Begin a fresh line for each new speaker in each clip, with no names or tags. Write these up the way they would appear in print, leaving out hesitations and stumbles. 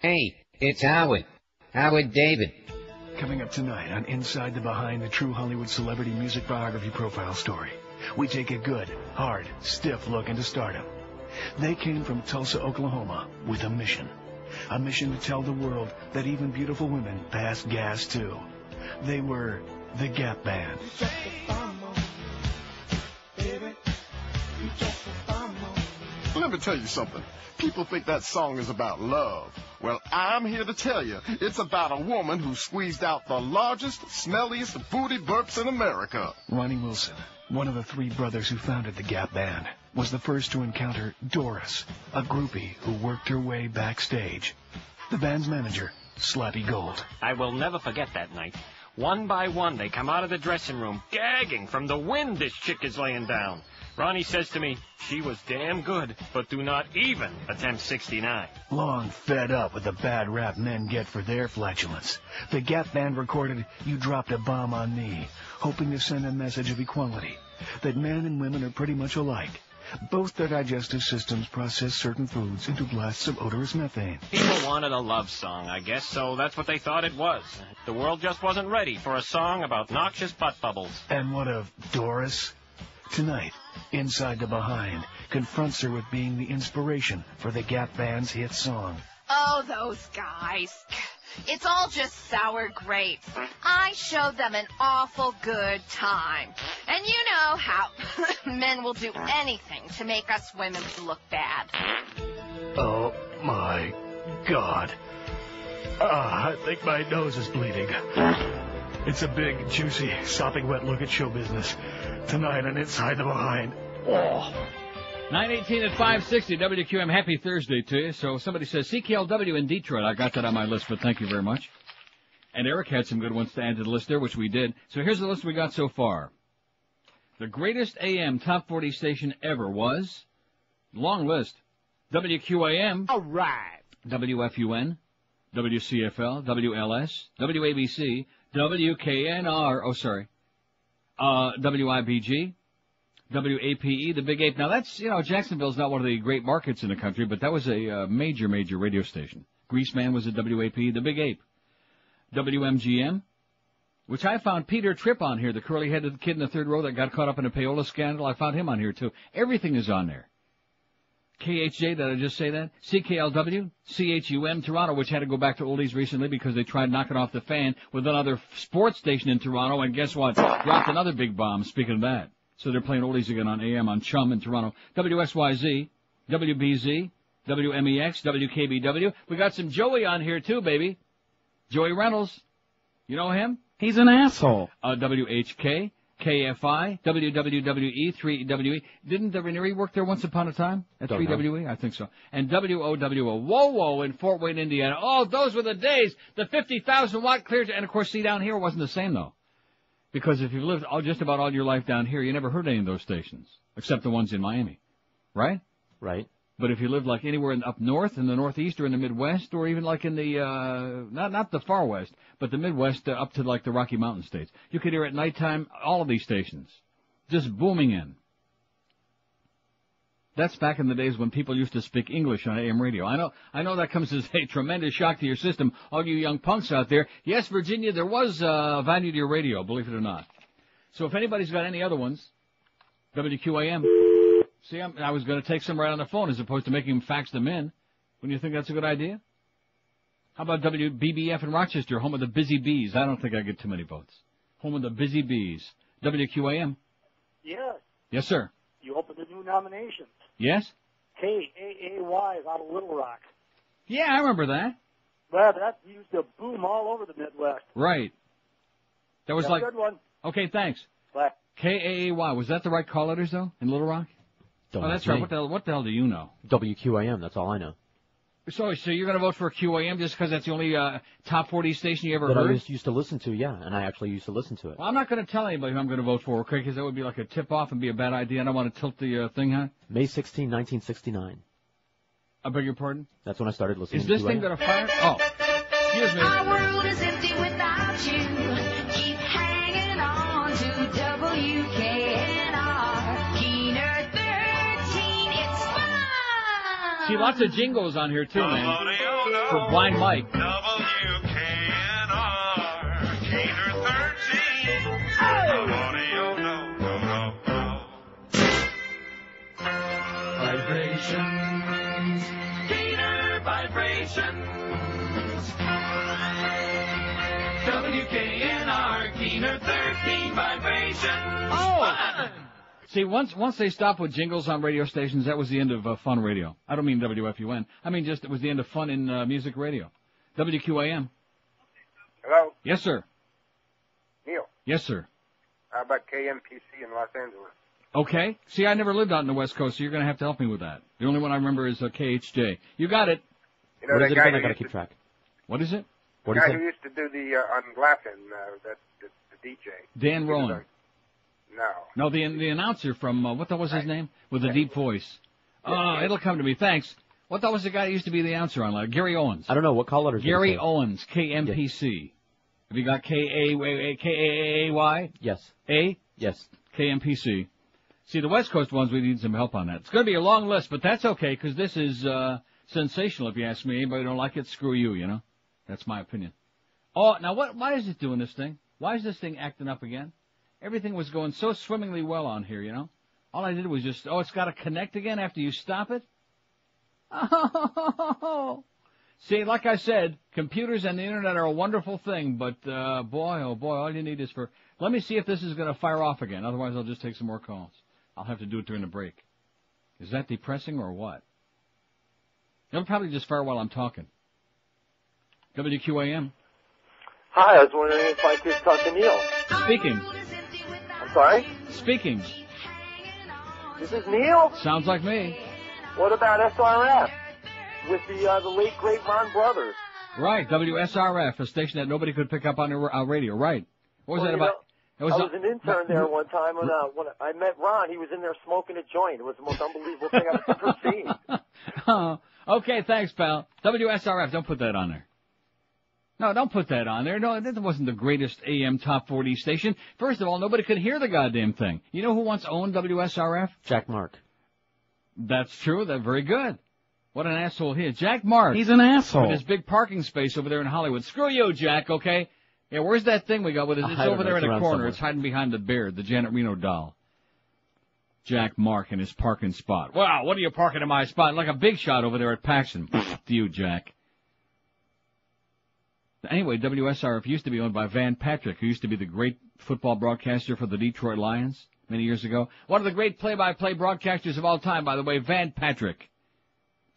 Hey, it's Howard. Howard David.
Coming up tonight on Inside the Behind the True Hollywood Celebrity Music Biography Profile Story, we take a good, hard, stiff look into stardom. They came from Tulsa, Oklahoma with a mission. A mission to tell the world that even beautiful women pass gas too. They were the Gap Band.
Let me tell you something. People think that song is about love. Well, I'm here to tell you, it's about a woman who squeezed out the largest, smelliest booty burps in America.
Ronnie Wilson, one of the three brothers who founded the Gap Band, was the first to encounter Doris, a groupie who worked her way backstage. The band's manager, Slappy Gold.
I will never forget that night. One by one, they come out of the dressing room, gagging from the wind this chick is laying down. Ronnie says to me, she was damn good, but do not even attempt 69.
Long fed up with the bad rap men get for their flatulence, the Gap Band recorded You Dropped a Bomb on Me, hoping to send a message of equality, that men and women are pretty much alike. Both their digestive systems process certain foods into blasts of odorous methane.
People wanted a love song, I guess, so that's what they thought it was. The world just wasn't ready for a song about noxious butt bubbles.
And what of Doris? Tonight, Inside the Behind confronts her with being the inspiration for the Gap Band's hit song.
Oh, those guys. It's all just sour grapes. I showed them an awful good time. And you know how men will do anything to make us women look bad.
Oh, my God. I think my nose is bleeding. It's a big, juicy, sopping wet look at show business. Tonight on Inside the Behind. Oh.
9:18 at 560 WQAM. Happy Thursday to you. So somebody says CKLW in Detroit. I got that on my list, but thank you very much. And Eric had some good ones to add to the list there, which we did. So here's the list we got so far. The greatest AM top 40 station ever was, long list, WQAM. All right. WFUN, WCFL, WLS, WABC, WKNR, WIBG, WAPE, the Big Ape. Now, that's, Jacksonville's not one of the great markets in the country, but that was a major radio station. Greaseman was at WAPE, the Big Ape. WMGM, which I found Peter Tripp on here, the curly-headed kid in the third row that got caught up in a payola scandal. I found him on here, too. Everything is on there. KHJ, did I just say that? CKLW, CHUM, Toronto, which had to go back to oldies recently because they tried knocking off the fan with another sports station in Toronto, and guess what? Dropped another big bomb, speaking of that. So they're playing oldies again on AM on Chum in Toronto. WSYZ, WBZ, WMEX, WKBW. We got some Joey on here, too, baby. Joey Reynolds. You know him?
He's an asshole.
WHK, KFI, WWWE, 3WE. Didn't the Ranieri work there once upon a time at 3WE? I think so. And WOWO, Whoa in Fort Wayne, Indiana. Oh, those were the days. The 50,000-watt clear. And, of course, see, down here wasn't the same, though. Because if you've lived just about all your life down here, you never heard any of those stations, except the ones in Miami. Right?
Right.
But if you lived like anywhere up north, in the Northeast, or in the Midwest, or even like in the, not the far West, but the Midwest up to like the Rocky Mountain states, you could hear at nighttime all of these stations just booming in. That's back in the days when people used to speak English on AM radio. I know that comes as a tremendous shock to your system, all you young punks out there. Yes, Virginia, there was value to your radio, believe it or not. So if anybody's got any other ones, WQAM. See, I was going to take some right on the phone as opposed to making them fax them in. Wouldn't you think that's a good idea? How about WBBF in Rochester, home of the Busy Bees? I don't think I get too many votes. Home of the Busy Bees. WQAM?
Yes.
Yes, sir.
You opened the new nominations.
Yes?
KAAY is out of Little Rock.
Yeah, I remember that.
Well, that used to boom all over the Midwest.
Right. That was like...
Good one.
Okay, thanks.
Bye.
KAAY. Was that the right call letters, though, in Little Rock?
Don't
that's right. What the hell do you know?
WQAM, that's all I know.
So you're going to vote for QAM just because that's the only top 40 station you ever heard?
That I used to listen to, yeah, and I actually used to listen to it.
Well, I'm not going to tell anybody who I'm going to vote for, okay, because that would be like a tip-off and be a bad idea. I don't want to tilt the thing, huh?
May 16, 1969.
I beg your pardon?
That's when I started listening
to
QAM.
Is this thing going to fire? Oh, excuse me.
Our world is empty without you. Keep hanging on to WKNR. Keener 13, it's fun.
See, lots of jingles on here, too, man. For Blind Mike.
WKNR, Gator 13. Audio, no. Vibrations, Gator vibrations. WKNR, Gator 13 vibrations.
Oh! See, once they stopped with jingles on radio stations, that was the end of fun radio. I don't mean WFUN. I mean just it was the end of fun in music radio. WQAM.
Hello?
Yes, sir.
Neil.
Yes, sir.
How about KMPC in Los Angeles?
Okay. See, I never lived out in the West Coast, so you're going to have to help me with that. The only one I remember is KHJ. You got it.
You know,
What
that
is it
guy
again? I
who
got to
used
keep track.
What is it?
What
the
is
guy
it?
who used to do the on Glaffin, the DJ.
Dan Rowan.
No.
No, the announcer from, what the was his name? With the deep voice. It'll come to me. Thanks. What the was the guy who used to be the announcer on Gary Owens.
I don't know. What call letters?
Gary Owens, KMPC. Have you got K-A-A-Y?
Yes.
A?
Yes.
KMPC. See, the West Coast ones, we need some help on that. It's going to be a long list, but that's okay, because this is sensational, if you ask me. Anybody don't like it, screw you, you know? That's my opinion. Oh, now why is it doing this thing? Why is this thing acting up again? Everything was going so swimmingly well on here, you know? All I did was just, it's got to connect again after you stop it? Oh. See, like I said, computers and the Internet are a wonderful thing, but boy, oh boy, all you need is for... Let me see if this is going to fire off again. Otherwise, I'll just take some more calls. I'll have to do it during the break. Is that depressing or what? It'll probably just fire while I'm talking. WQAM.
Hi, I was wondering if I could talk to Neil.
Speaking.
I'm sorry?
Speaking.
This is Neil?
Sounds like me.
What about SRF? With the late, great Ron Brothers.
Right, WSRF, a station that nobody could pick up on the radio. Right. What was that about?
I was an intern there one time when I met Ron. He was in there smoking a joint. It was the most unbelievable thing I've ever seen.
Okay, thanks, pal. WSRF, don't put that on there. No, don't put that on there. No, that wasn't the greatest AM top 40 station. First of all, nobody could hear the goddamn thing. You know who once owned WSRF?
Jack Mark.
That's true. That's very good. What an asshole he is. Jack Mark.
He's an asshole.
With his big parking space over there in Hollywood. Screw you, Jack, okay? Yeah, where's that thing we got with it? It's over there in the corner. It's hiding behind the beard, the Janet Reno doll. Jack Mark in his parking spot. Wow, what are you parking in my spot? Like a big shot over there at Paxton. To you, Jack. Anyway, WSRF used to be owned by Van Patrick, who used to be the great football broadcaster for the Detroit Lions many years ago. One of the great play-by-play broadcasters of all time, by the way, Van Patrick.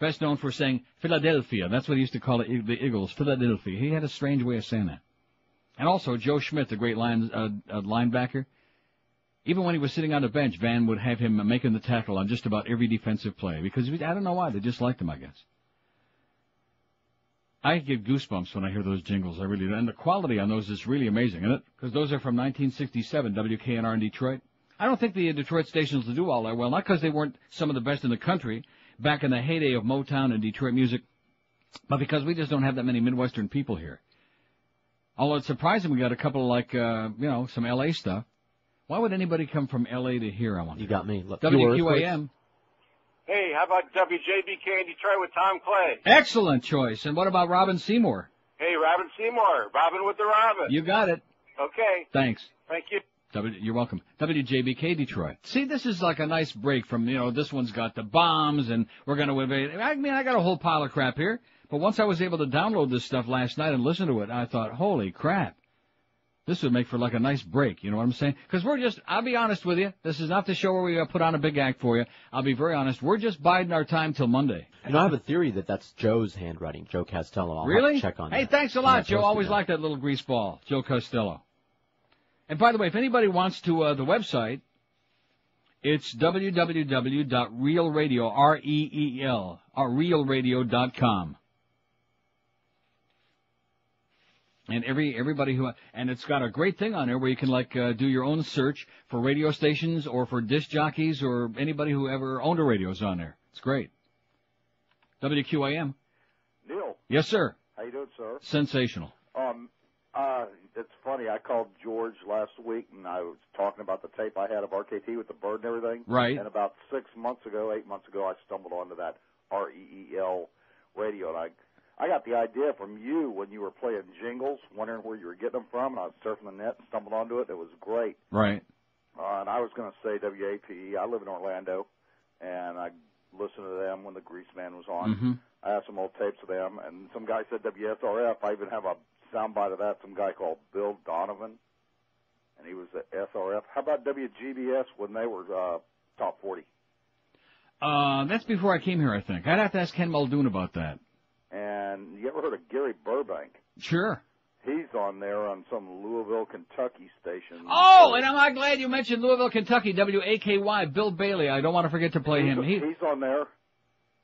Best known for saying Philadelphia. That's what he used to call it, the Eagles, Philadelphia. He had a strange way of saying that. And also, Joe Schmidt, the great linebacker. Even when he was sitting on the bench, Van would have him making the tackle on just about every defensive play. Because, I don't know why, they just liked him, I guess. I get goosebumps when I hear those jingles, I really do. And the quality on those is really amazing, isn't it? Because those are from 1967, WKNR in Detroit. I don't think the Detroit stations will do all that well, not because they weren't some of the best in the country back in the heyday of Motown and Detroit music, but because we just don't have that many Midwestern people here. Although it's surprising we got a couple like, some L.A. stuff. Why would anybody come from L.A. to here, I wonder?
You got me. Look,
WQAM.
Hey, how about WJBK in Detroit with Tom Clay?
Excellent choice. And what about Robin Seymour?
Hey, Robin Seymour. Robin with the Robin.
You got it.
Okay.
Thanks.
Thank you.
You're welcome. WJBK Detroit. See, this is like a nice break from, this one's got the bombs and we're going to invade. I mean, I got a whole pile of crap here. But once I was able to download this stuff last night and listen to it, I thought, holy crap. This would make for like a nice break, you know what I'm saying? Because I'll be honest with you, this is not the show where we put on a big act for you. I'll be very honest, we're just biding our time till Monday.
I have a theory that that's Joe's handwriting, Joe Costello. I'll
really?
have to check on that.
Hey, thanks a lot, Joe. Always liked that little grease ball, Joe Costello. And by the way, if anybody wants to, the website, it's www.realradio, realradio.com. And everybody and it's got a great thing on there where you can do your own search for radio stations or for disc jockeys or anybody who ever owned a radio is on there. It's great. WQAM.
Neil.
Yes, sir.
How you doing, sir?
Sensational.
It's funny. I called George last week and I was talking about the tape I had of RKT with the bird and everything.
Right.
And about 8 months ago, I stumbled onto that REEL radio and I got the idea from you when you were playing Jingles, wondering where you were getting them from, and I was surfing the net and stumbled onto it. It was great.
Right.
And I was going to say WAPE. I live in Orlando, and I listened to them when the Grease Man was on.
Mm-hmm.
I have some old tapes of them, and some guy said WSRF. I even have a soundbite of that, some guy called Bill Donovan, and he was at SRF. How about WGBS when they were top 40?
That's before I came here, I think. I'd have to ask Ken Muldoon about that.
And you ever heard of Gary Burbank?
Sure.
He's on there on some Louisville, Kentucky station.
Oh, and I'm glad you mentioned Louisville, Kentucky, WAKY, Bill Bailey. I don't want to forget to play him.
He's on there.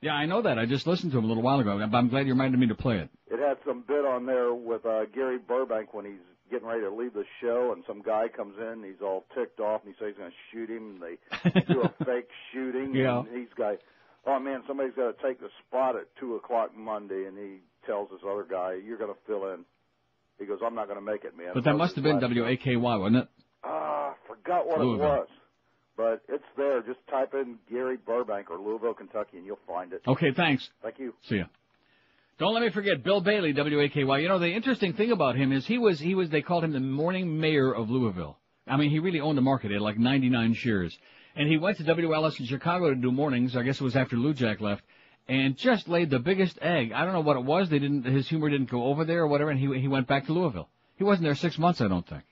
Yeah, I know that. I just listened to him a little while ago. I'm glad you reminded me to play it.
It had some bit on there with Gary Burbank when he's getting ready to leave the show, and some guy comes in, and he's all ticked off, and he says he's going to shoot him, and they do a fake shooting,
yeah.
And he's got, oh, man, somebody's got to take the spot at 2 o'clock Monday, and he tells this other guy, you're going to fill in. He goes, I'm not going to make it, man.
But that must have been WAKY, wasn't it?
I forgot what
Louisville.
It was. But it's there. Just type in Gary Burbank or Louisville, Kentucky, and you'll find it.
Okay, thanks.
Thank you.
See ya. Don't let me forget Bill Bailey, WAKY. You know, the interesting thing about him is he was, they called him the morning mayor of Louisville. I mean, he really owned the market. He had like 99 shares. And he went to WLS in Chicago to do mornings. I guess it was after Lou Jack left. And just laid the biggest egg. I don't know what it was. His humor didn't go over there or whatever, and he went back to Louisville. He wasn't there 6 months, I don't think.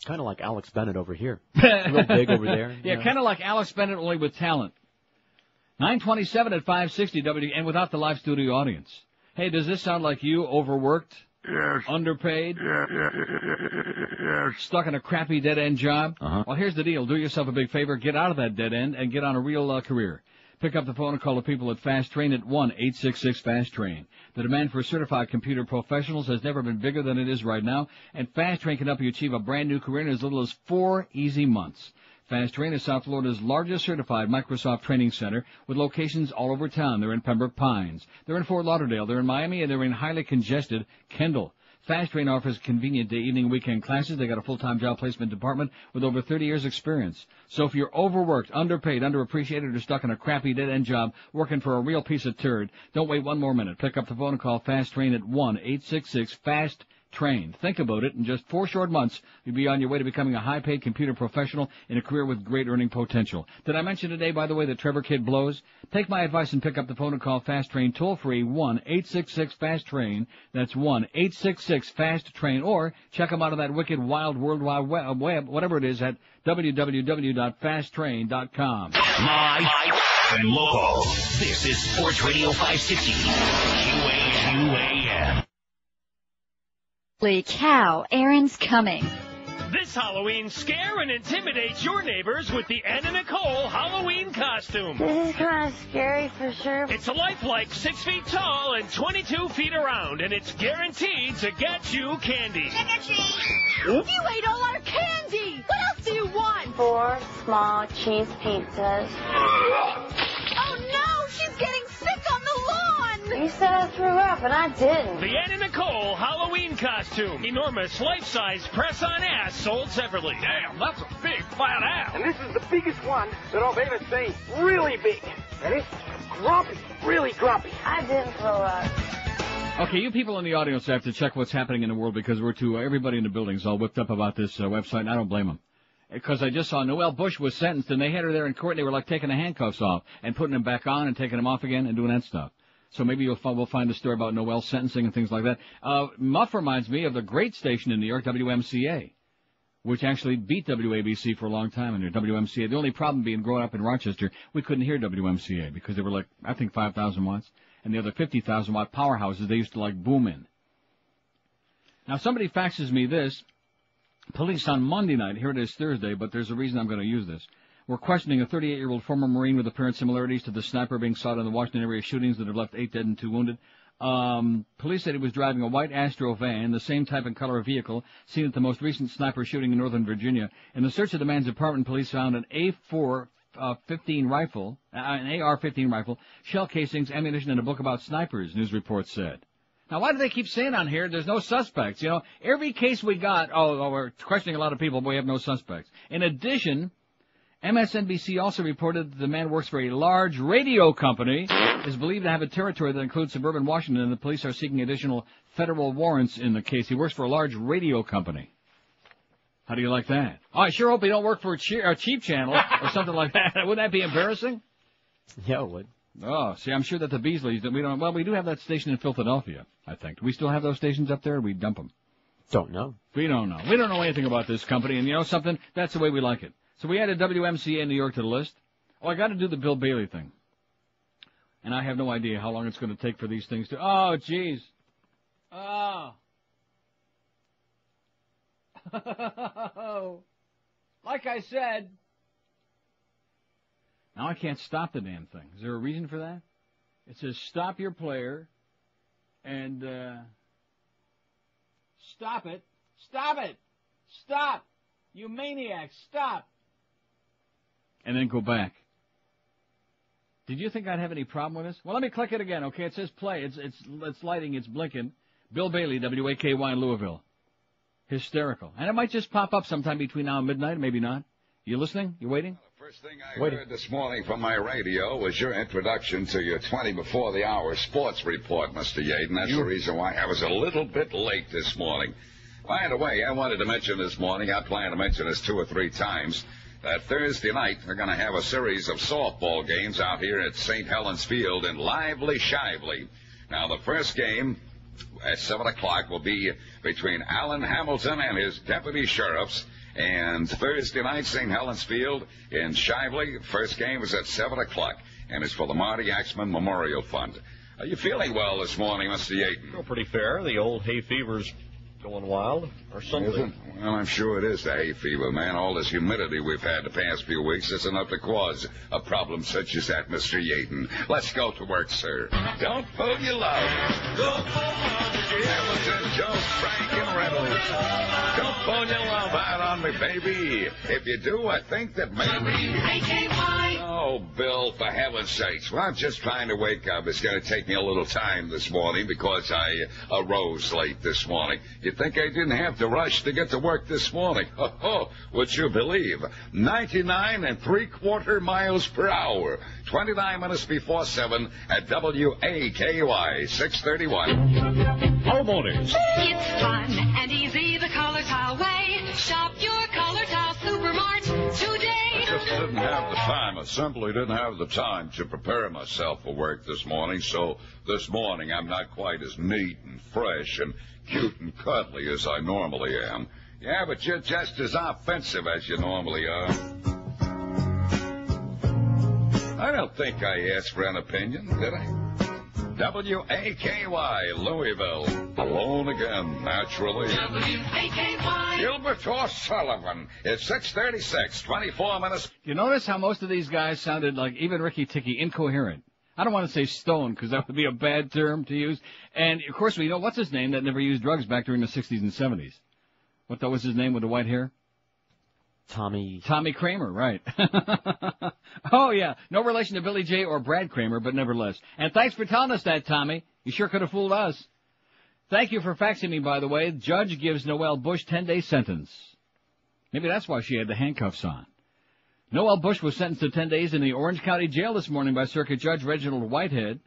Kind of like Alex Bennett over here. Real big over there.
Yeah, kind of like Alex Bennett, only with talent. 927 at 560 and without the live studio audience. Hey, does this sound like you, overworked?
Yes.
Underpaid?
Yes.
Stuck in a crappy dead-end job?
Uh-huh.
Well, here's the deal. Do yourself a big favor. Get out of that dead end and get on a real career. Pick up the phone and call the people at Fast Train at 1-866-FAST-TRAIN. The demand for certified computer professionals has never been bigger than it is right now, and Fast Train can help you achieve a brand new career in as little as 4 easy months. Fast Train is South Florida's largest certified Microsoft training center with locations all over town. They're in Pembroke Pines. They're in Fort Lauderdale. They're in Miami, and they're in highly congested Kendall. Fast Train offers convenient day, evening, weekend classes. They got a full-time job placement department with over 30 years experience. So if you're overworked, underpaid, underappreciated, or stuck in a crappy dead-end job working for a real piece of turd, don't wait one more minute. Pick up the phone and call Fast Train at 1-866-FAST-TRAIN. Think about it. In just 4 short months, you'll be on your way to becoming a high-paid computer professional in a career with great earning potential. Did I mention today, by the way, that Trevor Kidd blows? Take my advice and pick up the phone and call Fast Train toll-free 1-866-FAST-TRAIN. That's 1-866-FAST-TRAIN. Or check them out on that wicked, wild, World Wide Web, whatever it is, at www.fasttrain.com.
Live and local. This is Sports Radio 560. QAM.
Holy cow, Aaron's coming.
This Halloween, scare and intimidate your neighbors with the Anna Nicole Halloween costume.
This is kind of scary for sure.
It's lifelike, 6 feet tall and 22 feet around, and it's guaranteed to get you candy.
Trick or treat. You ate all our candy. What else do you want?
4 small cheese pizzas.
Oh no, she's getting sick on the lawn.
You said I threw up, and I didn't.
The Anna Nicole Halloween costume. Enormous life-size press-on ass sold separately. Damn, that's a big flat ass.
And this is the biggest one that I've ever seen. Really big. And it's grumpy. Really grumpy.
I didn't throw up.
Okay, you people in the audience have to check what's happening in the world because everybody in the building's all whipped up about this website, and I don't blame them. Because I just saw Noelle Bush was sentenced, and they had her there in court, and they were like taking the handcuffs off and putting them back on and taking them off again and doing that stuff. So maybe we'll find a story about Noelle's sentencing and things like that. Muff reminds me of the great station in New York, WMCA, which actually beat WABC for a long time in there, WMCA. The only problem being growing up in Rochester, we couldn't hear WMCA because they were like, I think 5,000 watts, and the other 50,000 watt powerhouses they used to like boom in. Now somebody faxes me this. Police on Monday night, here it is Thursday, but there's a reason I'm going to use this. We're questioning a 38-year-old former Marine with apparent similarities to the sniper being sought in the Washington area shootings that have left 8 dead and 2 wounded. Police said he was driving a white Astro van, the same type and color of vehicle seen at the most recent sniper shooting in Northern Virginia. In the search of the man's apartment, police found an AR-15 rifle, shell casings, ammunition, and a book about snipers, news reports said. Now, why do they keep saying on here there's no suspects? You know, every case we got, we're questioning a lot of people, but we have no suspects. In addition, MSNBC also reported that the man works for a large radio company, is believed to have a territory that includes suburban Washington, and the police are seeking additional federal warrants in the case. He works for a large radio company. How do you like that? Oh, I sure hope he don't work for a cheap channel or something like that. Wouldn't that be embarrassing?
Yeah, it would.
Oh, see, I'm sure that the Beasleys, we do have that station in Philadelphia, I think. Do we still have those stations up there, or we dump them?
Don't know.
We don't know. We don't know anything about this company, and you know something? That's the way we like it. So we added WMCA in New York to the list. Oh, I got to do the Bill Bailey thing. And I have no idea how long it's going to take for these things to... Oh, jeez. Oh. Like I said... Now I can't stop the damn thing. Is there a reason for that? It says stop your player and stop it. Stop it. Stop. You maniac. Stop. And then go back. Did you think I'd have any problem with this? Well, let me click it again. Okay, it says play. It's lighting. It's blinking. Bill Bailey, WAKY in Louisville. Hysterical. And it might just pop up sometime between now and midnight. Maybe not. You listening? You waiting?
First thing I heard this morning from my radio was your introduction to your 20 before the hour sports report, Mr. Yaden. That's the reason why I was a little bit late this morning. By the way, I wanted to mention this morning, I plan to mention this 2 or 3 times, that Thursday night they're going to have a series of softball games out here at St. Helens Field in Lively Shively. Now, the first game at 7 o'clock will be between Alan Hamilton and his deputy sheriffs. And Thursday night, St. Helens Field in Shively. First game is at 7 o'clock, and it's for the Marty Axman Memorial Fund. Are you feeling well this morning, Mr. Yaten?
Feel pretty fair. The old hay fever's going wild, or something.
Is it? Well, I'm sure it is the hay fever, man. All this humidity we've had the past few weeks is enough to cause a problem such as that, Mr. Yaten. Let's go to work, sir. Don't pull your love. Don't pull Hamilton, Joe, Frank, and Reynolds. Don't pull your love out on me, baby. If you do, I think that maybe... Oh, Bill, for heaven's sakes. Well, I'm just trying to wake up. It's going to take me a little time this morning because I arose late this morning. You think I didn't have to rush to get to work this morning? Oh, would you believe? 99 3/4 miles per hour. 29 minutes before 7 at WAKY 631.
Homeowners. It's fun and easy the Color Tile way. Shop your Color Tile Supermart today.
I just didn't have the time. I simply didn't have the time to prepare myself for work this morning. So this morning I'm not quite as neat and fresh and cute and cuddly as I normally am. Yeah, but you're just as offensive as you normally are. I don't think I asked for an opinion, did I? WAKY, Louisville. Alone again, naturally. WAKY. Gilbert O'Sullivan. It's 6:36, 24 minutes.
You notice how most of these guys sounded like, even Ricky Ticky, incoherent. I don't want to say stoned, because that would be a bad term to use. And, of course, we know, what's his name that never used drugs back during the 60s and 70s? What was his name with the white hair? Tommy Kramer, right. Oh, yeah. No relation to Billy J. or Brad Kramer, but nevertheless. And thanks for telling us that, Tommy. You sure could have fooled us. Thank you for faxing me, by the way. Judge gives Noelle Bush 10-day sentence. Maybe that's why she had the handcuffs on. Noelle Bush was sentenced to 10 days in the Orange County Jail this morning by Circuit Judge Reginald Whitehead.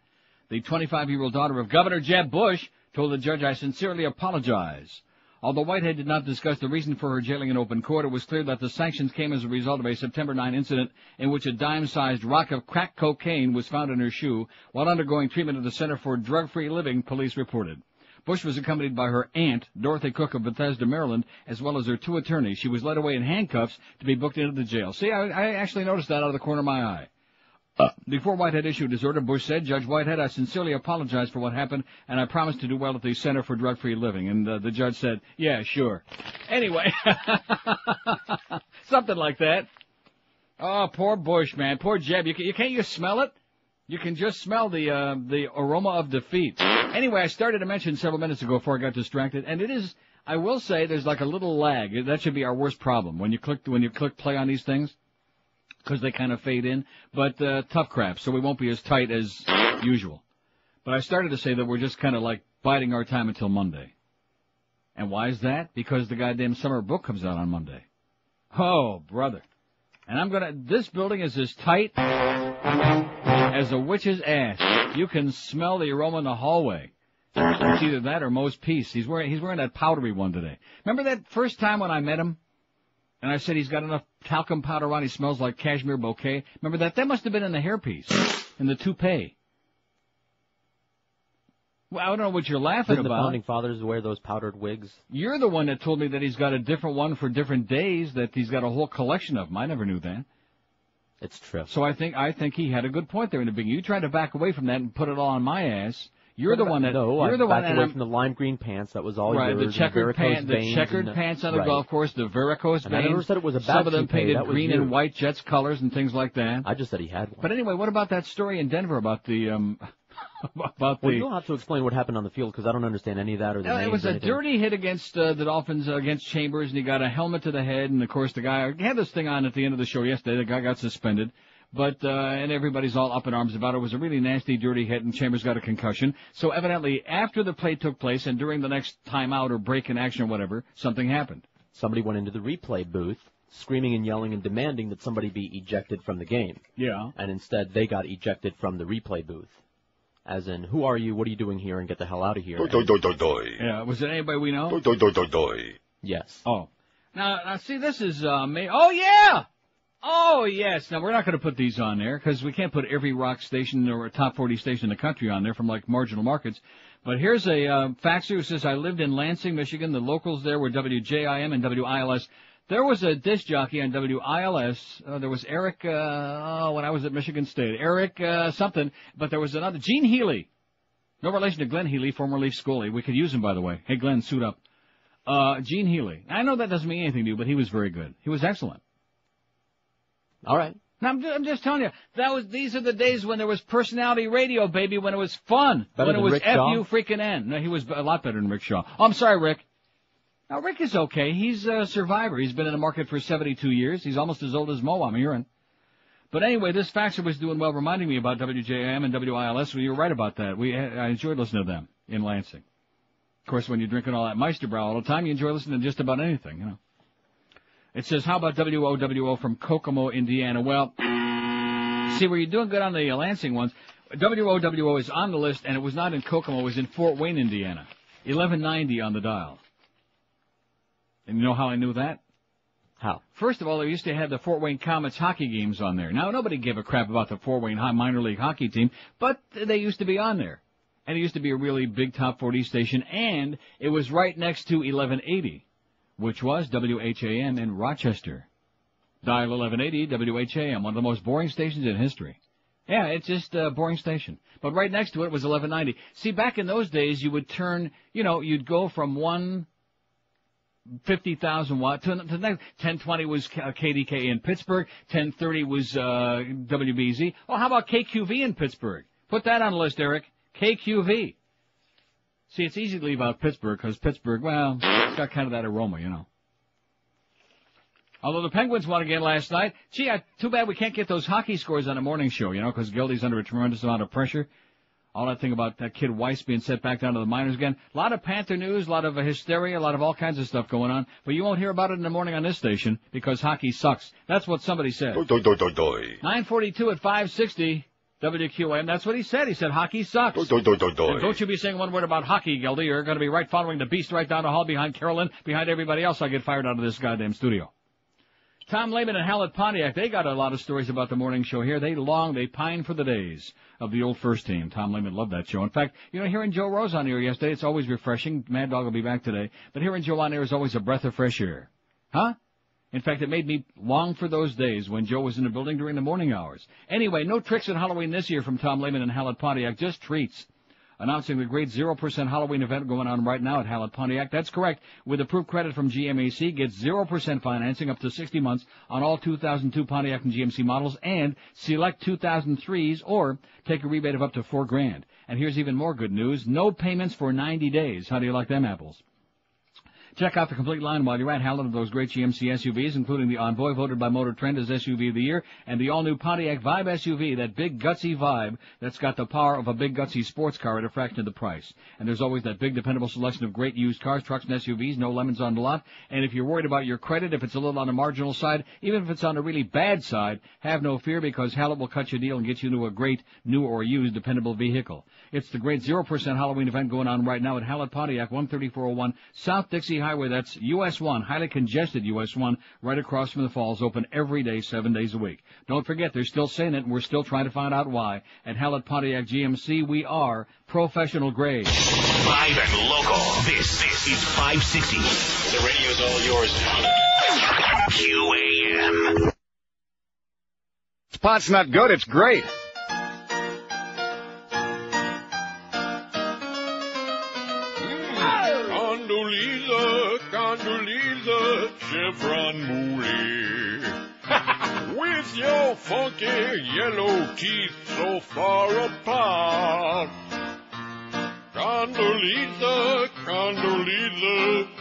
The 25-year-old daughter of Governor Jeb Bush told the judge, "I sincerely apologize." Although Whitehead did not discuss the reason for her jailing in open court, it was clear that the sanctions came as a result of a September 9 incident in which a dime-sized rock of crack cocaine was found in her shoe while undergoing treatment at the Center for Drug-Free Living, police reported. Bush was accompanied by her aunt, Dorothy Cook of Bethesda, Maryland, as well as her 2 attorneys. She was led away in handcuffs to be booked into the jail. See, I actually noticed that out of the corner of my eye. Before Whitehead issued his order, Bush said, "Judge Whitehead, I sincerely apologize for what happened, and I promise to do well at the Center for Drug-Free Living." And the judge said, "Yeah, sure." Anyway, something like that. Oh, poor Bush, man. Poor Jeb. Can't you smell it? You can just smell the aroma of defeat. Anyway, I started to mention several minutes ago before I got distracted, and it is, I will say, there's like a little lag. That should be our worst problem when you click play on these things, because they kind of fade in. But tough crap, so we won't be as tight as usual. But I started to say that we're just kind of like biding our time until Monday. And why is that? Because the goddamn summer book comes out on Monday. Oh, brother. And this building is as tight as a witch's ass. You can smell the aroma in the hallway. It's either that or Moe's Peace. He's wearing that powdery one today. Remember that first time when I met him? And I said he's got enough talcum powder on, he smells like cashmere bouquet. Remember that? That must have been in the hairpiece, in the toupee. Well, I don't know what you're laughing
Didn't
about.
the Founding Fathers wear those powdered wigs?
You're the one that told me that he's got a different one for different days, that he's got a whole collection of them. I never knew that.
It's true.
So I think he had a good point there in the beginning. You tried to back away from that and put it all on my ass. You're the one that.
No,
you're the one
backed away from the lime green pants. That was all
right.
yours.
The checkered pants on the golf course, the varicose veins.
I never said it was a bad
Some of them
toupee.
painted green and white Jets colors and things like that.
I just said he had one.
But anyway, what about that story in Denver about the
Well, you don't have to explain what happened on the field because I don't understand any of that or the names.
It was
or
a
anything.
dirty hit against the Dolphins, against Chambers, and he got a helmet to the head, and of course the guy had this thing on at the end of the show yesterday. The guy got suspended. But, and everybody's all up in arms about it. It was a really nasty, dirty hit, and Chambers got a concussion. So evidently, after the play took place and during the next timeout or break in action or whatever, something happened.
Somebody went into the replay booth, screaming and yelling and demanding that somebody be ejected from the game.
Yeah.
And instead, they got ejected from the replay booth. As in, who are you, what are you doing here, and get the hell out of here.
Yeah, was it anybody we know?
Yes.
Oh. Now, see, this is, oh, yeah! Oh, yes. Now, we're not going to put these on there because we can't put every rock station or top 40 station in the country on there from, like, marginal markets. But here's a faxer who says, I lived in Lansing, Michigan. The locals there were WJIM and WILS. There was a disc jockey on WILS. There was Eric, when I was at Michigan State. Eric something. But there was another, Gene Healy. No relation to Glenn Healy, former Leaf goalie. We could use him, by the way. Hey, Glenn, suit up. Gene Healy. I know that doesn't mean anything to you, but he was very good. He was excellent.
All right.
Now, I'm just telling you, these are the days when there was personality radio, baby, when it was fun.
Better
when it
than
was
Rick Shaw?
F-U freaking N. No, he was a lot better than Rick Shaw. Oh, I'm sorry, Rick. Now, Rick is okay. He's a survivor. He's been in the market for 72 years. He's almost as old as Mo, I'm hearing. But anyway, this faxer was doing well, reminding me about WJM and WILS. Well, you're right about that. I enjoyed listening to them in Lansing. Of course, when you're drinking all that Meisterbrow all the time, you enjoy listening to just about anything, you know. It says, how about WOWO from Kokomo, Indiana? Well, see, where you're doing good on the Lansing ones, WOWO is on the list, and it was not in Kokomo, it was in Fort Wayne, Indiana. 1190 on the dial. And you know how I knew that?
How?
First of all, they used to have the Fort Wayne Comets hockey games on there. Now, nobody gave a crap about the Fort Wayne minor league hockey team, but they used to be on there. And it used to be a really big top 40 station, and it was right next to 1180. Which was WHAM in Rochester. Dial 1180, WHAM, one of the most boring stations in history. Yeah, it's just a boring station. But right next to it was 1190. See, back in those days, you would turn, you'd go from one 50,000 watt to the next. 1020 was KDK in Pittsburgh. 1030 was WBZ. Oh, how about KQV in Pittsburgh? Put that on the list, Eric. KQV. See, it's easy to leave out Pittsburgh because Pittsburgh, well, it's got kind of that aroma, you know. Although the Penguins won again last night. Gee, too bad we can't get those hockey scores on the morning show, because Gildy's under a tremendous amount of pressure. All that thing about that kid Weiss being sent back down to the minors again. A lot of Panther news, a lot of hysteria, a lot of all kinds of stuff going on. But you won't hear about it in the morning on this station because hockey sucks. That's what somebody said. 942 at 560. WQAM, that's what he said. He said hockey sucks. And don't you be saying one word about hockey, Gildy. You're going to be right following the beast right down the hall behind Carolyn, behind everybody else. I'll get fired out of this goddamn studio. Tom Lehman and Hal at Pontiac, they got a lot of stories about the morning show here. They pine for the days of the old first team. Tom Lehman loved that show. In fact, hearing Joe Rose on air yesterday, it's always refreshing. Mad Dog will be back today. But hearing Joe on air is always a breath of fresh air. Huh? In fact, it made me long for those days when Joe was in the building during the morning hours. Anyway, no tricks at Halloween this year from Tom Lehman and Hal at Pontiac, just treats. Announcing the great 0% Halloween event going on right now at Hal at Pontiac. That's correct. With approved credit from GMAC, get 0% financing up to 60 months on all 2002 Pontiac and GMC models and select 2003s or take a rebate of up to $4,000. And here's even more good news. No payments for 90 days. How do you like them apples? Check out the complete line while you're at Hallett of those great GMC SUVs, including the Envoy, voted by Motor Trend as SUV of the Year, and the all-new Pontiac Vibe SUV, that big gutsy vibe that's got the power of a big gutsy sports car at a fraction of the price. And there's always that big dependable selection of great used cars, trucks, and SUVs, no lemons on the lot. And if you're worried about your credit, if it's a little on the marginal side, even if it's on the really bad side, have no fear, because Hallett will cut you a deal and get you into a great new or used dependable vehicle. It's the great 0% Halloween event going on right now at Hallett Pontiac, 13401 South Dixie Highway. That's US 1, highly congested US 1, right across from the falls, open every day, 7 days a week. Don't forget, they're still saying it, and we're still trying to find out why. At Hallett Pontiac GMC, we are professional grade.
Live and local. This is 560. The radio's all yours now. QAM.
Spot's not good, it's great.
Condoleezza, Chevron Mooley. With your funky yellow teeth so far apart. Condoleezza,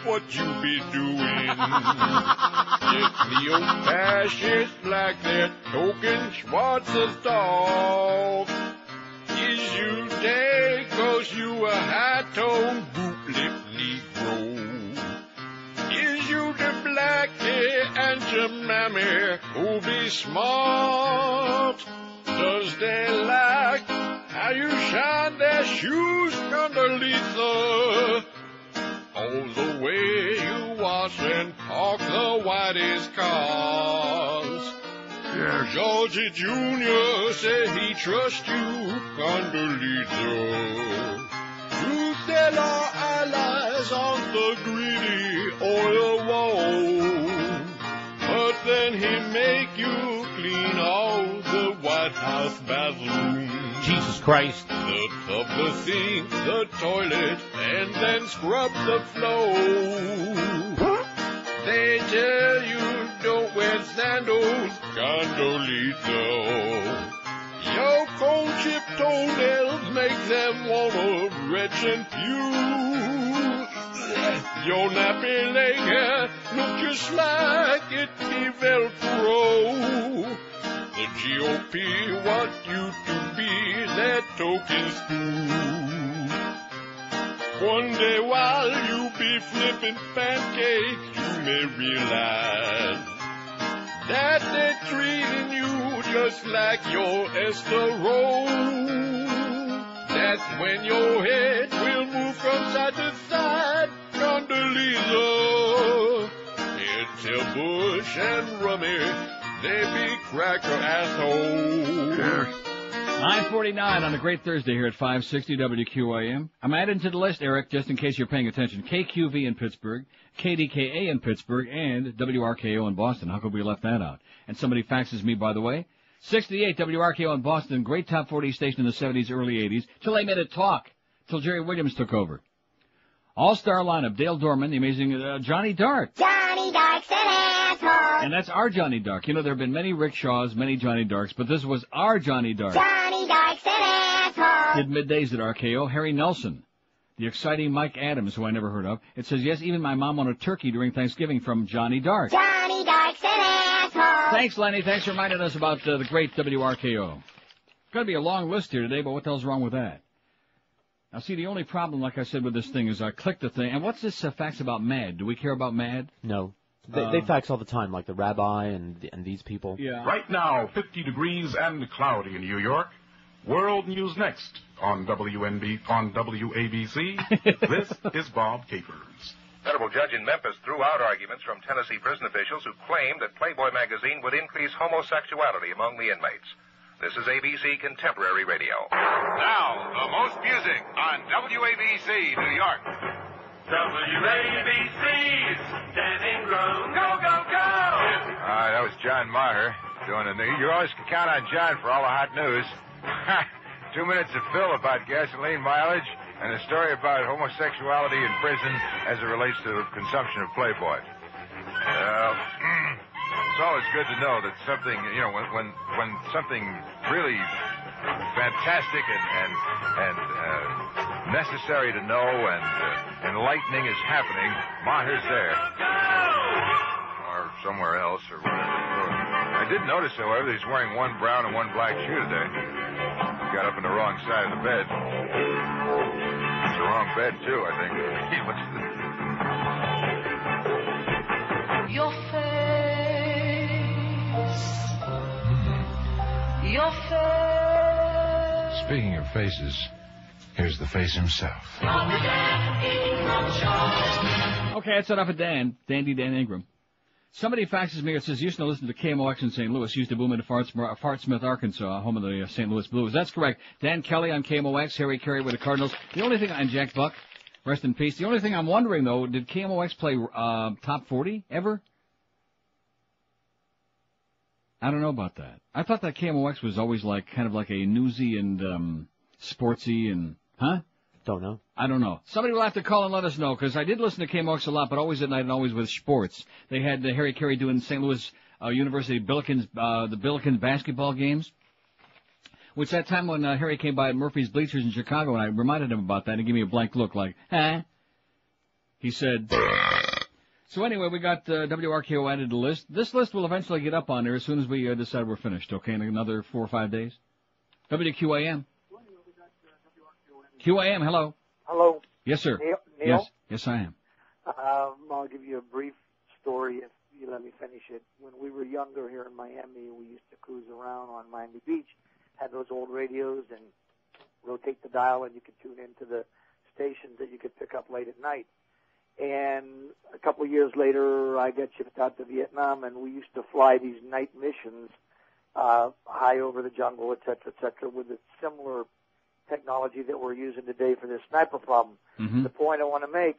what you be doing? If neo-fascists like that token Schwarz's dog. Is you dead 'cause you a high-toned bootlick Negro? Is you the blackie and your mammy who be smart? Does they like how you shine their shoes, Condoleezza? All the way you wash and park the whitest cars. Yes. Georgie Jr. said he trusts you, Condoleezza, to sell our allies on the greedy oil wall. But then he make you clean all the White House bathrooms.
Jesus Christ.
The tub, the sink, the toilet, and then scrub the floor. They tell you don't wear sandals, Condoleezza. Your cold chip toenails make them wanna retch and puke. Your nappy leg hair look just like it be Velcro. The GOP want you to be their token spook. One day while you be flipping pancakes, you may realize that they're treating you just like your Esther Roll. That's when your head will move from side to side, Condoleezza. Until Bush and Rummy, they be cracker assholes.
Yes.
9:49 on a great Thursday here at 560 WQAM. I'm adding to the list, Eric, just in case you're paying attention. KQV in Pittsburgh, KDKA in Pittsburgh, and WRKO in Boston. How could we left that out? And somebody faxes me, by the way. 68 WRKO in Boston, great top 40 station in the 70s, early 80s, till they made it talk, till Jerry Williams took over. All-star lineup, Dale Dorman, the amazing Johnny Dark.
Johnny Dark's an asshole.
And that's our Johnny Dark. You know, there have been many rickshaws, many Johnny Darks, but this was our Johnny Dark.
Johnny Dark's an asshole.
Did middays at RKO. Harry Nelson. The exciting Mike Adams, who I never heard of. It says, yes, even my mom on a turkey during Thanksgiving from Johnny Dark.
Johnny Dark's an asshole.
Thanks, Lenny. Thanks for reminding us about the great WRKO. Going to be a long list here today, but what the hell's wrong with that? Now, see, the only problem, like I said, with this thing is I clicked the thing. And what's this fax about MAD? Do we care about MAD?
No. They fax all the time, like the rabbi and these people.
Yeah.
Right now, 50 degrees and cloudy in New York. World News Next on WABC. This is Bob Capers.
Federal judge in Memphis threw out arguments from Tennessee prison officials who claimed that Playboy magazine would increase homosexuality among the inmates. This is ABC Contemporary Radio.
Now, the most music on WABC, New York. WABC's Dan Ingram. Go, go, go!
That was John Maher doing the news. You always can count on John for all the hot news. 2 minutes of Phil about gasoline mileage and a story about homosexuality in prison as it relates to the consumption of Playboy. It's always good to know that something, you know, when something really fantastic and necessary to know and and lightning is happening, Maher's there. Or somewhere else, or whatever. I did notice, however, that he's wearing one brown and one black shoe today. He got up in the wrong side of the bed. It's the wrong bed, too, I think. He looks at
Your face. Your face.
Speaking of faces, here's the face himself.
Okay, that's enough of Dan. Dandy Dan Ingram. Somebody faxes me and says, used to listen to KMOX in St. Louis, used to boom into Fartsmith, Arkansas, home of the St. Louis Blues. That's correct. Dan Kelly on KMOX, Harry Carey with the Cardinals. The only thing, and Jack Buck, rest in peace. The only thing I'm wondering, though, did KMOX play Top 40 ever? I don't know about that. I thought that KMOX was always like, kind of like a newsy and sportsy and, huh?
Don't know.
I don't know. Somebody will have to call and let us know, because I did listen to KMOX a lot, but always at night and always with sports. They had Harry Carey doing St. Louis University Billikens, the Billikens basketball games, which that time when Harry came by at Murphy's Bleachers in Chicago, and I reminded him about that, and he gave me a blank look like, huh? He said... So anyway, we got WRKO added to the list. This list will eventually get up on there as soon as we decide we're finished, okay, in another 4 or 5 days. WQAM. QAM, hello.
Hello.
Yes, sir.
Neil?
Yes, I am.
I'll give you a brief story if you let me finish it. When we were younger here in Miami, we used to cruise around on Miami Beach, had those old radios and rotate the dial, and you could tune into the stations that you could pick up late at night. And a couple of years later, I got shipped out to Vietnam, and we used to fly these night missions high over the jungle, et cetera, with a similar technology that we're using today for this sniper problem.
Mm-hmm.
The point I want to make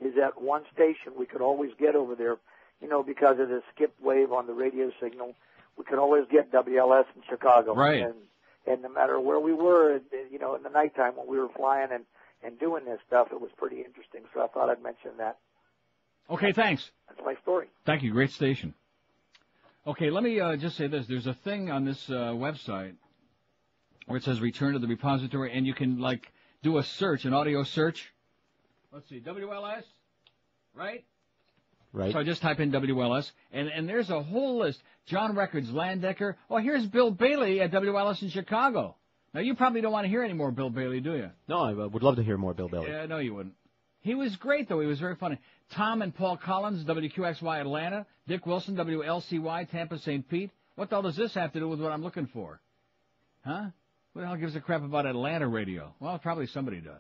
is that one station we could always get over there, you know, because of the skip wave on the radio signal, we could always get WLS in Chicago.
Right.
And no matter where we were, you know, in the nighttime when we were flying and doing this stuff, it was pretty interesting. So I thought I'd mention that.
Okay, thanks.
That's my story.
Thank you. Great station. Okay, let me just say this. There's a thing on this website where it says return to the repository, and you can, like, do a search, an audio search. Let's see, WLS, right?
Right.
So I just type in WLS, and there's a whole list. John Records, Landecker. Oh, here's Bill Bailey at WLS in Chicago. Now, you probably don't want to hear any more Bill Bailey, do you?
No, I would love to hear more Bill Bailey.
Yeah, no, you wouldn't. He was great, though. He was very funny. Tom and Paul Collins, WQXY Atlanta. Dick Wilson, WLCY Tampa St. Pete. What the hell does this have to do with what I'm looking for? Huh? Who the hell gives a crap about Atlanta radio? Well, probably somebody does.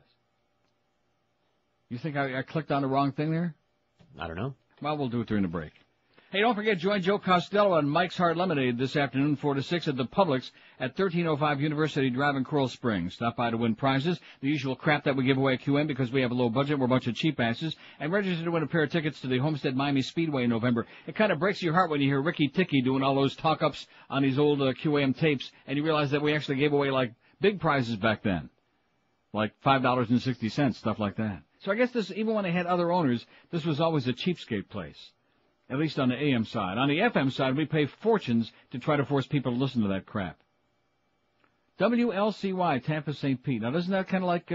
You think I clicked on the wrong thing there?
I don't know.
Well, we'll do it during the break. Hey, don't forget, join Joe Costello on Mike's Hard Lemonade this afternoon, 4 to 6 at the Publix at 1305 University Drive in Coral Springs. Stop by to win prizes, the usual crap that we give away at QM because we have a low budget. We're a bunch of cheap asses. And register to win a pair of tickets to the Homestead Miami Speedway in November. It kind of breaks your heart when you hear Ricky Ticky doing all those talk-ups on these old QAM tapes, and you realize that we actually gave away, like, big prizes back then. Like $5.60, stuff like that. So I guess this, even when they had other owners, this was always a cheapskate place. At least on the AM side. On the FM side, we pay fortunes to try to force people to listen to that crap. WLCY, Tampa St. Pete. Now, doesn't that kind of like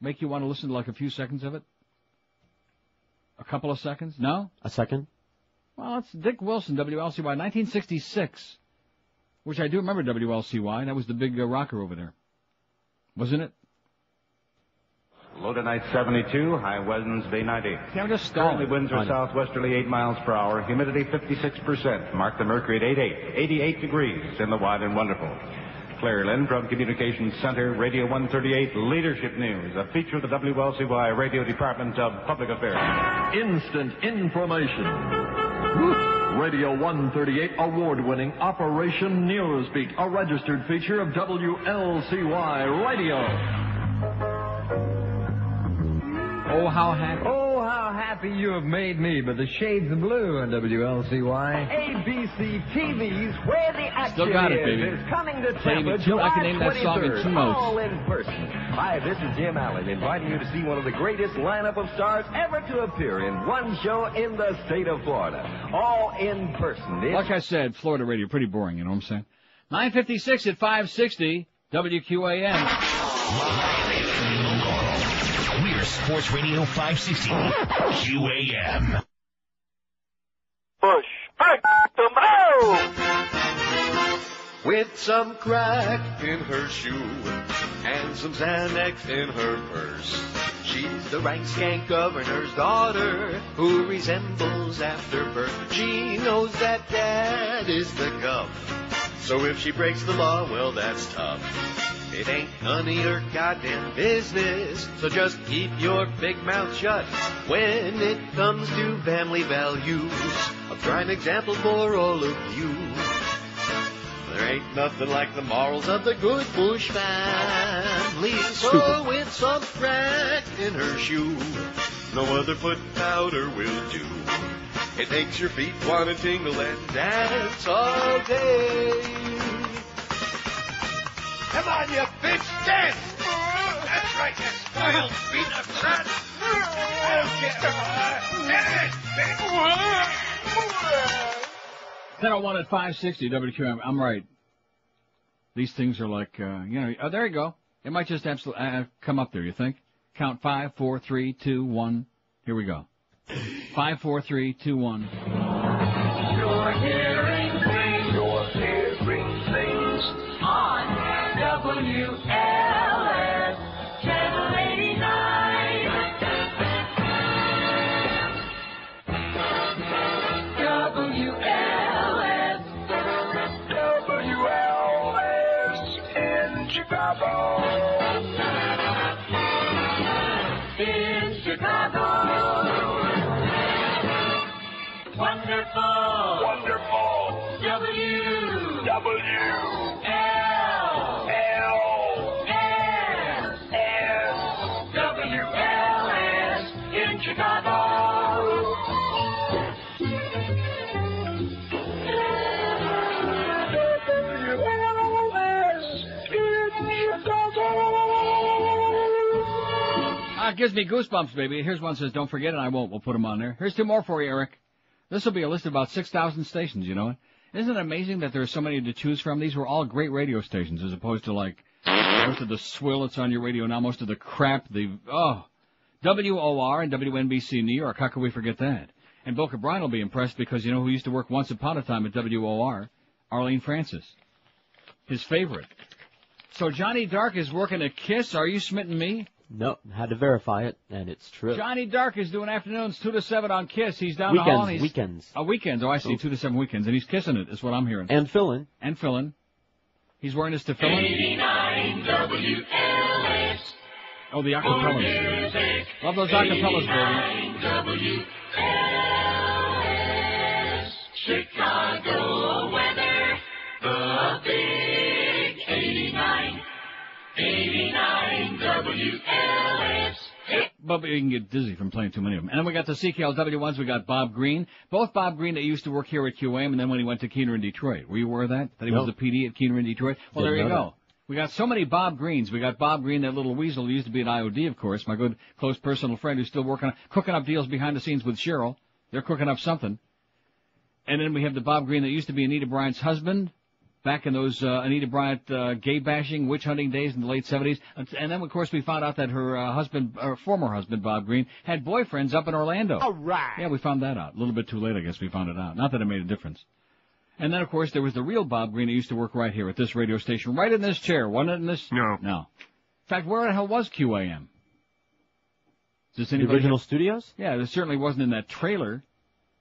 make you want to listen to like a few seconds of it? A couple of seconds? No?
A second?
Well, it's Dick Wilson, WLCY, 1966. Which I do remember WLCY. That was the big rocker over there. Wasn't it?
Low tonight 72, high Wednesday 90.
See, I'm just stalling.
Currently winds are southwesterly 8 miles per hour, humidity 56%. Mark the mercury at 88 degrees in the wide and wonderful. Claire Lynn from Communications Center, Radio 138, Leadership News, a feature of the WLCY Radio Department of Public Affairs.
Instant information. Radio 138 award-winning Operation Newsbeat, a registered feature of WLCY Radio.
Oh, how happy.
Oh, how happy you have made me by the shades of blue on WLCY. ABC TV's Where the Action
Still got it, baby.
is coming to
Playing
Tampa
me two, I can
July
name that song in 2
23rd,
notes.
all in person. Hi, this is Jim Allen inviting you to see one of the greatest lineup of stars ever to appear in one show in the state of Florida. All in person.
Like I said, Florida radio, pretty boring, you know what I'm saying? 9:56 at 560, WQAM.
We're Sports Radio 560 QAM.
Bush, break the move!
With some crack in her shoe and some Xanax in her purse, she's the rank skank governor's daughter who resembles Afterbirth. She knows that dad is the guff, so if she breaks the law, well, that's tough. It ain't none of your goddamn business, so just keep your big mouth shut when it comes to family values. A prime example for all of you. There ain't nothing like the morals of the good Bush family. So with some crack in her shoe, no other foot powder will do. It makes your feet want to tingle and dance all day. Come on, you bitch, dance! That's right, you spoiled beat of son!
Then I wanted 560 WQAM. I'm right. These things are like, oh, there you go. It might just absolutely come up there, you think? Count 5, 4, 3, 2, 1. Here we go. 5, 4, 3, 2, 1.
You're hearing things. You're hearing things on WLS Channel 89. WLS in Chicago. In Chicago. Wonderful. Wonderful. WLS in Chicago.
It gives me goosebumps, baby. Here's one that says, don't forget, and I won't. We'll put them on there. Here's two more for you, Eric. This will be a list of about 6,000 stations, you know it? Isn't it amazing that there are so many to choose from? These were all great radio stations, as opposed to, like, most of the swill that's on your radio now, most of the crap, WOR and WNBC New York. How could we forget that? And Boca Brian will be impressed because you know who used to work once upon a time at WOR? Arlene Francis. His favorite. So Johnny Dark is working at KISS. Are you smitten me?
No, had to verify it, and it's true.
Johnny Dark is doing afternoons 2 to 7 on KISS. He's down
weekends,
the hall.
Weekends.
Weekends. Oh, I see. 2 to 7 weekends. And he's kissing it, is what I'm hearing.
And filling.
He's wearing his to fill in.
89 WLS.
Oh, the acapellas. Love those acapellas, baby.
WLS. Chicago weather. The big 89. 89 WLS.
But you can get dizzy from playing too many of them. And then we got the CKLW ones. We got Bob Green. Both Bob Green that used to work here at QAM, and then when he went to Keener in Detroit. Were you aware of that? That he was the PD at Keener in Detroit? Well, there you go. We got so many Bob Greens. We got Bob Green, that little weasel who used to be at IOD, of course, my good, close personal friend who's still cooking up deals behind the scenes with Cheryl. They're cooking up something. And then we have the Bob Green that used to be Anita Bryant's husband. Back in those Anita Bryant gay bashing, witch hunting days in the late 70s. And then, of course, we found out that her former husband, Bob Green, had boyfriends up in Orlando.
All right.
Yeah, we found that out. A little bit too late, I guess we found it out. Not that it made a difference. And then, of course, there was the real Bob Green that used to work right here at this radio station, right in this chair. Wasn't it in this? No. In fact, where the hell was QAM? Is this
The original studios?
Yeah, it certainly wasn't in that trailer.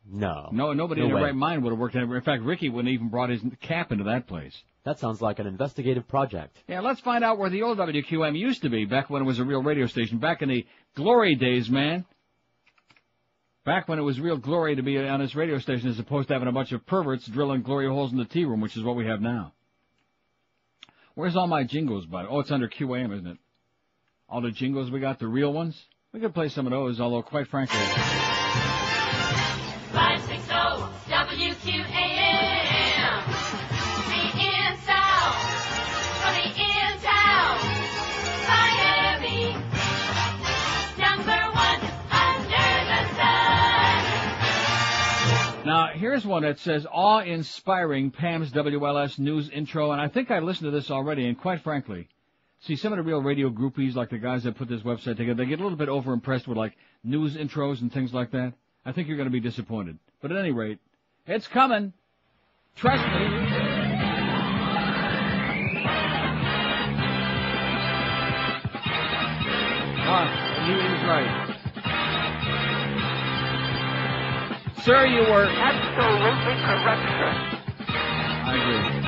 No.
Nobody in their right mind would have worked anywhere. In fact, Ricky wouldn't even brought his cap into that place.
That sounds like an investigative project.
Yeah, let's find out where the old WQAM used to be back when it was a real radio station. Back in the glory days, man. Back when it was real glory to be on this radio station as opposed to having a bunch of perverts drilling glory holes in the tea room, which is what we have now. Where's all my jingles, buddy? Oh, it's under QAM, isn't it? All the jingles we got, the real ones? We could play some of those, although, quite frankly...
560 WQAM. The in South. For the in town. Miami. Number 1 under the sun.
Now, here's one that says, awe-inspiring Pam's WLS news intro, and I think I listened to this already, and quite frankly, See, some of the real radio groupies, like the guys that put this website together, they get a little bit overimpressed with, like, news intros and things like that. I think you're going to be disappointed. But at any rate, it's coming. Trust me. He was right. Sir, you were
absolutely correct, sir.
I agree.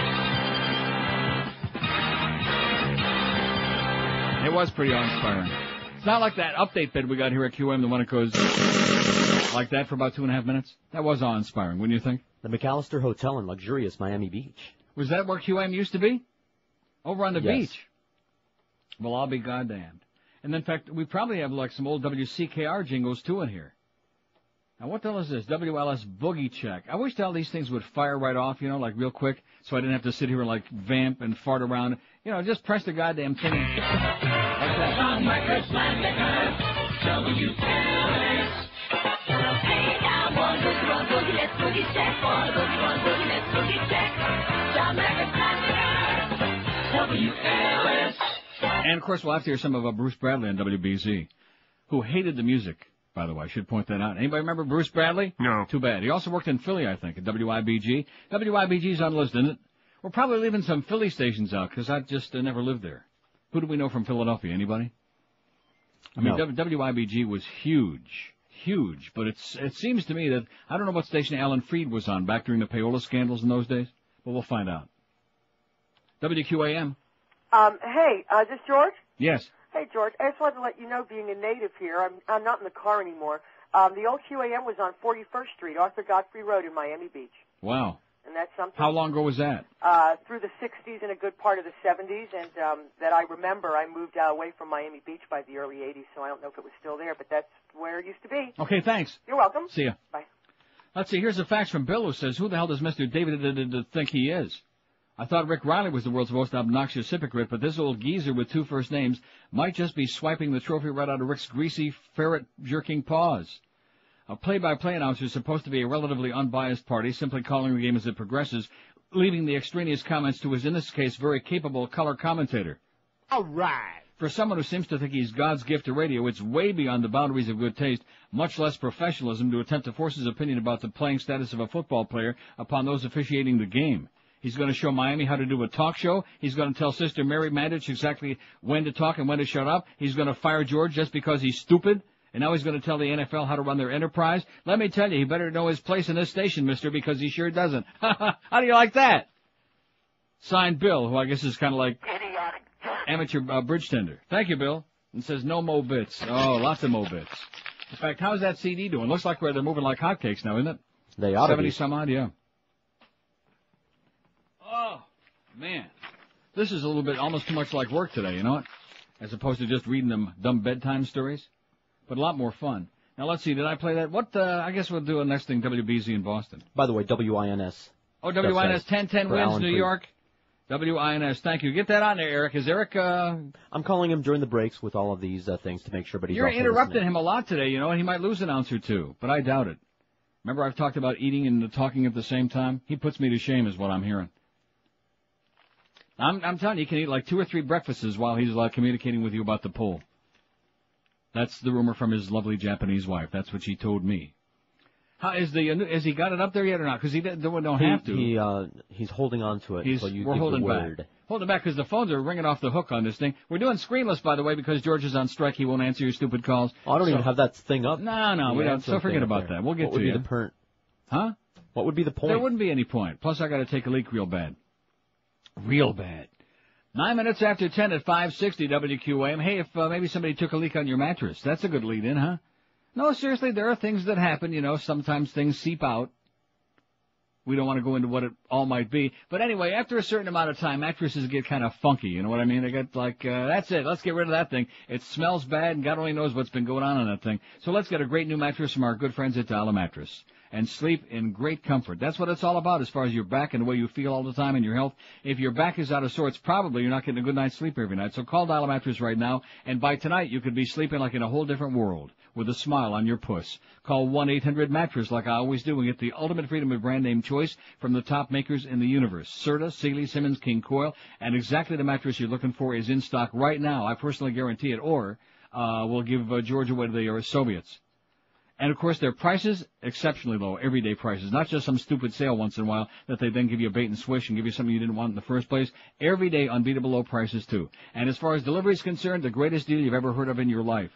It was pretty awe-inspiring. It's not like that update bed we got here at QM, the one that goes like that for about 2.5 minutes. That was awe-inspiring, wouldn't you think?
The McAllister Hotel in luxurious Miami Beach.
Was that where QM used to be? Over on the
Yes.
beach. Well, I'll be goddamned. And in fact, we probably have like some old WCKR jingles too in here. Now, what the hell is this? WLS Boogie Check. I wish all these things would fire right off, you know, like real quick, so I didn't have to sit here and like vamp and fart around. You know, just press the goddamn thing. Like that.
WKLS. Hey, now, one boogie, let's boogie check. One boogie, let's boogie check. John Marcus WLS.
And, of course, we'll have to hear some of Bruce Bradley on WBZ, who hated the music, by the way. I should point that out. Anybody remember Bruce Bradley?
No.
Too bad. He also worked in Philly, I think, at WIBG. WIBG's on the list, isn't it? We're probably leaving some Philly stations out, because I just never lived there. Who do we know from Philadelphia? Anybody? I mean,
No.
WIBG was huge. Huge. But it seems to me that, I don't know what station Alan Freed was on back during the payola scandals in those days, but we'll find out. WQAM.
Hey, is this George?
Yes.
Hey, George, I just wanted to let you know, being a native here, I'm not in the car anymore. The old QAM was on 41st Street, Arthur Godfrey Road in Miami Beach.
Wow.
And that's something.
How long ago was that?
Through the 60s and a good part of the 70s, and that I remember. I moved away from Miami Beach by the early 80s, so I don't know if it was still there, but that's where it used to be.
Okay, thanks.
You're welcome.
See ya.
Bye.
Let's see, here's a fax from Bill who says, who the hell does Mr. David think he is? I thought Rick Riley was the world's most obnoxious hypocrite, but this old geezer with two first names might just be swiping the trophy right out of Rick's greasy, ferret-jerking paws. A play-by-play announcer is supposed to be a relatively unbiased party, simply calling the game as it progresses, leaving the extraneous comments to his, in this case, very capable color commentator.
All right.
For someone who seems to think he's God's gift to radio, it's way beyond the boundaries of good taste, much less professionalism, to attempt to force his opinion about the playing status of a football player upon those officiating the game. He's going to show Miami how to do a talk show. He's going to tell Sister Mary Mandich exactly when to talk and when to shut up. He's going to fire George just because he's stupid. And now he's going to tell the NFL how to run their enterprise. Let me tell you, he better know his place in this station, mister, because he sure doesn't. How do you like that? Signed Bill, who I guess is kind of like amateur bridge tender. Thank you, Bill. And says no mo bits. Oh, lots of mo bits. In fact, how's that CD doing? Looks like they're moving like hotcakes now, isn't it?
They ought to
70
be.
some odd, yeah. Oh, man. This is a little bit almost too much like work today, you know what? As opposed to just reading them dumb bedtime stories. But a lot more fun. Now, let's see. Did I play that? I guess we'll do a next thing, WBZ in Boston.
By the way, WINS.
Oh, WINS 1010 wins,
Alan
New
Freed.
York. WINS. Thank you. Get that on there, Eric. Is Eric,
I'm calling him during the breaks with all of these things to make sure, but he's
You're
also
interrupting
listening.
him a lot today, you know, and he might lose an ounce or two, but I doubt it. Remember I've talked about eating and talking at the same time? He puts me to shame is what I'm hearing. I'm telling you, he can eat like 2 or 3 breakfasts while he's communicating with you about the poll. That's the rumor from his lovely Japanese wife. That's what she told me. How has he got it up there yet or not? Because he don't have to.
He's holding on to it until you
we're
give
holding
the
back.
word.
Holding back because the phones are ringing off the hook on this thing. We're doing screenless, by the way, because George is on strike. He won't answer your stupid calls.
Oh, I don't even have that thing up.
No, we don't. So forget about that. We'll get to you.
What would be the
Huh?
What would be the point?
There wouldn't be any point. Plus, I got to take a leak real bad. Real bad. 9 minutes after 10 at 560 WQAM. Hey, if maybe somebody took a leak on your mattress, that's a good lead-in, huh? No, seriously, there are things that happen, you know. Sometimes things seep out. We don't want to go into what it all might be. But anyway, after a certain amount of time, mattresses get kind of funky, you know what I mean? They get like, that's it, let's get rid of that thing. It smells bad, and God only knows what's been going on that thing. So let's get a great new mattress from our good friends at Dollar Mattress. and sleep in great comfort. That's what it's all about as far as your back and the way you feel all the time and your health. If your back is out of sorts, probably you're not getting a good night's sleep every night. So call Dial a Mattress right now, and by tonight you could be sleeping like in a whole different world with a smile on your puss. Call 1-800-MATTRESS like I always do and get the ultimate freedom of brand name choice from the top makers in the universe. Serta, Sealy, Simmons, King Coil, and exactly the mattress you're looking for is in stock right now. I personally guarantee it, or we'll give Georgia away to the Soviets. And, of course, their prices, exceptionally low, everyday prices, not just some stupid sale once in a while that they then give you a bait and switch and give you something you didn't want in the first place. Everyday, unbeatable low prices, too. And as far as delivery is concerned, the greatest deal you've ever heard of in your life.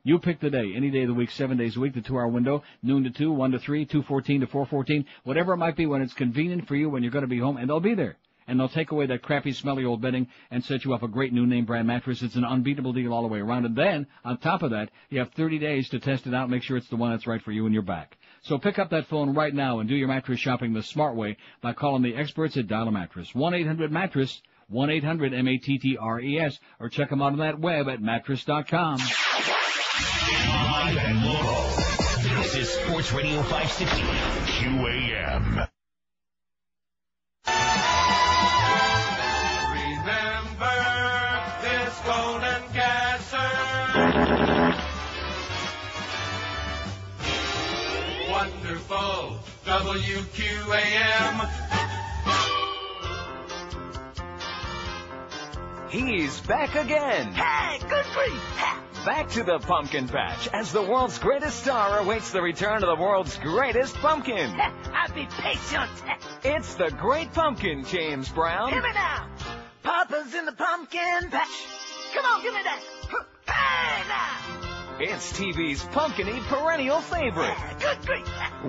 You pick the day, any day of the week, 7 days a week, the 2-hour window, noon to 2, 1 to 3, 2:14 to 4:14, whatever it might be when it's convenient for you when you're going to be home, and they'll be there. And they'll take away that crappy, smelly old bedding and set you up a great new name brand mattress. It's an unbeatable deal all the way around. And then, on top of that, you have 30 days to test it out and make sure it's the one that's right for you and your back. So pick up that phone right now and do your mattress shopping the smart way by calling the experts at Dial a Mattress. 1-800-MATTRESS, 1-800-MATTRES, or check them out on that web at mattress.com.
Live and local. This is Sports Radio 560, QAM.
Wonderful WQAM.
He's back again.
Hey, good grief.
Back to the pumpkin patch as the world's greatest star awaits the return of the world's greatest pumpkin.
I'll be patient.
It's the Great Pumpkin, James Brown.
Hear me now. Papa's in the pumpkin patch. Come on, give me that. Hey, now.
It's TV's pumpkin-y perennial favorite.
Good grief.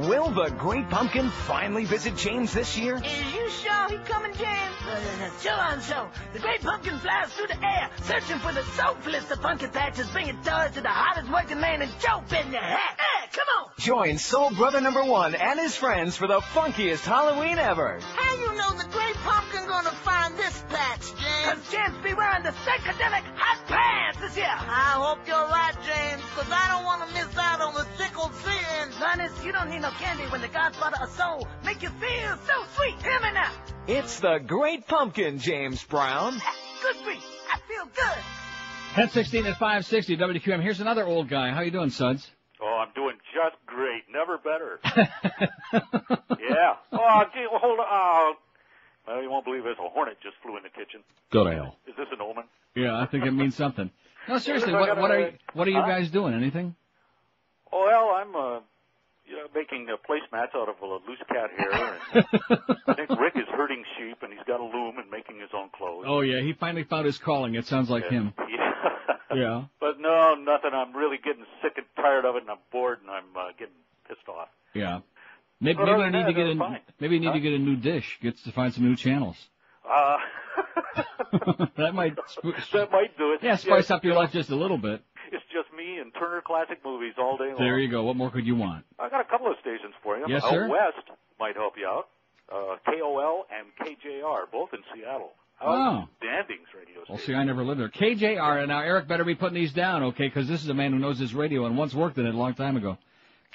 Will the Great Pumpkin finally visit James this year?
Is you sure he coming, James? Sure I'm sure. The Great Pumpkin flies through the air, searching for the soulfulest of pumpkin patches, bringing toys to the hottest working man in Joe in the hat. Hey, come on.
Join Soul Brother Number 1 and his friends for the funkiest Halloween ever.
How you know the Great Pumpkin gonna find this patch, James? 'Cause James be wearing the psychedelic hot pants this year. I hope you're right, James, 'cause I don't want to miss out on the tickled sin. Honest, you don't need no candy when the Godfather of Soul make you feel so sweet. Hear me now.
It's the Great Pumpkin, James Brown.
Good grief. I feel good.
10:16 at 560 WQAM. Here's another old guy. How you doing, Suds?
Oh, I'm doing just great. Never better. Yeah. Oh, gee, well, hold on. Well, you won't believe this. A hornet just flew in the kitchen.
Go to hell.
Is this an omen?
Yeah, I think it means something. No, seriously, what are you guys doing? Anything?
Oh, well, I'm making placemats out of loose cat hair. And I think Rick is herding sheep, and he's got a loom and making his own clothes.
Oh, yeah, he finally found his calling. It sounds like him.
Yeah.
Yeah.
But no, nothing. I'm really getting sick and tired of it, and I'm bored, and I'm getting pissed off.
Yeah. Maybe you need to get a new dish. Get to find some new channels. That might
do it.
Yeah, spice up your life just a little bit.
It's just me and Turner Classic Movies all day long.
There you go. What more could you want?
I got a couple of stations for you.
Yes,
Out
sir.
West might help you out. KOL and KJR, both in Seattle. Outstandings radio station.
Well, see, I never lived there. KJR, and now Eric better be putting these down, okay, because this is a man who knows his radio and once worked in it a long time ago.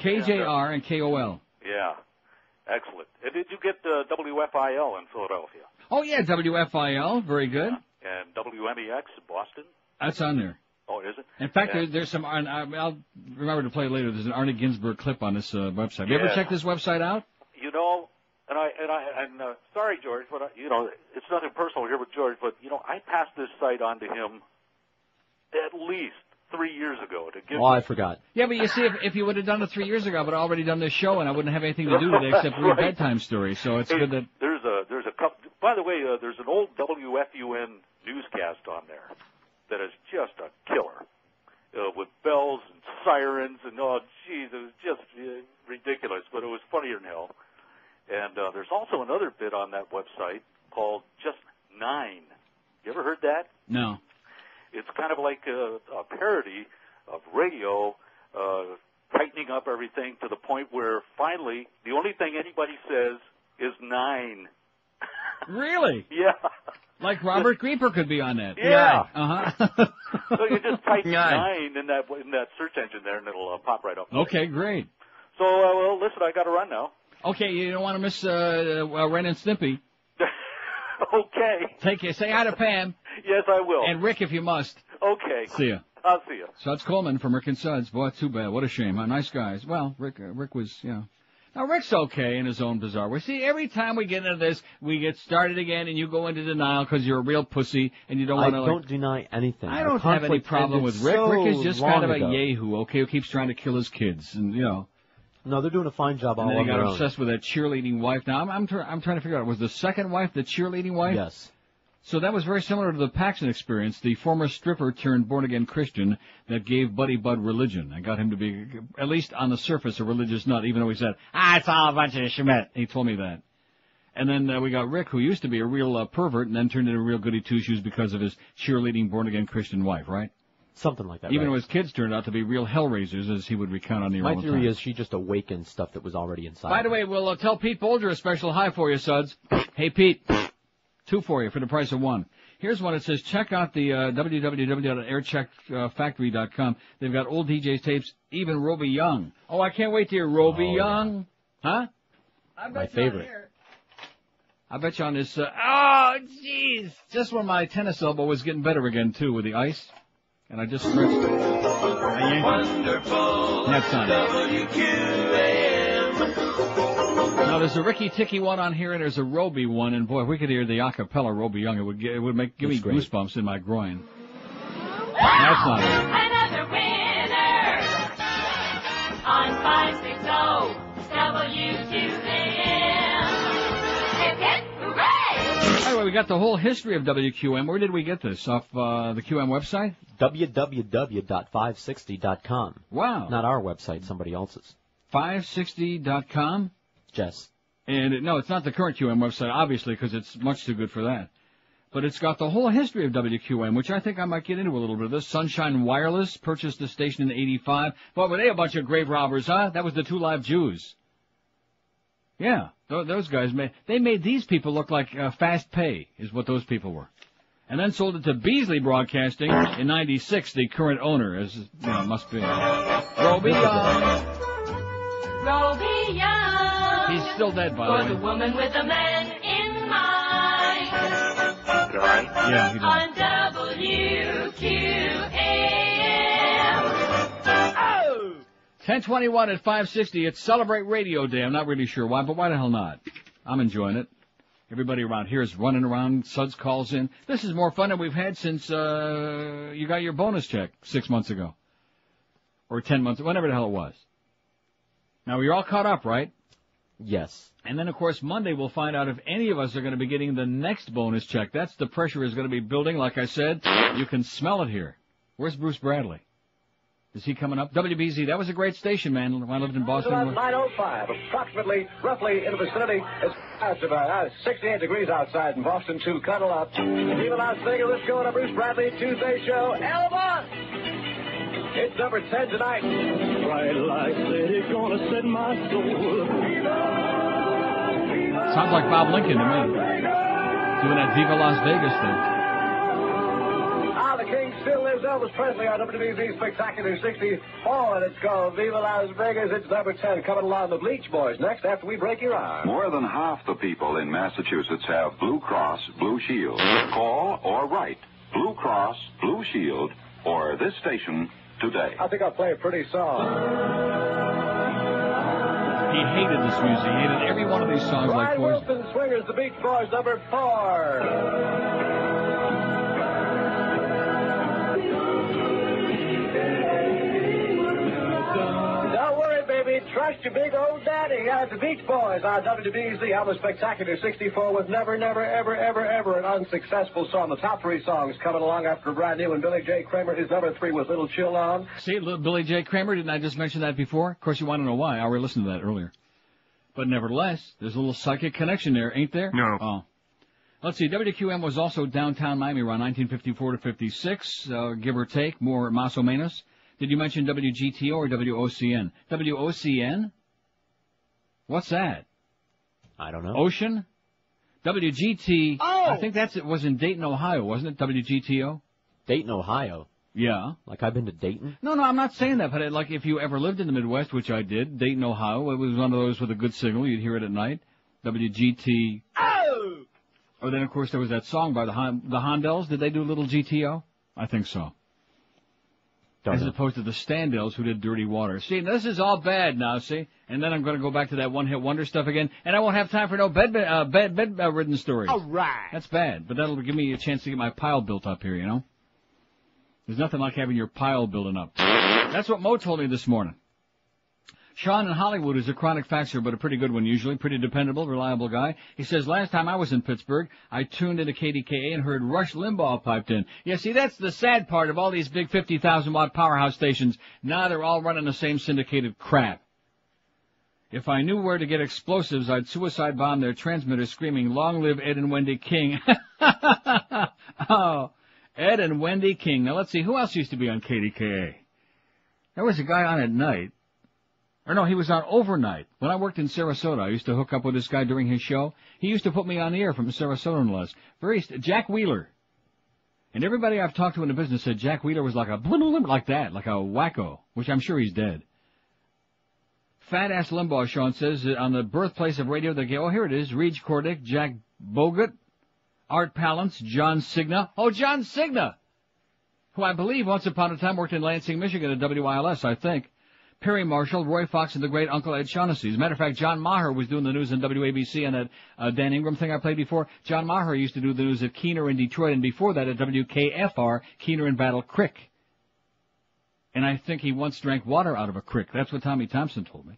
KJR and KOL.
Yeah. Excellent. And did you get WFIL in Philadelphia?
Oh, yeah, WFIL. Very good.
And WMEX in Boston?
That's on there.
Oh, is it?
In fact, there's some, I'll remember to play it later, there's an Arnie Ginsberg clip on this website. Have you ever checked this website out?
You know, sorry, George, but, it's nothing personal here with George, but, I passed this site on to him at least 3 years ago to give.
Oh, I forgot.
Yeah, but you see, if you would have done it 3 years ago, I would have already done this show, and I wouldn't have anything to do today except read bedtime stories. So it's good that.
There's a couple. By the way, there's an old WFUN newscast on there that is just a killer, with bells and sirens and it was just ridiculous, but it was funnier than hell. And there's also another bit on that website called Just 9. You ever heard that?
No.
It's kind of like a parody of radio, tightening up everything to the point where finally the only thing anybody says is 9.
Really?
Yeah.
Like Robert Grieper could be on that.
Yeah.
Uh-huh.
So you just type 9 in that search engine there, and it'll pop right up.
Okay, great.
So, well, listen, I got to run now.
Okay, you don't want to miss Ren and Snippy.
Okay.
Take care. Say hi to Pam.
Yes, I will.
And Rick, if you must.
Okay.
See ya.
I'll see you.
Suds Coleman from Rick and Suds. Boy, too bad. What a shame. Huh? Nice guys. Well, Rick was, Now, Rick's okay in his own bizarre way. See, every time we get into this, we get started again, and you go into denial because you're a real pussy, and you don't want to,
I don't deny anything.
I don't have any problem with Rick.
So
Rick is just kind of a
long ago.
yahoo, okay, who keeps trying to kill his kids, and,
No, they're doing a fine job all
and then
on
he
their
got
own.
obsessed with that cheerleading wife. Now, I'm trying to figure out, was the second wife the cheerleading wife?
Yes.
So that was very similar to the Paxson experience, the former stripper turned born-again Christian that gave Buddy Bud religion and got him to be, at least on the surface, a religious nut, even though he said, it's all a bunch of Schmidt. He told me that. And then we got Rick, who used to be a real pervert and then turned into a real goody two-shoes because of his cheerleading born-again Christian wife, right?
Something like that,
Even though
right.
his kids turned out to be real hellraisers, as he would recount on the air all
My
the
theory
time.
is she just awakened stuff that was already inside.
By the way, we'll tell Pete Bolger a special hi for you, Suds. Hey, Pete. 2 for you for the price of 1. Here's one. It says, check out the www.aircheckfactory.com. They've got old DJ's tapes, even Roby Young. Oh, I can't wait to hear Roby Young. Huh?
My favorite.
I bet you on this. Oh, jeez. Just when my tennis elbow was getting better again, too, with the ice. And I just stretched it.
Wonderful.
That's not it.
WQAM.
Now, there's a Ricky Ticky one on here, and there's a Roby one. And, boy, if we could hear the a cappella Roby Young, it would give me goosebumps in my groin. That's not it.
Another winner on 560 WQAM. Hip, hip, hooray!
Anyway, we got the whole history of WQM. Where did we get this? Off the QM website?
www.560.com.
Wow.
Not our website, somebody else's.
560.com?
Jess.
And no, it's not the current QM website, obviously, because it's much too good for that. But it's got the whole history of WQM, which I think I might get into a little bit of this. Sunshine Wireless purchased the station in '85. Boy, were they a bunch of grave robbers, huh? That was the 2 Live Jews. Yeah, those guys made these people look like fast pay, is what those people were. And then sold it to Beasley Broadcasting in '96, the current owner, as must be. Roby Young.
Roby Young.
He's still dead, by
For
the
the
way.
woman with a man in mind.
Yeah, he does.
On WQAM. Oh!
10:21 at 560. It's Celebrate Radio Day. I'm not really sure why, but why the hell not? I'm enjoying it. Everybody around here is running around. Suds calls in. This is more fun than we've had since you got your bonus check 6 months ago. Or 10 months, whenever the hell it was. Now, you're all caught up, right?
Yes.
And then, of course, Monday we'll find out if any of us are going to be getting the next bonus check. That's the pressure is going to be building. Like I said, you can smell it here. Where's Bruce Bradley? Is he coming up? WBZ, that was a great station, man, when I lived in Boston.
It's about 9:05, approximately, roughly in the vicinity. It's about 68 degrees outside in Boston to cuddle up. Even Las Vegas, let's go on a Bruce Bradley Tuesday show. Elba! It's number 10 tonight. Bright light city, gonna set my soul.
Sounds like Bob Lincoln to me. Doing that Viva Las Vegas thing.
Ah, the king still lives. Elvis Presley on WBZ Spectacular 64, and it's called Viva Las Vegas. It's number 10 coming along the Bleach Boys next after we break your arm.
More than half the people in Massachusetts have Blue Cross Blue Shield. Call or write Blue Cross Blue Shield or this station today.
I think I'll play a pretty song.
He hated this music. He hated every one of these songs like
Brian
poison.
Wilson Swingers, the Beach Boys, number 4. Don't worry, baby. Trust your big old daddy. The Beach Boys on WBZ. I'm a Spectacular 64 with Never, Never, Ever, Ever, Ever, an unsuccessful song. The top 3 songs coming along after a brand new, and Billy J. Kramer is number 3 with Little Chill On.
See, Billy J. Kramer, didn't I just mention that before? Of course, you want to know why. I already listened to that earlier. But nevertheless, there's a little psychic connection there, ain't there?
No.
Oh. Let's see, WQM was also downtown Miami around 1954 to 56, give or take, more más o menos. Did you mention WGTO or WOCN? WOCN? What's that?
I don't know.
Ocean? WGT,
Oh!
I think it was in Dayton, Ohio, wasn't it? WGTO?
Dayton, Ohio.
Yeah.
Like I've been to Dayton?
No, I'm not saying that, but like if you ever lived in the Midwest, which I did, Dayton, Ohio, it was one of those with a good signal. You'd hear it at night. WGT. Oh! Or then, of course, there was that song by the Hondells. Did they do a little GTO? I think so. As opposed to the Standells who did Dirty Water. See, this is all bad now, see? And then I'm going to go back to that one-hit wonder stuff again, and I won't have time for no bedridden stories.
All right.
That's bad, but that'll give me a chance to get my pile built up here, you know? There's nothing like having your pile building up. That's what Mo told me this morning. Sean in Hollywood is a chronic faxer, but a pretty good one usually. Pretty dependable, reliable guy. He says, last time I was in Pittsburgh, I tuned into KDKA and heard Rush Limbaugh piped in. Yeah, see, that's the sad part of all these big 50,000-watt powerhouse stations. Now they're all running the same syndicated crap. If I knew where to get explosives, I'd suicide bomb their transmitters screaming, long live Ed and Wendy King. Oh, Ed and Wendy King. Now let's see, who else used to be on KDKA? There was a guy on at night. Or no, he was on overnight. When I worked in Sarasota, I used to hook up with this guy during his show. He used to put me on the air from Sarasota, no less. Jack Wheeler. And everybody I've talked to in the business said Jack Wheeler was like a like that, like a wacko, which I'm sure he's dead. Fat-ass Limbaugh, Sean says, on the birthplace of radio, they go, oh, here it is, Reg Cordick, Jack Bogut, Art Palance, John Cigna. Oh, John Cigna! Who I believe once upon a time worked in Lansing, Michigan at WILS, I think. Perry Marshall, Roy Fox, and the great Uncle Ed Shaughnessy. As a matter of fact, John Maher was doing the news on WABC and that Dan Ingram thing I played before. John Maher used to do the news at Keener in Detroit, and before that at WKFR, Keener in Battle Creek. And I think he once drank water out of a creek. That's what Tommy Thompson told me.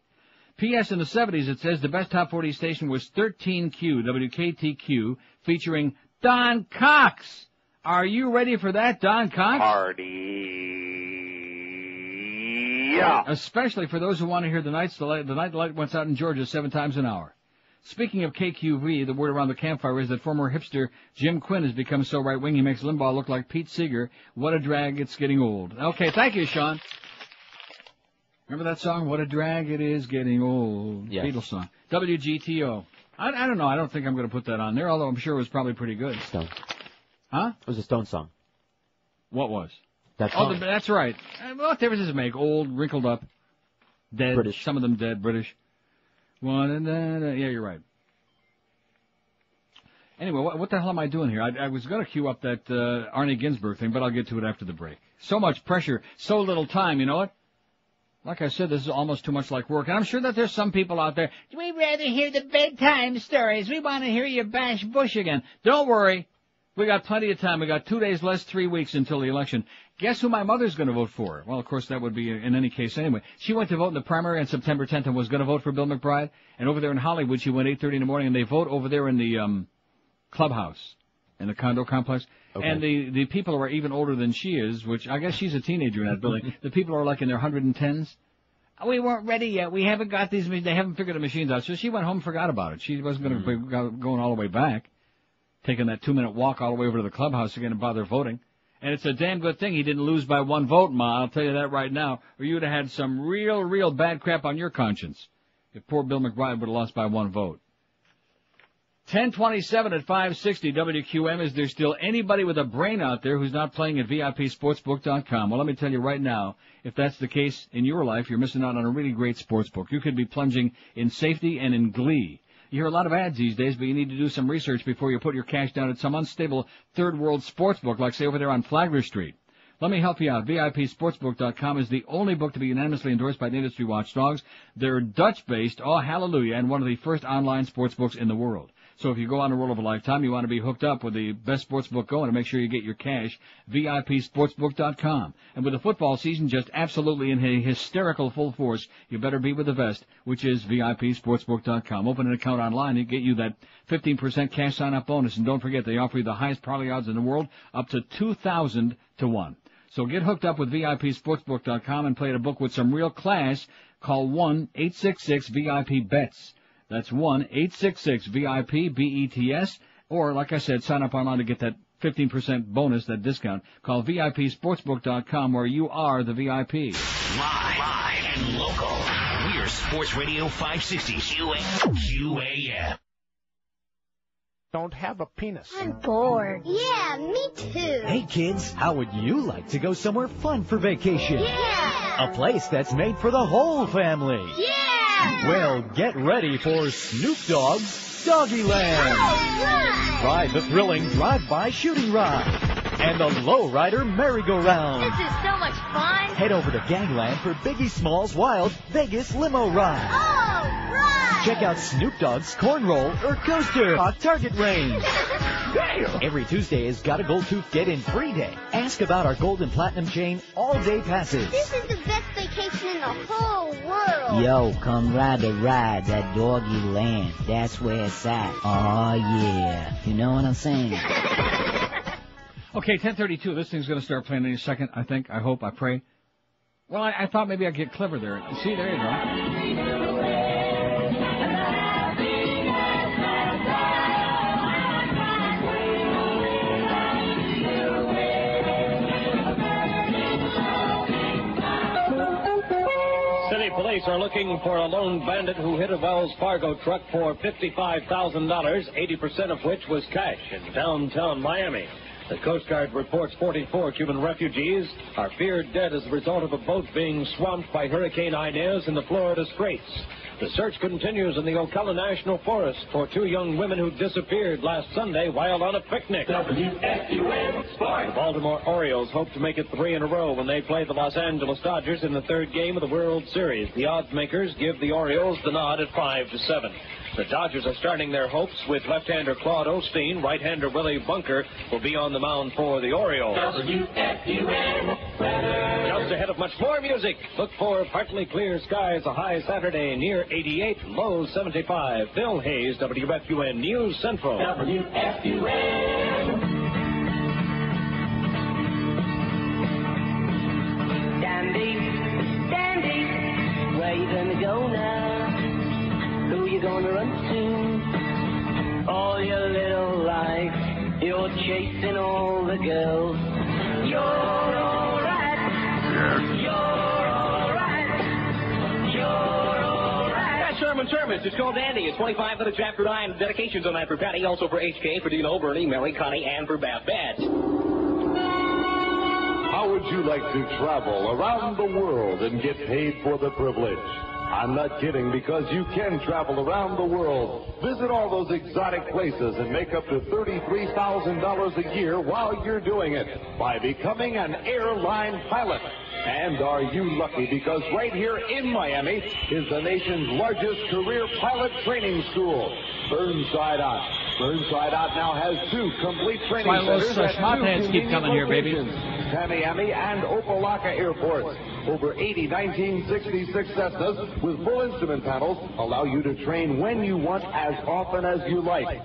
P.S. in the 70s, it says the best top 40 station was 13Q, WKTQ, featuring Don Cox. Are you ready for that, Don Cox? Yeah. Especially for those who want to hear the night light went out in Georgia 7 times an hour. Speaking of KQV, the word around the campfire is that former hipster Jim Quinn has become so right-wing he makes Limbaugh look like Pete Seeger. What a drag, it's getting old. Okay, thank you, Sean. Remember that song, What a Drag It Is Getting Old?
Yes.
Beatles song. WGTO. I don't know, I don't think I'm going to put that on there, although I'm sure it was probably pretty good.
Stone.
Huh?
It was a Stone song.
What was?
That song.
Oh, that's right. What difference does it make? Old, wrinkled up, dead.
British.
Some of them dead, British. Yeah, you're right. Anyway, what the hell am I doing here? I was going to queue up that Arnie Ginsberg thing, but I'll get to it after the break. So much pressure, so little time, you know what? Like I said, this is almost too much like work, and I'm sure that there's some people out there, we'd rather hear the bedtime stories. We want to hear you bash Bush again. Don't worry. We got plenty of time. We got 2 days less, 3 weeks until the election. Guess who my mother's going to vote for? Well, of course, that would be in any case anyway. She went to vote in the primary on September 10th and was going to vote for Bill McBride. And over there in Hollywood, she went 8:30 in the morning, and they vote over there in the clubhouse, in the condo complex. Okay. And the people are even older than she is, which I guess she's a teenager in that building. The people are like in their 110s. We weren't ready yet. We haven't got these. They haven't figured the machines out. So she went home and forgot about it. She wasn't going to be going all the way back, taking that 2-minute walk all the way over to the clubhouse again and bother voting. And it's a damn good thing he didn't lose by 1 vote, Ma. I'll tell you that right now. Or you'd have had some real bad crap on your conscience if poor Bill McBride would have lost by 1 vote. 10:27 at 560 WQM. Is there still anybody with a brain out there who's not playing at VIPSportsbook.com? Well, let me tell you right now, if that's the case in your life, you're missing out on a really great sportsbook. You could be plunging in safety and in glee. You hear a lot of ads these days, but you need to do some research before you put your cash down at some unstable third-world sportsbook, like, say, over there on Flagler Street. Let me help you out. VIPSportsbook.com is the only book to be unanimously endorsed by the industry watchdogs. They're Dutch-based, oh, hallelujah, and one of the first online sportsbooks in the world. So if you go on a roll of a lifetime, you want to be hooked up with the best sportsbook going and make sure you get your cash, VIPSportsbook.com. And with the football season just absolutely in a hysterical full force, you better be with the best, which is VIPSportsbook.com. Open an account online and get you that 15% cash sign-up bonus. And don't forget, they offer you the highest parlay odds in the world, up to 2,000 to 1. So get hooked up with VIPSportsbook.com and play at a book with some real class. Call 1-866-VIP-BETS. That's 1-866-VIP-BETS. Or, like I said, sign up online to get that 15% bonus, that discount. Call VIPSportsbook.com, where you are the VIP.
Live and local. We're Sports Radio 560 QAM.
don't have a penis.
I'm bored. Yeah, me too.
Hey kids, how would you like to go somewhere fun for vacation?
Yeah!
A place that's made for the whole family.
Yeah!
Well, get ready for Snoop Dogg's Doggyland.
Right!
Ride the thrilling drive-by shooting ride and the lowrider merry-go-round.
This is so much fun.
Head over to Gangland for Biggie Small's Wild Vegas Limo Ride.
Oh, right!
Check out Snoop Dogg's Cornroll or Coaster on Target Range. Every Tuesday is Got a Gold Tooth Get In Free Day. Ask about our Gold and Platinum Chain all-day passes.
This is the best vacation in the whole world.
Yo, come ride the ride, that doggy land. That's where it's at. Oh, yeah. You know what I'm saying?
Okay, 10:32. This thing's going to start playing any second, I think. I hope. I pray. Well, I thought maybe I'd get clever there. See, there you go.
City police are looking for a lone bandit who hit a Wells Fargo truck for $55,000, 80% of which was cash in downtown Miami. The Coast Guard reports 44 Cuban refugees are feared dead as a result of a boat being swamped by Hurricane Inez in the Florida Straits. The search continues in the Ocala National Forest for two young women who disappeared last Sunday while on a picnic. WQAM Sports. The Baltimore Orioles hope to make it 3 in a row when they play the Los Angeles Dodgers in the third game of the World Series. The odds makers give the Orioles the nod at 5-7. The Dodgers are starting their hopes with left-hander Claude Osteen. Right-hander Willie Bunker will be on the mound for the Orioles. Just ahead of much more music, look for partly clear skies, a high Saturday near 88, low 75. Phil Hayes, WFUN News Central. WFUN.
Dandy, where you gonna go now? Who you gonna run to? All your little life, you're chasing all the girls. You're alright. You're alright. You're alright.
That's Sherman Service. It's called Dandy. It's 25 minutes after 9. Dedications on that for Patty, also for HK, for Dino, Bernie, Mary, Connie, and for Beth Bats.
How would you like to travel around the world and get paid for the privilege? I'm not kidding, because you can travel around the world, visit all those exotic places, and make up to $33,000 a year while you're doing it by becoming an airline pilot. And are you lucky, because right here in Miami is the nation's largest career pilot training school, Burnside Out. Burnside Out now has 2 complete training centers at 2
keep coming here, baby.
Tamiami and Opelika airports. Over 80 1966 Cessnas with full instrument panels allow you to train when you want, as often as you like.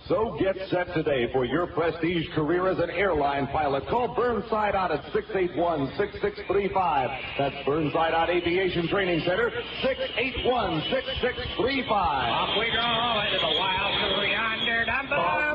So get set today for your prestige career as an airline pilot. Call Burnside Out at 681-6635. That's Burnside Out Aviation Training Center, 681-6635.
Off we go into the wild yonder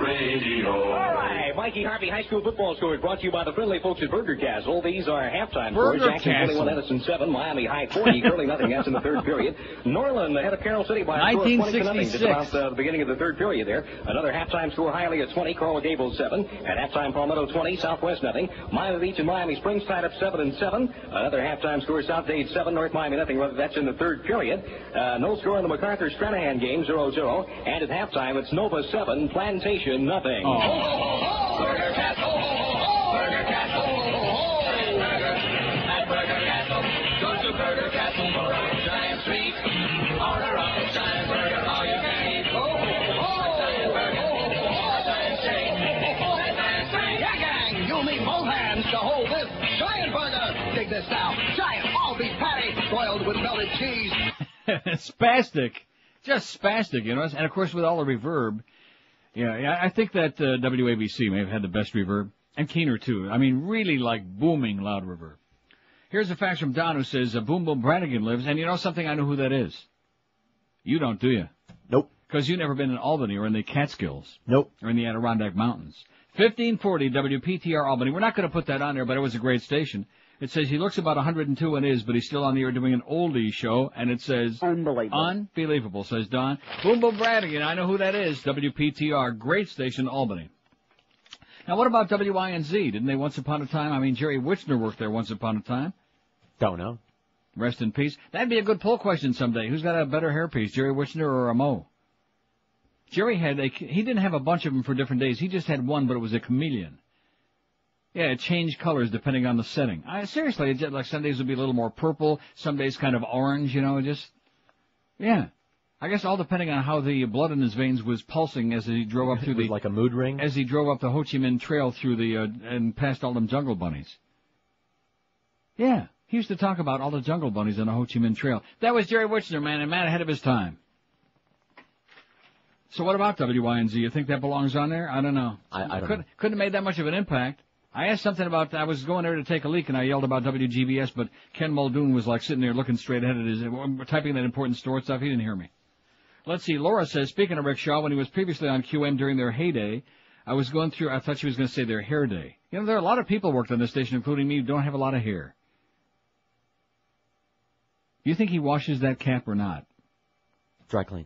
radio. All right, Mikey Harvey High School football scores brought to you by the friendly folks at Burger Castle. These are halftime scores. Jackson 21, Edison 7, Miami High 40, Curly nothing else in the third period. Norland ahead of Carroll City by a score of 20-0 just about the beginning of the third period there. Another halftime score, Hialeah 20, Coral Gables 7. At halftime, Palmetto 20, Southwest nothing. Miami Beach and Miami Springs tied up 7-7. Another halftime score, South Dade 7, North Miami nothing. That's in the third period. No score in the MacArthur-Stranahan game, 0-0. And at halftime, it's Nova 7, Plantation nothing.
Burger Castle, Burger Castle, at Burger Castle. Go to Burger Castle for a giant treat. Order up a giant burger, all you can eat. Giant burger, giant steak, giant steak. Yeah, gang, you'll need both hands to hold this giant burger. Dig this now, giant all-beef patty, boiled with melted cheese.
Spastic. Just spastic, you know. And, of course, with all the reverb. Yeah, I think that WABC may have had the best reverb. And Keener, too. I mean, really like booming loud reverb. Here's a fax from Don who says, Boom Boom Brannigan lives. And you know something? I know who that is. You don't, do you?
Nope.
Because you've never been in Albany or in the Catskills.
Nope.
Or in the Adirondack Mountains. 1540 WPTR Albany. We're not going to put that on there, but it was a great station. It says he looks about 102 and is, but he's still on the air doing an oldie show, and it says... Unbelievable, says Don. Boom Boom Brannigan, I know who that is. WPTR, great station, Albany. Now, what about WINZ? Didn't they once upon a time? I mean, Jerry Wichner worked there once upon a time.
Don't know.
Rest in peace. That'd be a good poll question someday. Who's got a better hairpiece, Jerry Wichner or a Mo? Jerry he didn't have a bunch of them for different days. He just had one, but it was a chameleon. Yeah, it changed colors depending on the setting. Seriously, like some days would be a little more purple, some days kind of orange, yeah. I guess all depending on how the blood in his veins was pulsing as he drove up through the...
like a mood ring?
As he drove up the Ho Chi Minh Trail through and past all them jungle bunnies. Yeah, he used to talk about all the jungle bunnies on the Ho Chi Minh Trail. That was Jerry Wichner, man, a man ahead of his time. So what about WINZ? You think that belongs on there? I don't know.
I don't know.
Couldn't have made that much of an impact. I asked something about, I was going there to take a leak, and I yelled about WGBS, but Ken Muldoon was like sitting there looking straight ahead at his, typing that important store stuff. He didn't hear me. Let's see. Laura says, speaking of Rick Shaw, when he was previously on QM during their heyday, I thought she was going to say their hair day. There are a lot of people worked on this station, including me, who don't have a lot of hair. Do you think he washes that cap or not?
Dry clean.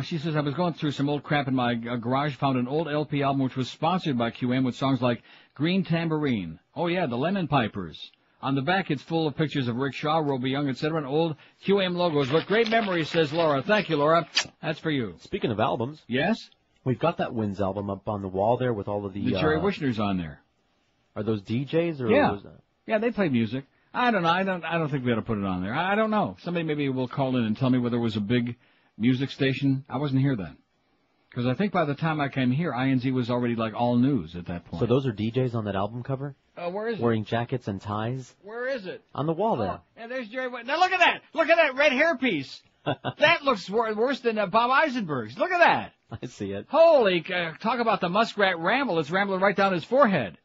She says, I was going through some old crap in my garage, found an old LP album which was sponsored by QM with songs like Green Tambourine. Oh yeah, the Lemon Pipers. On the back, it's full of pictures of Rick Shaw, Roby Young, etc., and old QM logos. What great memories, says Laura. Thank you, Laura. That's for you.
Speaking of albums.
Yes?
We've got that Wins album up on the wall there with all of the...
Jerry Wichner's on there.
Are those DJs or...
Yeah. Yeah, they play music. I don't know. I don't think we ought to put it on there. I don't know. Somebody maybe will call in and tell me whether it was a big music station. I wasn't here then. Because I think by the time I came here, INZ was already like all news at that point.
So those are DJs on that album cover?
Where is it?
Wearing jackets and ties?
Where is it?
On the wall there.
Yeah, there's Jerry. Now look at that! Look at that red hairpiece! That looks worse than Bob Eisenberg's. Look at that!
I see it.
Holy, talk about the muskrat ramble. It's rambling right down his forehead.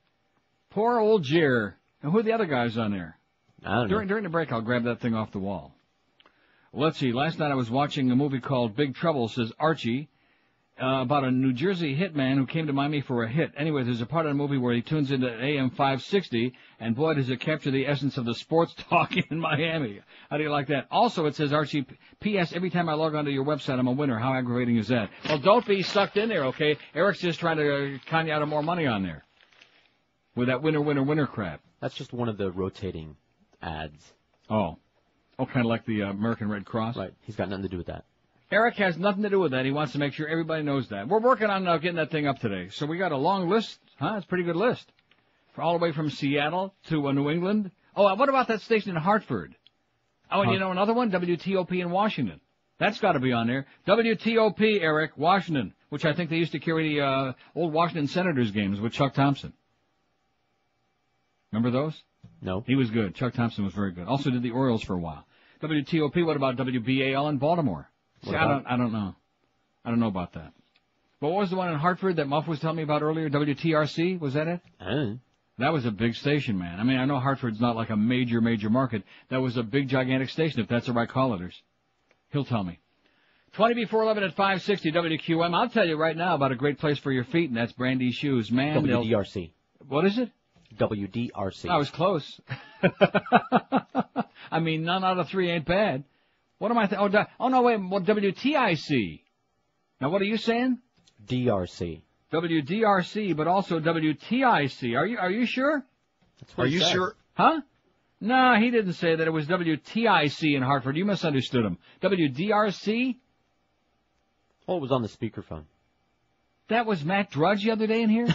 Poor old Jer. And who are the other guys on there?
I don't know.
During the break, I'll grab that thing off the wall. Let's see. Last night I was watching a movie called Big Trouble, says Archie, about a New Jersey hitman who came to Miami for a hit. Anyway, there's a part of the movie where he tunes into AM 560, and boy, does it capture the essence of the sports talk in Miami. How do you like that? Also, it says, Archie, P.S., every time I log onto your website, I'm a winner. How aggravating is that? Well, don't be sucked in there, okay? Eric's just trying to con you out of more money on there with that winner crap.
That's just one of the rotating ads.
Oh, kind of like the American Red Cross?
Right. He's got nothing to do with that.
Eric has nothing to do with that. He wants to make sure everybody knows that. We're working on getting that thing up today. So we got a long list. It's a pretty good list. All the way from Seattle to New England. Oh, what about that station in Hartford? Oh, and you know another one? WTOP in Washington. That's got to be on there. WTOP, Eric, Washington, which I think they used to carry the old Washington Senators games with Chuck Thompson. Remember those?
No.
He was good. Chuck Thompson was very good. Also did the Orioles for a while. WTOP, what about WBAL in Baltimore? See, I don't know. I don't know about that. But what was the one in Hartford that Muff was telling me about earlier? WTRC, was that it? That was a big station, man. I mean, I know Hartford's not like a major market. That was a big, gigantic station, if that's the right call letters. He'll tell me. 20 before 11 at 560 WQM. I'll tell you right now about a great place for your feet, and that's Brandy's Shoes. Man,
WDRC.
What is it?
WDRC.
I was close. I mean, none out of three ain't bad. What am I oh, no, wait. Well, WTIC. Now, what are you saying?
DRC.
WDRC, but also WTIC. Are you sure?
That's what he says.
Sure? Huh? No, he didn't say that. It was WTIC in Hartford. You misunderstood him. WDRC?
Oh, it was on the speakerphone.
That was Matt Drudge the other day in here?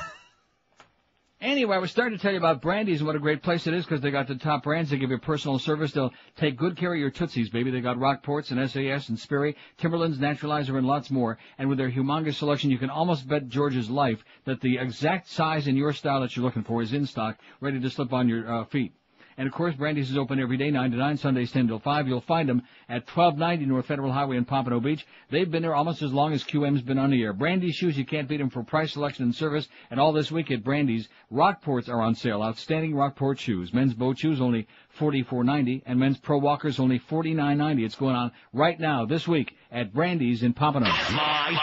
Anyway, I was starting to tell you about Brandy's and what a great place it is because they got the top brands. They give you personal service. They'll take good care of your Tootsies, baby. They got Rockports and SAS and Sperry, Timberlands, Naturalizer, and lots more. And with their humongous selection, you can almost bet George's life that the exact size and your style that you're looking for is in stock, ready to slip on your feet. And, of course, Brandy's is open every day, 9 to 9, Sundays 10 till 5. You'll find them at 1290 North Federal Highway in Pompano Beach. They've been there almost as long as QM's been on the air. Brandy's Shoes, you can't beat them for price, selection, and service. And all this week at Brandy's, Rockports are on sale. Outstanding Rockport shoes. Men's boat shoes only $44.90, and men's pro walkers only $49.90. It's going on right now, this week, at Brandy's in Pompano.
Live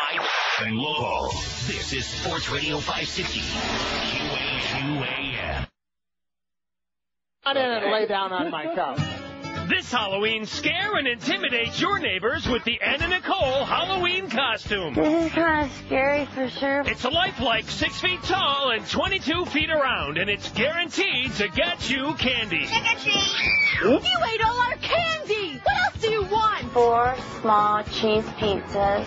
and local. This is Sports Radio 560. QAM.
I didn't lay down on my couch.
This Halloween, scare and intimidate your neighbors with the Anna Nicole Halloween costume.
This is kind of scary for sure.
It's a lifelike 6 feet tall and 22 feet around, and it's guaranteed to get you candy.
You ate all our candy! What else do you want? 4 small cheese pizzas.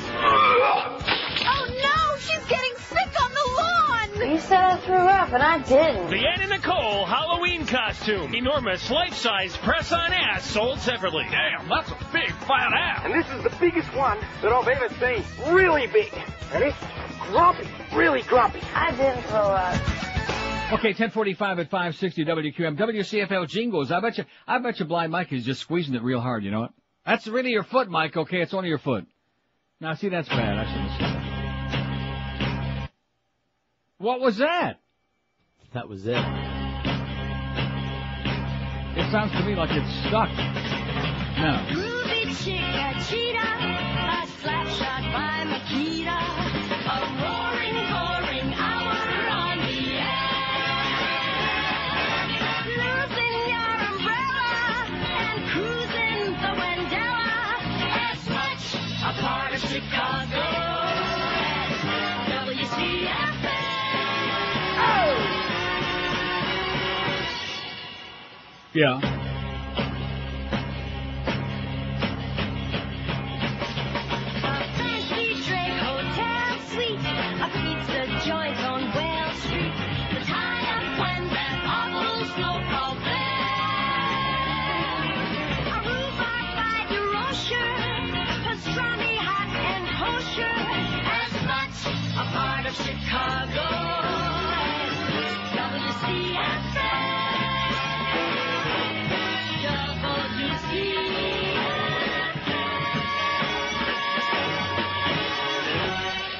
Oh no! She's getting sick on the lawn! You said I threw up, and I didn't.
The Anna Nicole Halloween costume. Enormous life-size press-on ass sold separately. Damn, that's a big fat ass.
And this is the biggest one that I've ever seen. Really big. And it's grumpy. Really grumpy.
I didn't throw up.
Okay, 10:45 at 560 WQAM. WCFL Jingles. I bet you Blind Mike is just squeezing it real hard, you know what? That's really your foot, Mike, okay? It's only your foot. Now, see, that's bad. I shouldn't have said that. What was that?
That was it.
It sounds to me like it's stuck. No.
Groovy chica cheetah, a slap shot by Makita, a roaring hour on the air. Losing your umbrella and cruising the Wendella, as much a part of Chicago as WCFL.
Yeah.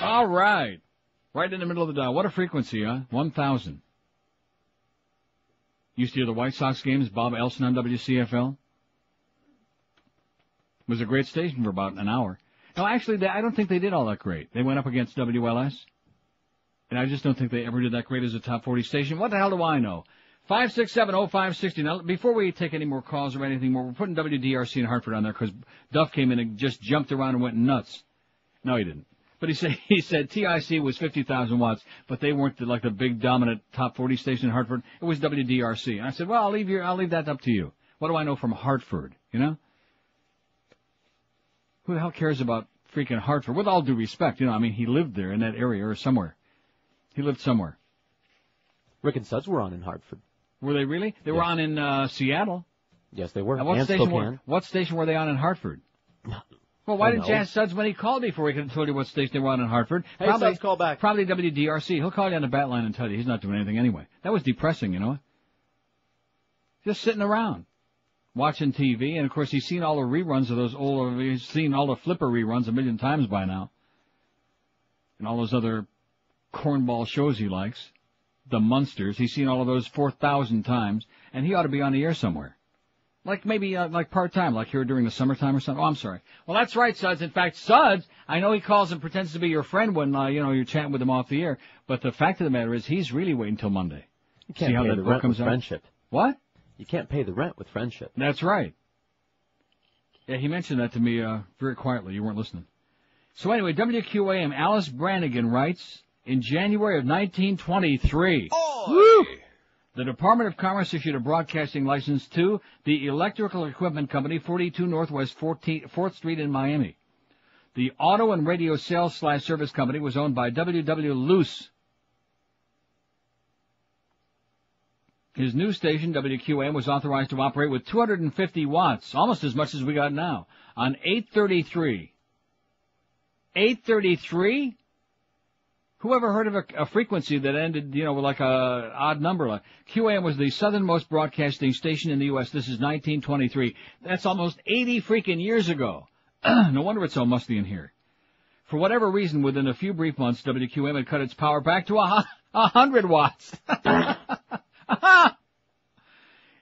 All right. Right in the middle of the dial. What a frequency, huh? 1,000. Used to hear the White Sox games, Bob Elson on WCFL. It was a great station for about an hour. No, actually, I don't think they did all that great. They went up against WLS. And I just don't think they ever did that great as a top 40 station. What the hell do I know? 5670560. Now, before we take any more calls or anything more, we're putting WDRC in Hartford on there because Duff came in and just jumped around and went nuts. No, he didn't. But he said TIC was 50,000 watts, but they weren't like the big dominant top 40 station in Hartford. It was WDRC. And I said, well, I'll leave that up to you. What do I know from Hartford, you know? Who the hell cares about freaking Hartford? With all due respect, you know, I mean, he lived there in that area or somewhere. He lived somewhere.
Rick and Suds were on in Hartford.
Were they really? They were on in Seattle.
Yes, they were.
And what station were they on in Hartford? Well, why didn't Jazz Suds, when he called before, he could have told you what station they were on in Hartford?
Hey, Suds, call back.
Probably WDRC. He'll call you on the bat line and tell you he's not doing anything anyway. That was depressing, you know? Just sitting around, watching TV, and of course he's seen all the reruns of those old, he's seen all the Flipper reruns a million times by now. And all those other cornball shows he likes. The Munsters. He's seen all of those 4,000 times, and he ought to be on the air somewhere. Like maybe, like part-time, like here during the summertime or something. Oh, I'm sorry. Well, that's right, Suds. In fact, Suds, I know he calls and pretends to be your friend when, you're chatting with him off the air, but the fact of the matter is he's really waiting till Monday.
You can't pay the rent with friendship.
What?
You can't pay the rent with friendship.
That's right. Yeah, he mentioned that to me, very quietly. You weren't listening. So anyway, WQAM, Alice Brannigan writes, in January of 1923. Woo! The Department of Commerce issued a broadcasting license to the Electrical Equipment Company, 42 Northwest 4th Street in Miami. The Auto and Radio Sales/Service Company was owned by W.W. Luce. His new station, WQAM, was authorized to operate with 250 watts, almost as much as we got now, on 833. 833? Who ever heard of a frequency that ended, with like a odd number? Like QAM was the southernmost broadcasting station in the U.S. This is 1923. That's almost 80 freaking years ago. No wonder it's so musty in here. For whatever reason, within a few brief months, WQAM had cut its power back to 100 watts.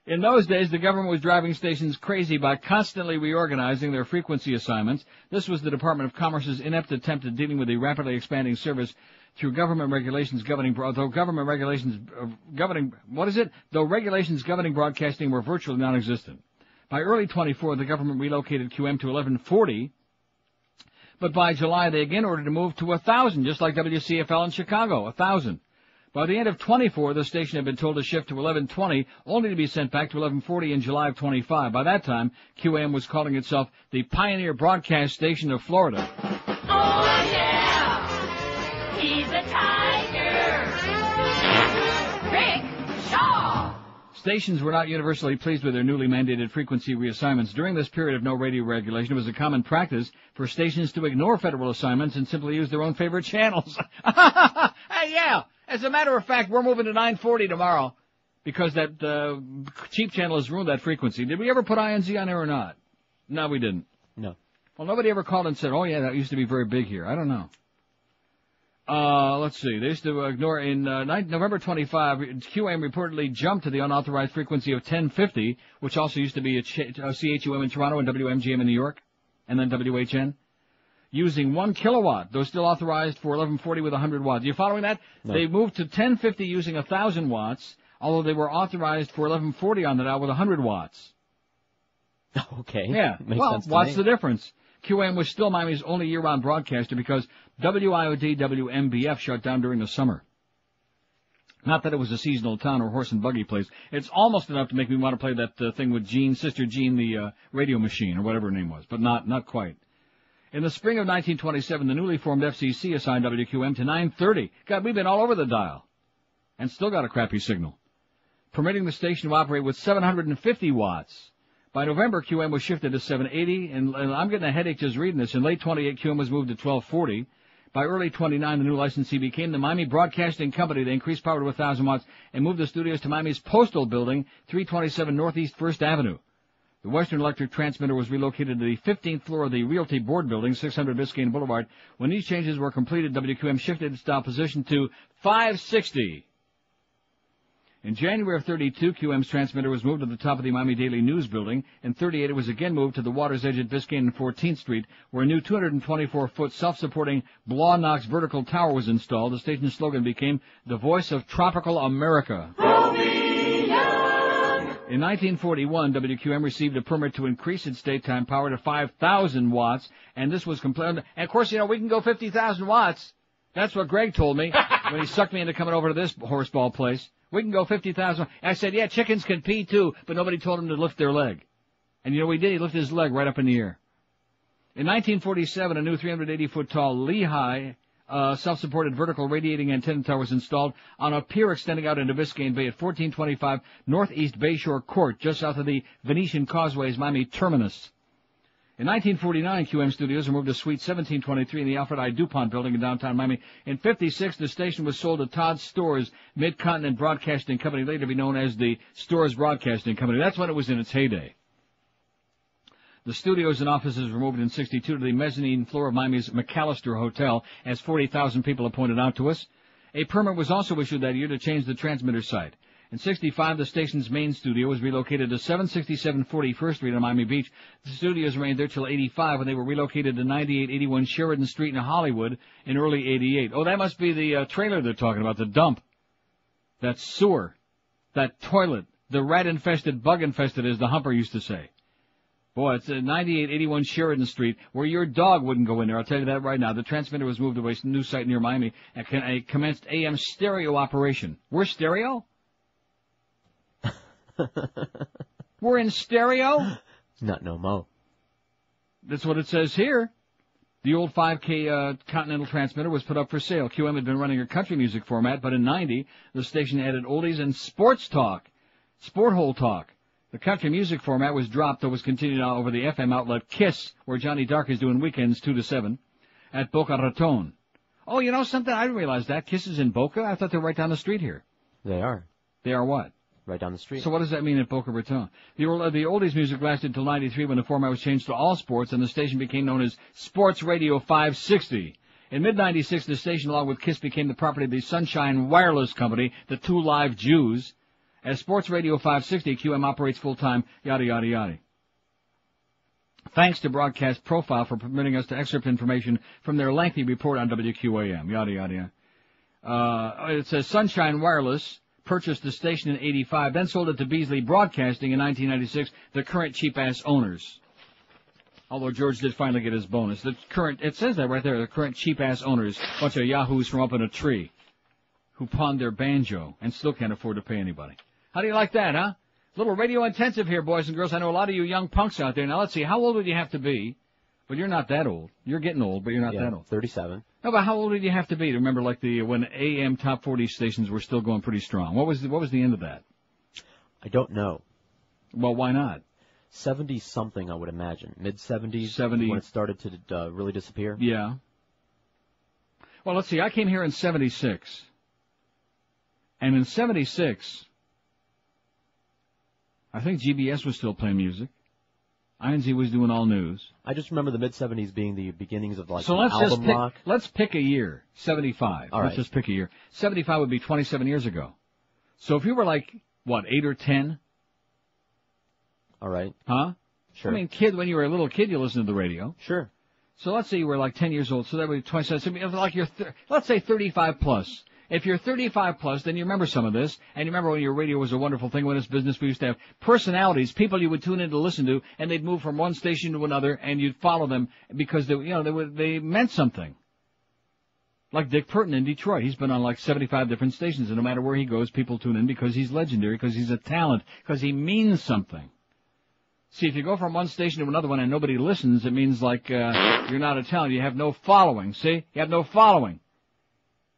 In those days, the government was driving stations crazy by constantly reorganizing their frequency assignments. This was the Department of Commerce's inept attempt at dealing with the rapidly expanding service through government regulations governing broadcasting were virtually non-existent. By early 24, the government relocated QM to 1140, but by July they again ordered to move to 1,000, just like WCFL in Chicago, 1,000. By the end of 24, the station had been told to shift to 1120, only to be sent back to 1140 in July of 25. By that time, QAM was calling itself the Pioneer Broadcast Station of Florida.
Oh, yeah! He's a tiger! Rick Shaw!
Stations were not universally pleased with their newly mandated frequency reassignments. During this period of no radio regulation, it was a common practice for stations to ignore federal assignments and simply use their own favorite channels. Hey, yeah! As a matter of fact, we're moving to 940 tomorrow because that cheap channel has ruined that frequency. Did we ever put INZ on there or not? No, we didn't.
No.
Well, nobody ever called and said, oh, yeah, that used to be very big here. I don't know. Let's see. They used to ignore in November 25, QAM reportedly jumped to the unauthorized frequency of 1050, which also used to be a CHUM in Toronto and WMGM in New York, and then WHN. Using 1 kilowatt, though still authorized for 1140 with 100 watts. Are you following that?
No.
They moved to 1050 using 1,000 watts, although they were authorized for 1140 on the dial with 100 watts.
Okay.
Yeah.
Makes
well,
sense to
what's
me.
the difference? QAM was still Miami's only year-round broadcaster because WIOD WMBF shut down during the summer. Not that it was a seasonal town or horse and buggy place. It's almost enough to make me want to play that thing with Sister Jean, the radio machine, or whatever her name was, but not quite. In the spring of 1927, the newly formed FCC assigned WQM to 930. God, we've been all over the dial. And still got a crappy signal. Permitting the station to operate with 750 watts. By November, QM was shifted to 780, and I'm getting a headache just reading this. In late 28, QM was moved to 1240. By early 29, the new licensee became the Miami Broadcasting Company. They increased power to 1,000 watts and moved the studios to Miami's Postal Building, 327 Northeast 1st Avenue. The Western Electric transmitter was relocated to the 15th floor of the Realty Board Building, 600 Biscayne Boulevard. When these changes were completed, WQM shifted its dial position to 560. In January of 32, QM's transmitter was moved to the top of the Miami Daily News Building. In 38, it was again moved to the water's edge at Biscayne and 14th Street, where a new 224-foot self-supporting Blaw Knox vertical tower was installed. The station's slogan became the voice of tropical America. In 1941, WQM received a permit to increase its daytime power to 5,000 watts, and this was completed. And of course, we can go 50,000 watts. That's what Greg told me when he sucked me into coming over to this horseball place. We can go 50,000. I said, yeah, chickens can pee too, but nobody told him to lift their leg. And you know what he did? He lifted his leg right up in the air. In 1947, a new 380-foot tall Lehigh self-supported vertical radiating antenna tower was installed on a pier extending out into Biscayne Bay at 1425 Northeast Bayshore Court, just south of the Venetian Causeway's Miami terminus. In 1949, QM Studios were moved to Suite 1723 in the Alfred I. DuPont building in downtown Miami. In 56, the station was sold to Todd Storrs Mid-Continent Broadcasting Company, later to be known as the Storrs Broadcasting Company. That's when it was in its heyday. The studios and offices were moved in 62 to the mezzanine floor of Miami's McAllister Hotel, as 40,000 people have pointed out to us. A permit was also issued that year to change the transmitter site. In 65, the station's main studio was relocated to 767 41st Street on Miami Beach. The studios remained there till 85 when they were relocated to 9881 Sheridan Street in Hollywood in early 88. Oh, that must be the trailer they're talking about, the dump. That sewer. That toilet. The rat-infested, bug-infested, as the humper used to say. Boy, it's 9881 Sheridan Street, where your dog wouldn't go in there. I'll tell you that right now. The transmitter was moved to a new site near Miami and commenced AM stereo operation. We're stereo? We're in stereo?
Not no mo.
That's what it says here. The old 5K Continental transmitter was put up for sale. QM had been running a country music format, but in 90, the station added oldies and sports talk, sport hole talk. The country music format was dropped, though was continued over the FM outlet KISS, where Johnny Dark is doing weekends 2 to 7, at Boca Raton. Oh, you know something? I didn't realize that. KISS is in Boca? I thought they were right down the street here.
They are.
They are what?
Right down the street.
So what does that mean at Boca Raton? The oldies music lasted until 93 when the format was changed to all sports, and the station became known as Sports Radio 560. In mid-96, the station, along with KISS, became the property of the Sunshine Wireless Company, the Two Live Jews. As Sports Radio 560, QM operates full-time, yada, yada, yada. Thanks to Broadcast Profile for permitting us to excerpt information from their lengthy report on WQAM, yada, yada, yada. It says Sunshine Wireless purchased the station in 85, then sold it to Beasley Broadcasting in 1996, the current cheap-ass owners. Although George did finally get his bonus. It says that right there, the current cheap-ass owners, bunch of yahoos from up in a tree, who pawned their banjo and still can't afford to pay anybody. How do you like that, huh? A little radio-intensive here, boys and girls. I know a lot of you young punks out there. Now, let's see, how old would you have to be? But you're not that old. You're getting old, but you're not that old.
37.
No, but how old did you have to be to remember, like, when AM top 40 stations were still going pretty strong? What was the end of that?
I don't know.
Well, why not?
70-something, I would imagine. Mid-70s
70.
When it started to really disappear?
Yeah. Well, let's see. I came here in 76. And in 76, I think GBS was still playing music. INZ was doing all news.
I just remember the mid-70s being the beginnings of, like,
so let's
album
just pick,
rock.
Let's pick a year. 75.
All
let's
right.
just pick a year. 75 would be 27 years ago. So if you were like, what, 8 or 10?
All right.
Huh?
Sure.
I mean, when you were a little kid, you listened to the radio.
Sure.
So let's say you were like 10 years old, so that would be 27. So like let's say 35 plus. If you're 35 plus, then you remember some of this, and you remember when your radio was a wonderful thing, when it's business, we used to have personalities, people you would tune in to listen to, and they'd move from one station to another, and you'd follow them because they meant something. Like Dick Purton in Detroit, he's been on like 75 different stations, and no matter where he goes, people tune in because he's legendary, because he's a talent, because he means something. See, if you go from one station to another one and nobody listens, it means like you're not a talent. You have no following. See, you have no following.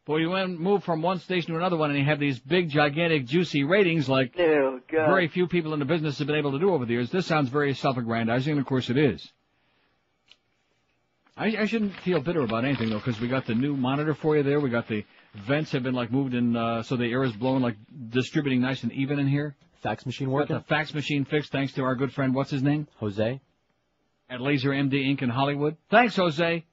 But when you move from one station to another one and you have these big, gigantic, juicy ratings like very few people in the business have been able to do over the years, this sounds very self-aggrandizing, and of course it is. I shouldn't feel bitter about anything, though, because we got the new monitor for you there. We got the vents have been like moved in so the air is blowing, like distributing nice and even in here.
Fax machine working?
Got the fax machine fixed thanks to our good friend, what's his name?
Jose.
At Laser MD Inc. in Hollywood. Thanks, Jose.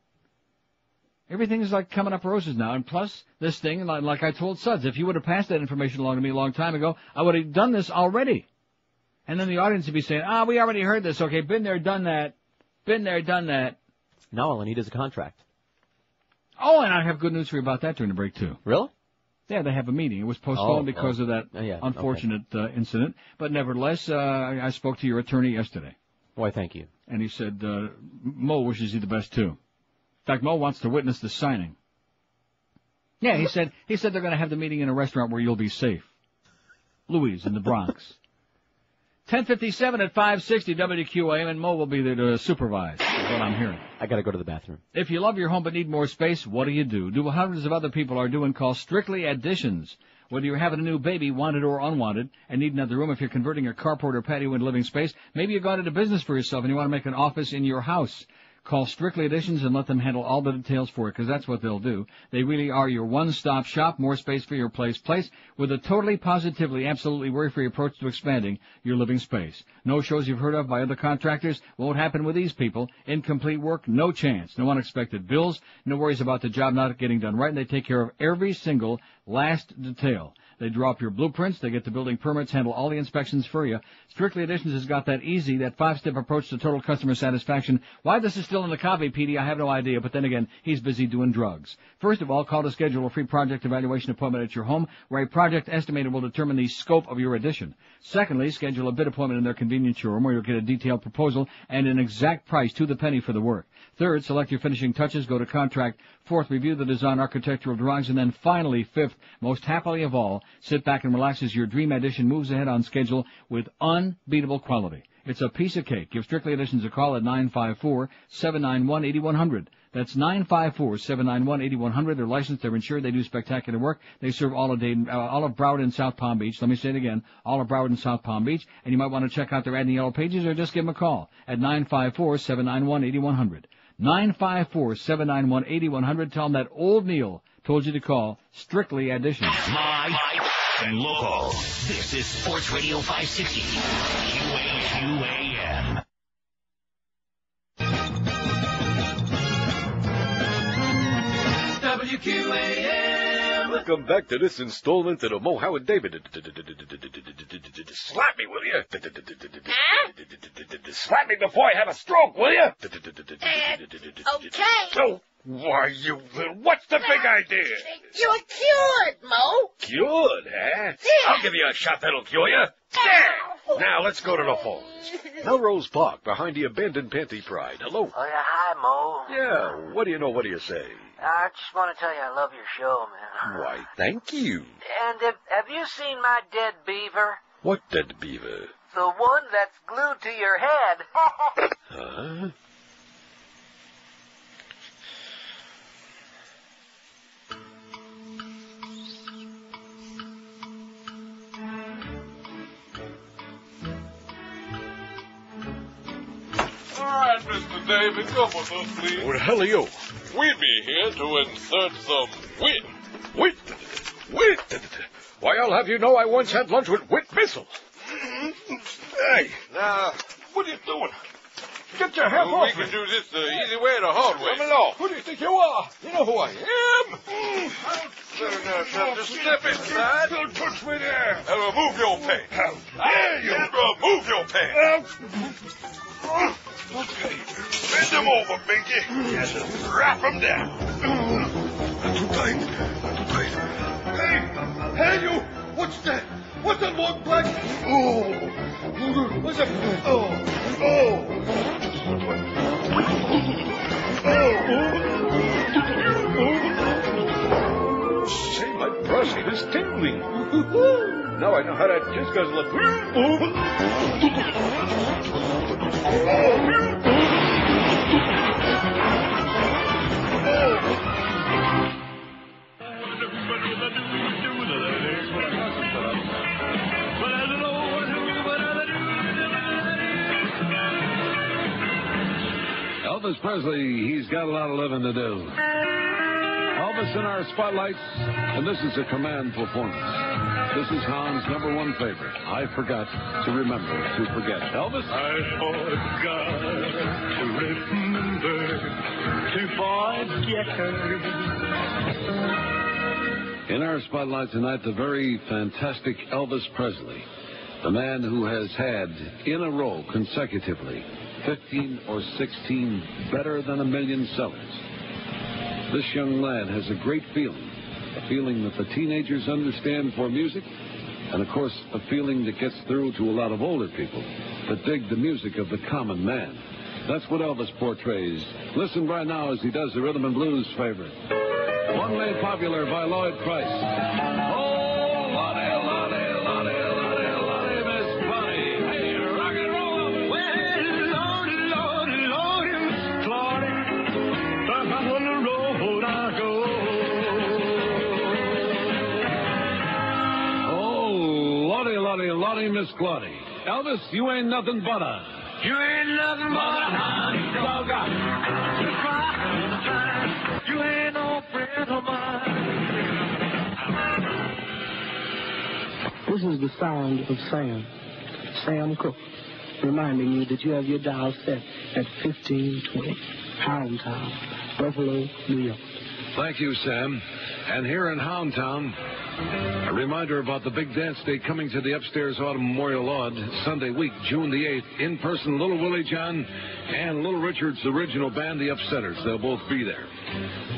Everything is like coming up roses now. And plus, this thing, like I told Suds, if you would have passed that information along to me a long time ago, I would have done this already. And then the audience would be saying, we already heard this. Okay, been there, done that. Been there, done that.
Now all I need is a contract.
Oh, and I have good news for you about that during the break, too.
Really?
Yeah, they have a meeting. It was postponed because of that unfortunate incident. But nevertheless, I spoke to your attorney yesterday.
Why, thank you.
And he said, Mo wishes you the best, too. In fact, Mo wants to witness the signing. Yeah, he said they're going to have the meeting in a restaurant where you'll be safe. Louis in the Bronx. 10:57 at 560 WQAM, and Mo will be there to supervise, is what I'm hearing.
I got to go to the bathroom.
If you love your home but need more space, what do? Do what hundreds of other people are doing, call Strictly Additions. Whether you're having a new baby, wanted or unwanted, and need another room, if you're converting your carport or patio into living space, maybe you've gone into business for yourself and you want to make an office in your house. Call Strictly Additions and let them handle all the details for you, because that's what they'll do. They really are your one-stop shop, more space for your place, with a totally, positively, absolutely worry-free approach to expanding your living space. No shows you've heard of by other contractors won't happen with these people. Incomplete work, no chance. No unexpected bills, no worries about the job not getting done right, and they take care of every single last detail. They draw up your blueprints, they get the building permits, handle all the inspections for you. Strictly Additions has got that easy, that 5-step approach to total customer satisfaction. Why this is still in the copy, Petey, I have no idea, but then again, he's busy doing drugs. First of all, call to schedule a free project evaluation appointment at your home, where a project estimator will determine the scope of your addition. Secondly, schedule a bid appointment in their convenience showroom, where you'll get a detailed proposal and an exact price to the penny for the work. Third, select your finishing touches, go to contract. Fourth, review the design architectural drawings. And then finally, fifth, most happily of all, sit back and relax as your dream addition moves ahead on schedule with unbeatable quality. It's a piece of cake. Give Strictly Additions a call at 954-791-8100. That's 954-791-8100. They're licensed, they're insured, they do spectacular work. They serve all of Broward and South Palm Beach. Let me say it again, all of Broward and South Palm Beach. And you might want to check out their ad in the Yellow Pages or just give them a call at 954-791-8100. 954-791-8100. Tell them that old Neil told you to call Strictly Additions.
Live and local. This is Sports Radio 560. WQAM.
WQAM. Welcome back to this installment of the Mo Howard David. Slap me, will you? Slap me before I have a stroke, will you?
Okay.
Oh, Why, what's the big idea?
You're cured, Mo.
Cured, eh? I'll give you a shot that'll cure you. There! Now, let's go to the phones. Melrose Park, behind the abandoned Panty Pride. Hello?
Oh, yeah, hi, Mo.
Yeah, what do you know? What do you say?
I just want to tell you I love your show, man.
Why, thank you.
And have you seen my dead beaver?
What dead beaver?
The one that's glued to your head.
Huh?
All right, Mr. David, come with us, please.
What the hell are you?
We be here to insert some wit.
Wit? Why, I'll have you know I once had lunch with Whit Bissell. Hey.
Now, what are you doing?
Get your hands
well,
off
we
me.
can do this the easy way or the hard way.
Come along. Who do you think you are? You know who I am.
Just step inside.
Don't touch me there.
Move your pants. How dare you? Move your pants.
Okay.
Bend them over, Binky. Yes, wrap them down.
Not too tight. Not too tight. Hey, you. What's that? What's that long black? Oh. What's that? Oh. Say, my prostate is tingling. Now I know how that jizz guzzler.
Elvis Presley, he's got a lot of living to do. Elvis in our spotlights, and this is a command performance. This is Hans' #1 favorite. I forgot to remember to forget. Elvis?
I forgot to remember to forget her.
In our spotlight tonight, the very fantastic Elvis Presley, the man who has had, in a row, consecutively, 15 or 16 better than a million sellers. This young lad has a great feeling, a feeling that the teenagers understand for music, and of course, a feeling that gets through to a lot of older people that dig the music of the common man. That's what Elvis portrays. Listen right now as he does the rhythm and blues favorite. One made popular by Lloyd Price. Oh, Lottie, Lottie, Lottie, Lottie, Lottie, Miss Bonnie. Hey, rock and roll.
Well, Lordy, Lordy, Lordy, Miss Claudie, back on the road I go.
Oh, Lottie, Lottie, Lottie, Miss Claudie. Elvis, you ain't nothing but a...
You ain't nothing but a honey dog. You ain't no friend of mine.
This is the sound of Sam Cooke, reminding you that you have your dial set at 1520, Houndtown, Buffalo, New York.
Thank you, Sam. And here in Houndtown, a reminder about the big dance day coming to the Upstairs Autumn Memorial Lawn Sunday week, June the 8th. In person, Little Willie John and Little Richard's original band, the Upsetters. They'll both be there.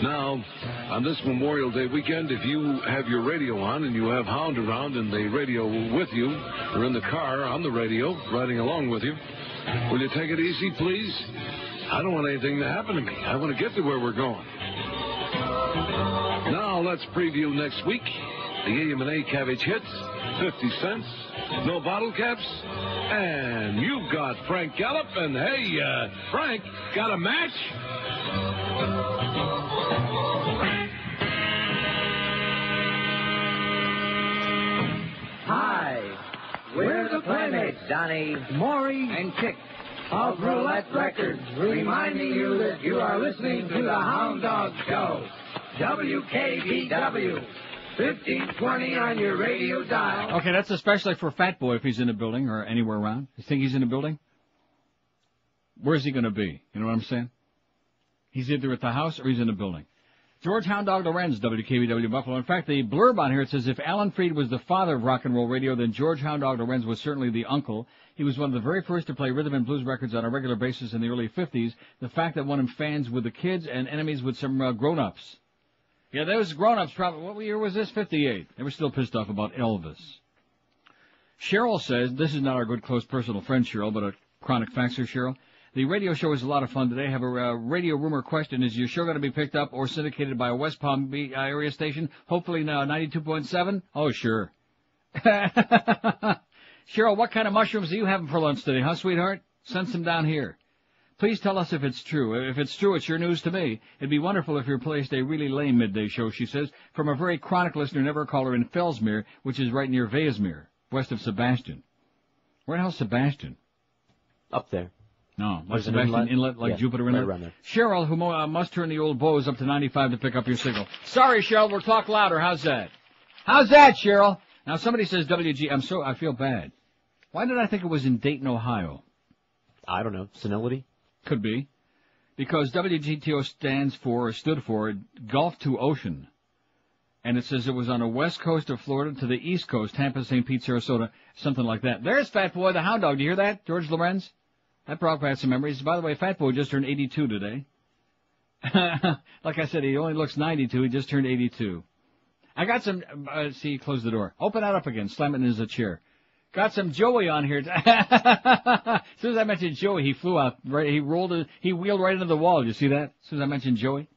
Now, on this Memorial Day weekend, if you have your radio on and you have Hound around and the radio with you, or in the car on the radio, riding along with you, will you take it easy, please? I don't want anything to happen to me. I want to get to where we're going. Now, let's preview next week. The AM&A cabbage hits, 50 cents, no bottle caps, and you've got Frank Gallup, and hey, Frank, got a match?
Hi, we're the Playmates, Donnie, Maury, and Chick of Roulette Records, reminding you that you are listening to the Hound Dog Show, WKBW, 1520 on your radio dial.
Okay, that's especially for Fat Boy if he's in the building or anywhere around. You think he's in the building? Where's he going to be? You know what I'm saying? He's either at the house or he's in the building. George Hound Dog Lorenz, WKBW Buffalo. In fact, the blurb on here, it says, if Alan Freed was the father of rock and roll radio, then George Hound Dog Lorenz was certainly the uncle. He was one of the very first to play rhythm and blues records on a regular basis in the early 50s. The fact that won him fans with the kids and enemies with some grown-ups. Yeah, those grown-ups probably, what year was this? 58. They were still pissed off about Elvis. Cheryl says, this is not our good, close, personal friend, Cheryl, but a chronic faxer, Cheryl. The radio show is a lot of fun today. I have a radio rumor question. Is your show going to be picked up or syndicated by a West Palm Beach area station? Hopefully now 92.7? Oh, sure. Cheryl, what kind of mushrooms are you having for lunch today, huh, sweetheart? Send some down here. Please tell us if it's true. If it's true, it's your news to me. It'd be wonderful if you replaced a really lame midday show, she says, from a very chronic listener, never a caller in Fellsmere, which is right near Vaismere, west of Sebastian. Where the hell's Sebastian?
Up there.
No, like Sebastian Inlet, like Jupiter Inlet.
Right
Cheryl, who must turn the old Bose up to 95 to pick up your signal. Sorry, Cheryl, we'll talk louder. How's that? How's that, Cheryl? Now, somebody says WG. I feel bad. Why did I think it was in Dayton, Ohio?
I don't know. Senility?
Could be. Because WGTO stood for Gulf to Ocean. And it says it was on the west coast of Florida to the east coast, Tampa, St. Pete, Sarasota, something like that. There's Fat Boy, the Hound Dog. Do you hear that, George Lorenz? That brought back some memories. By the way, Fat Boy just turned 82 today. Like I said, he only looks 92. He just turned 82. I got some, close the door. Open that up again. Slam it in his chair. Got some Joey on here. As soon as I mentioned Joey, he flew out. Right, he wheeled right into the wall. Did you see that? As soon as I mentioned Joey.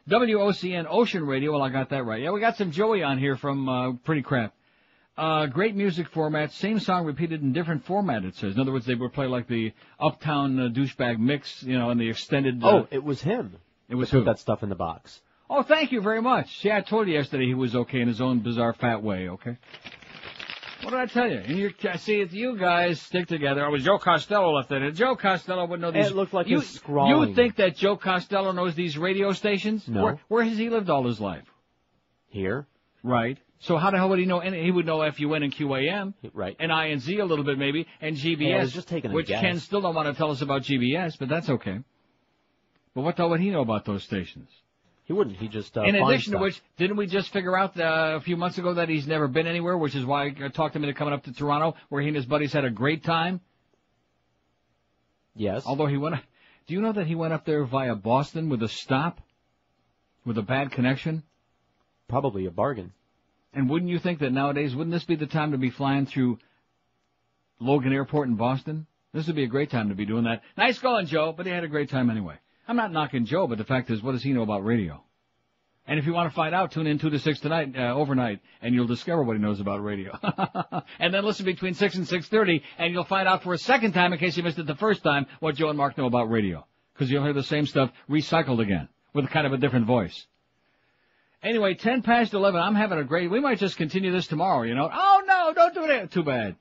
WOCN Ocean Radio. Well, I got that right. Yeah, we got some Joey on here from, Pretty Crap. Great music format, same song repeated in different format, it says. In other words, they would play like the Uptown douchebag mix, and the extended...
it was him.
It was
who?
who?
Put that stuff in the box.
Oh, thank you very much. See, I told you yesterday he was okay in his own bizarre fat way, okay? What did I tell you? You guys stick together. It was Joe Costello left it. Joe Costello would know these...
It looked like he was scrawling.
You think that Joe Costello knows these radio stations?
No.
Where has he lived all his life?
Here.
Right. So how the hell would he know? He would know FUN and QAM.
Right.
And INZ a little bit maybe, and GBS.
Yeah, I was just taking a
which
guess.
Ken still don't want to tell us about GBS, but that's okay. But what the hell would he know about those stations?
He wouldn't. He just
in addition to which, didn't we just figure out a few months ago that he's never been anywhere, which is why I talked him into coming up to Toronto, where he and his buddies had a great time?
Yes.
Although he went... Do you know that he went up there via Boston with a stop? With a bad connection?
Probably a bargain.
And wouldn't you think that nowadays, wouldn't this be the time to be flying through Logan Airport in Boston? This would be a great time to be doing that. Nice going, Joe, but he had a great time anyway. I'm not knocking Joe, but the fact is, what does he know about radio? And if you want to find out, tune in 2 to 6 tonight, overnight, and you'll discover what he knows about radio. And then listen between 6 and 6:30, and you'll find out for a second time, in case you missed it the first time, what Joe and Mark know about radio. Because you'll hear the same stuff recycled again, with kind of a different voice. Anyway, 10 past 11, I'm having a great... We might just continue this tomorrow, Oh, no, don't do that. Too bad.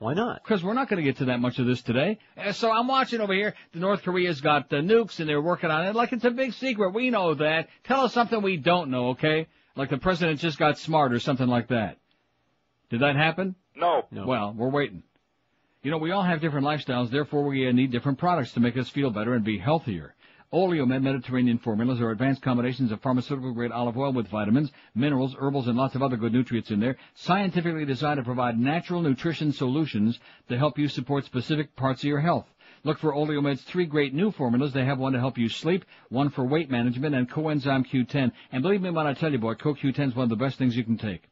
Why not?
Because we're not going to get to that much of this today. So I'm watching over here. The North Korea's got nukes, and they're working on it like it's a big secret. We know that. Tell us something we don't know, okay? Like the president just got smart or something like that. Did that happen?
No.
Well, we're waiting. We all have different lifestyles. Therefore, we need different products to make us feel better and be healthier. Oleomed Mediterranean formulas are advanced combinations of pharmaceutical-grade olive oil with vitamins, minerals, herbals, and lots of other good nutrients in there, scientifically designed to provide natural nutrition solutions to help you support specific parts of your health. Look for Oleomed's 3 great new formulas. They have one to help you sleep, one for weight management, and coenzyme Q10. And believe me when I tell you, boy, CoQ10 is one of the best things you can take.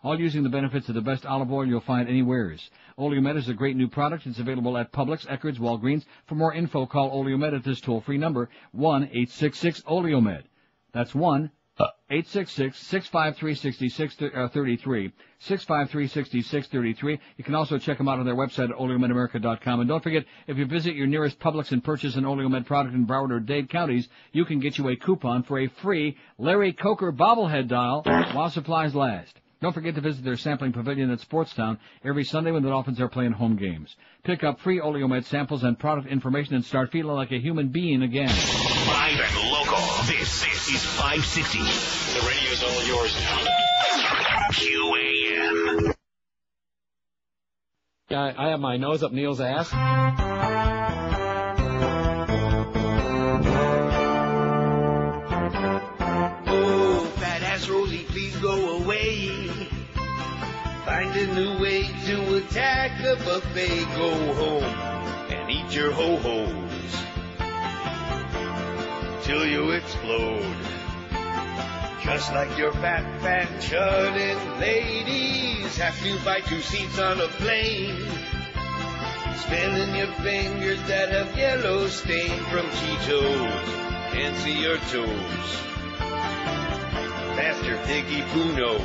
All using the benefits of the best olive oil you'll find anywheres. Oleomed is a great new product. It's available at Publix, Eckerd's, Walgreens. For more info, call Oleomed at this toll-free number, 1-866-OLEOMED. That's 1-866-653-6633. 653-6633. You can also check them out on their website at oleomedamerica.com. And don't forget, if you visit your nearest Publix and purchase an Oleomed product in Broward or Dade counties, you can get you a coupon for a free Larry Coker bobblehead doll while supplies last. Don't forget to visit their sampling pavilion at Sportstown every Sunday when the Dolphins are playing home games. Pick up free Oleomed samples and product information and start feeling like a human being again.
Live and local. This is 560. The radio's all yours now. QAM.
I have my nose up Neil's ass.
a buffet, go home and eat your ho-hos till you explode. Just like your fat, chudding ladies have to buy 2 seats on a plane. Spinning your fingers that have yellow stain from Cheetos. Can't see your toes. Master Piggy Poo knows.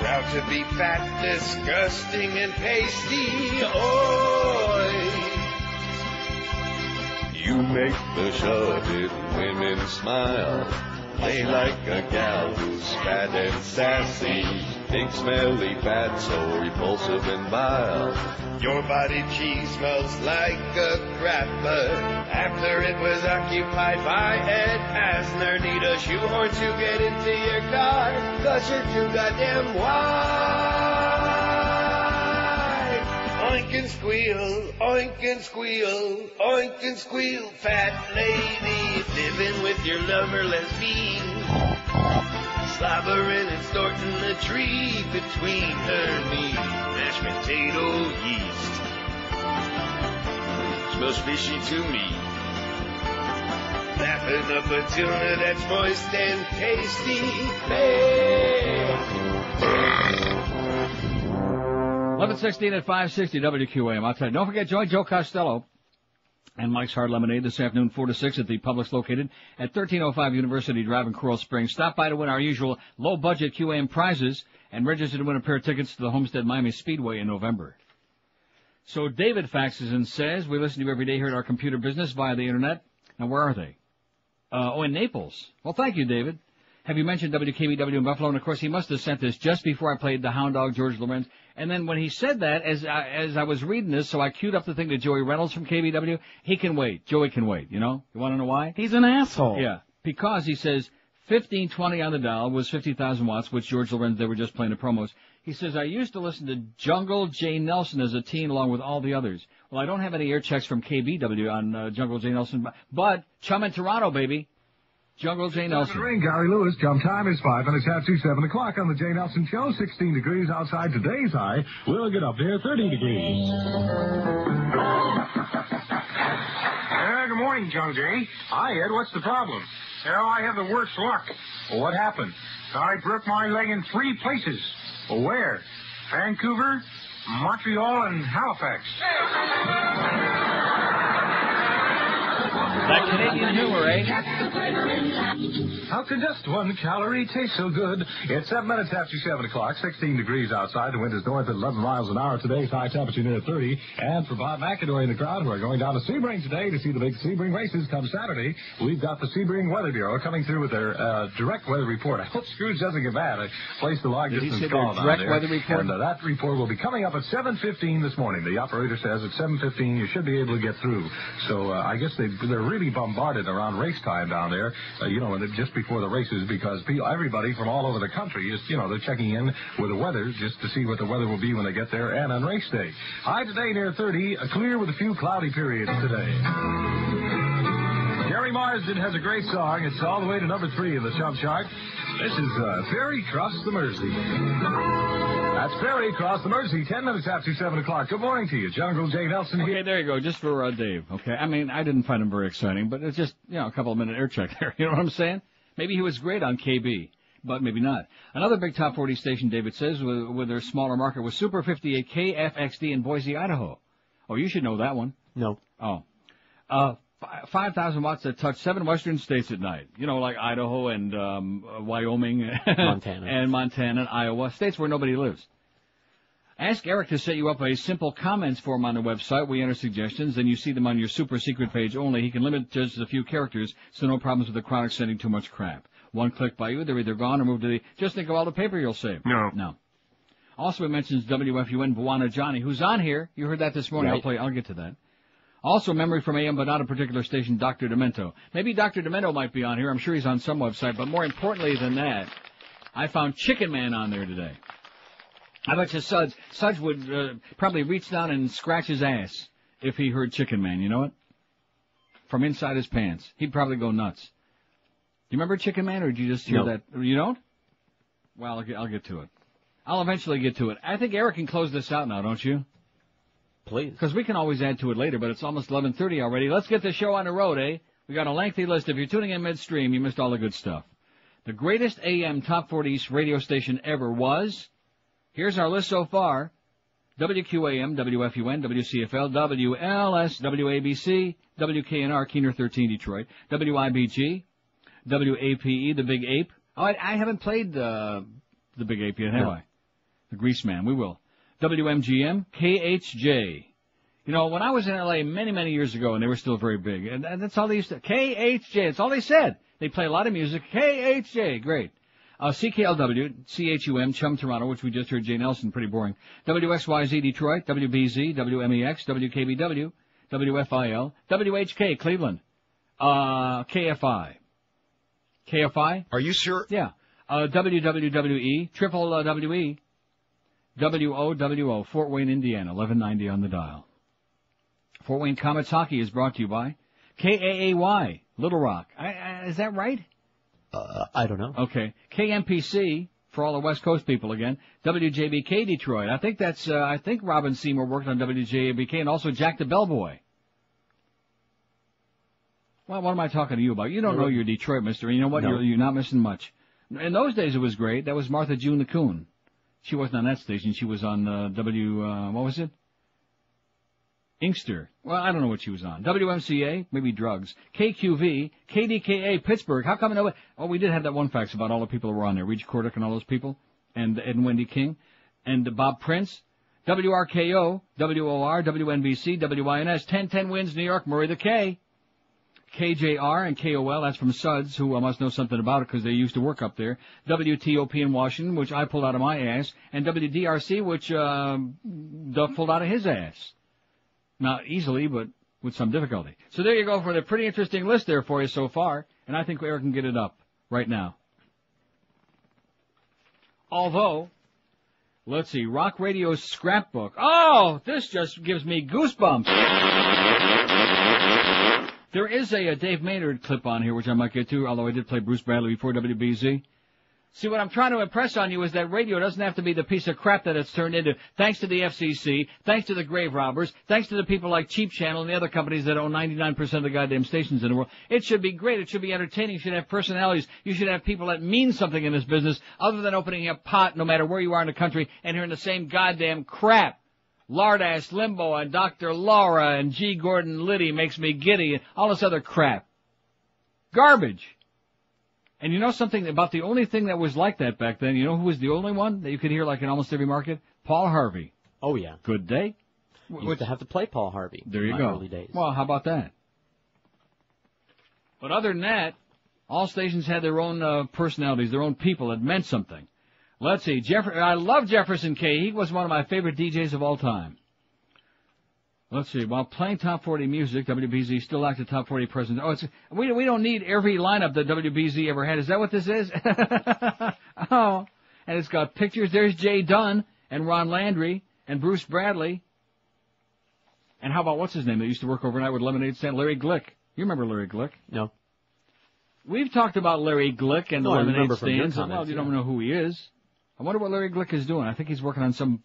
Proud to be fat, disgusting, and pasty. Oi! You make the shuddered women smile. Play like a gal who's fat and sassy. Big smelly fat, so repulsive and vile. Your body cheese smells like a crapper. After it was occupied by Ed Asner. Need a shoehorn to get into your car, 'cause you're too goddamn wide. Oink and squeal, oink and squeal, oink and squeal. Fat lady, living with your lover lesbian. Slobbering and snorting the tree between her knees. Mashed potato yeast. Smells fishy to me. Lapping up a tuna that's moist and tasty. Hey.
11:16 at 560 WQAM. I'll tell you, don't forget, join Joe Costello and Mike's Hard Lemonade this afternoon, 4 to 6 at the Publix located at 1305 University Drive in Coral Springs. Stop by to win our usual low-budget QAM prizes and register to win a pair of tickets to the Homestead Miami Speedway in November. So David faxes and says, we listen to you every day here at our computer business via the Internet. Now, where are they? In Naples. Well, thank you, David. Have you mentioned WKBW in Buffalo? And, of course, he must have sent this just before I played the Hound Dog, George Lorenz. And then when he said that, as I was reading this, so I queued up the thing to Joey Reynolds from KBW. He can wait. Joey can wait, you know? You want to know why?
He's an asshole.
Yeah. Because he says 1520 on the dial was 50,000 watts, which George Lorenz, they were just playing the promos. He says, I used to listen to Jungle J. Nelson as a teen along with all the others. Well, I don't have any air checks from KBW on Jungle J. Nelson, but Chum in Toronto, baby. Jungle J. Nelson.
Rain, Gary Lewis. Jump time is 5 minutes after 7 o'clock on the J. Nelson Show. 16 degrees outside. Today's high will get up there 30 degrees.
Good morning, Jungle J. Hi, Ed. What's the problem? Well, I have the worst luck. Well, what happened? I broke my leg in 3 places. Well, where? Vancouver, Montreal, and Halifax.
That Canadian humor, eh?
How can just 1 calorie taste so good? It's 7 minutes after 7 o'clock, 16 degrees outside. The wind is north at 11 miles an hour. Today's high temperature near 30. And for Bob McAdory in the crowd, who are going down to Sebring today to see the big Sebring races come Saturday, we've got the Sebring Weather Bureau coming through with their direct weather report. I hope Scrooge doesn't get mad. I placed the long distance call down there.
Weather report?
And that report will be coming up at 7:15 this morning. The operator says at 7:15 you should be able to get through. So I guess they're really bombarded around race time down there, just before the races, because everybody from all over the country is, they're checking in with the weather just to see what the weather will be when they get there and on race day. High today near 30, clear with a few cloudy periods today. Gary Marsden has a great song. It's all the way to number 3 in the Chum chart. This is Ferry Cross the Mersey. That's Ferry Cross the Mersey, 10 minutes after 7 o'clock. Good morning to you, Jungle J. Nelson here.
Okay, there you go, just for Dave. Okay, I mean, I didn't find him very exciting, but it's just, a couple of minute air check there. You know what I'm saying? Maybe he was great on KB, but maybe not. Another big top 40 station, David says, with their smaller market was Super 58 KFXD in Boise, Idaho. Oh, you should know that one.
No.
Oh. 5,000 watts that touch 7 western states at night. Like Idaho and Wyoming.
Montana.
And Montana and Iowa. States where nobody lives. Ask Eric to set you up a simple comments form on the website. We enter suggestions, and you see them on your super secret page only. He can limit just a few characters, so no problems with the crowd sending too much crap. One click by you, they're either gone or moved to the... Just think of all the paper you'll save. No. Also, it mentions WFUN Buwana Johnny, who's on here. You heard that this morning.
Right.
I'll get to that. Also, memory from AM, but not a particular station, Dr. Demento. Maybe Dr. Demento might be on here. I'm sure he's on some website. But more importantly than that, I found Chicken Man on there today. I bet you Suds would probably reach down and scratch his ass if he heard Chicken Man. You know it? From inside his pants. He'd probably go nuts. Do you remember Chicken Man, or did you just hear that? You don't? Well, I'll get to it. I'll eventually get to it. I think Eric can close this out now, don't you?
Please.
Because we can always add to it later, but it's almost 11:30 already. Let's get the show on the road, eh? We got a lengthy list. If you're tuning in midstream, you missed all the good stuff. The greatest AM Top 40 radio station ever was, here's our list so far, WQAM, WFUN, WCFL, WLS, WABC, WKNR, Keener 13 Detroit, WIBG, WAPE, the Big Ape. Oh, I haven't played the Big Ape yet, have I? The Grease Man, we will. WMGM, KHJ. You know, when I was in L.A. many, many years ago, and they were still very big, and that's all they used to, KHJ, that's all they said. They play a lot of music, KHJ, great. CKLW, CHUM, Chum Toronto, which we just heard Jay Nelson, pretty boring. WXYZ Detroit, WBZ, WMEX, WKBW, WFIL, WHK Cleveland, KFI. KFI?
Are you sure?
Yeah. WWWE, Triple WE, WOWO, Fort Wayne, Indiana, 1190 on the dial. Fort Wayne Comets Hockey is brought to you by KAAY, Little Rock. Is that right?
I don't know.
Okay. KMPC, for all the West Coast people again. WJBK Detroit. I think that's, I think Robin Seymour worked on WJBK and also Jack the Bellboy. Well, what am I talking to you about? You don't know your Detroit, mister. You know what?
No.
You're not missing much. In those days it was great. That was Martha June the Coon. She wasn't on that station. She was on, what was it? Inkster. Well, I don't know what she was on. WMCA, maybe drugs. KQV, KDKA, Pittsburgh. How come nobody? Oh, we did have that one fax about all the people who were on there. Reach Cordick and all those people. And Ed and Wendy King. And Bob Prince. WRKO, WOR, WNBC, WINS, 1010 Wins, New York, Murray the K. KJR and KOL, that's from Suds, who must know something about it because they used to work up there. WTOP in Washington, which I pulled out of my ass. And WDRC, which Duff pulled out of his ass. Not easily, but with some difficulty. So there you go for the pretty interesting list there for you so far, and I think Eric can get it up right now. Although, let's see, Rock Radio's scrapbook. Oh, this just gives me goosebumps. There is a Dave Maynard clip on here, which I might get to, although I did play Bruce Bradley before WBZ. See, what I'm trying to impress on you is that radio doesn't have to be the piece of crap that it's turned into, thanks to the FCC, thanks to the grave robbers, thanks to the people like Cheap Channel and the other companies that own 99% of the goddamn stations in the world. It should be great. It should be entertaining. You should have personalities. You should have people that mean something in this business other than opening a pot no matter where you are in the country and hearing the same goddamn crap. Lardass Limbo and Dr. Laura and G. Gordon Liddy makes me giddy and all this other crap. Garbage. And you know something about the only thing that was like that back then? You know who was the only one that you could hear like in almost every market? Paul Harvey.
Oh, yeah.
Good day.
You used to have to play Paul Harvey.
There you
in
go.
my early days.
Well, how about that? But other than that, all stations had their own personalities, their own people that meant something. Let's see. I love Jefferson K. He was one of my favorite DJs of all time. Let's see. While playing Top 40 music, WBZ still lacked a Top 40 president. Oh, we don't need every lineup that WBZ ever had. Is that what this is? Oh. And it's got pictures. There's Jay Dunn and Ron Landry and Bruce Bradley. And how about what's his name that used to work overnight with Lemonade Stand? Larry Glick. You remember Larry Glick?
No.
We've talked about Larry Glick and the
I
Lemonade
remember from your
Stands.
comments,
Well, you don't know who he is. I wonder what Larry Glick is doing. I think he's working on some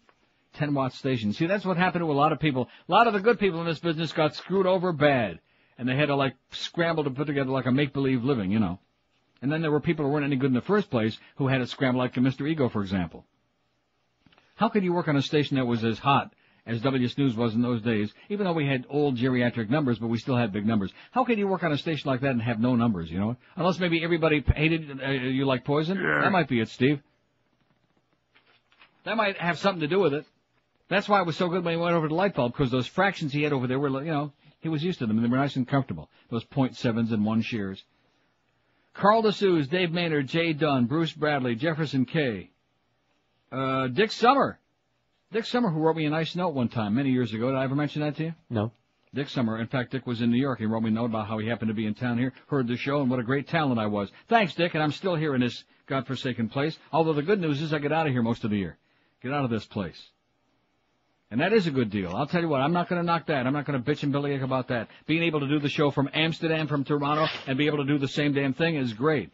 10-watt station. See, that's what happened to a lot of people. A lot of the good people in this business got screwed over bad. And they had to, like, scramble to put together, like, a make-believe living, you know. And then there were people who weren't any good in the first place who had to scramble, like Mr. Ego, for example. How could you work on a station that was as hot as W Snooze was in those days, even though we had old geriatric numbers, but we still had big numbers? How could you work on a station like that and have no numbers, you know? Unless maybe everybody hated you like poison? Yeah. That might be it, Steve. That might have something to do with it. That's why it was so good when he went over to light bulb, because those fractions he had over there were, you know, he was used to them, and they were nice and comfortable. Those 0.7s and 1 shares. Carl DeSuze, Dave Maynard, Jay Dunn, Bruce Bradley, Jefferson K. Dick Summer. Dick Summer, who wrote me a nice note one time, many years ago. Did I ever mention that to you?
No.
Dick Summer. In fact, Dick was in New York. He wrote me a note about how he happened to be in town here, heard the show, and what a great talent I was. Thanks, Dick, and I'm still here in this godforsaken place. Although the good news is I get out of here most of the year. Get out of this place. And that is a good deal. I'll tell you what, I'm not going to knock that. I'm not going to bitch and bellyache about that. Being able to do the show from Amsterdam, from Toronto, and be able to do the same damn thing is great.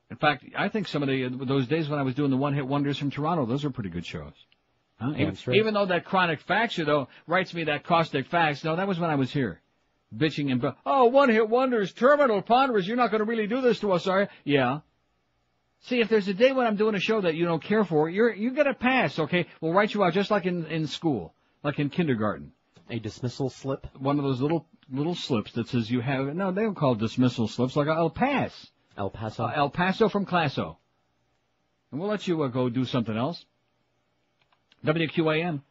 In fact, I think some of those days when I was doing the one-hit wonders from Toronto, those were pretty good shows. Huh? Even though that chronic faxer, though, writes me that caustic fax, no, that was when I was here. Bitching and, one-hit wonders, terminal ponderers, you're not going to really do this to us, are you? Yeah. See, if there's a day when I'm doing a show that you don't care for, you get a pass, okay? We'll write you out just like in school, like in kindergarten.
A dismissal slip?
One of those little slips that says you have, no, they don't call it dismissal slips, like El Paso.
El Paso?
El Paso from Classo. And we'll let you go do something else. WQAM.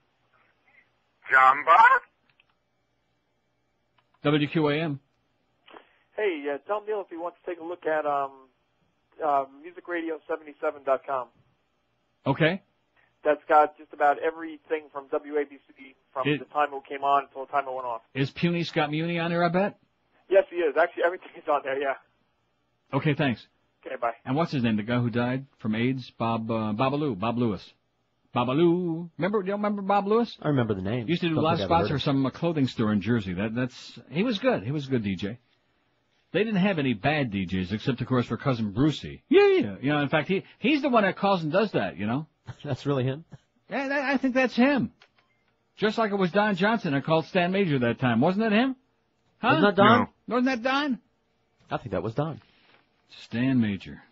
John Bob?
WQAM.
Hey, tell Neil if he wants to take a look at musicradio77.com.
Okay.
That's got just about everything from WABC from the time it came on until the time it went off.
Is Puny Scott Muni on there, I bet?
Yes, he is. Actually, everything is on there, yeah.
Okay, thanks.
Okay, bye.
And what's his name? The guy who died from AIDS? Bob Lewis. Babaloo. Do you remember Bob Lewis?
I remember the name.
Used to do a lot of spots for some clothing store in Jersey. He was good. He was a good DJ. They didn't have any bad DJs except, of course, for Cousin Brucey. Yeah. You know, in fact, he's the one that calls and does that, you know?
That's really him?
Yeah, I think that's him. Just like it was Don Johnson that called Stan Major that time. Wasn't that him? Huh?
Wasn't that Don?
No. Wasn't that Don?
I think that was Don.
Stan Major.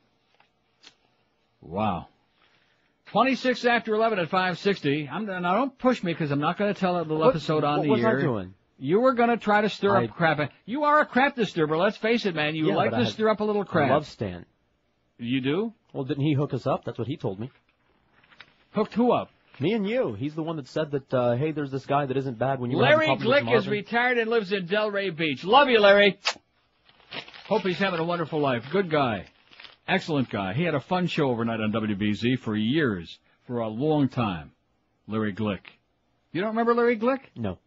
Wow. 26 after 11 at 560. Now, don't push me because I'm not going to tell a little episode on the air.
What was I doing?
You were going to try to stir up crap. You are a crap disturber. Let's face it, man. You like to stir up a little crap.
I love Stan.
You do?
Well, didn't he hook us up? That's what he told me.
Hooked who up?
Me and you. He's the one that said that, hey, there's this guy that isn't bad when you
Larry Glick is retired and lives in Delray Beach. Love you, Larry. Hope he's having a wonderful life. Good guy. Excellent guy. He had a fun show overnight on WBZ for years, for a long time. Larry Glick. You don't remember Larry Glick?
No.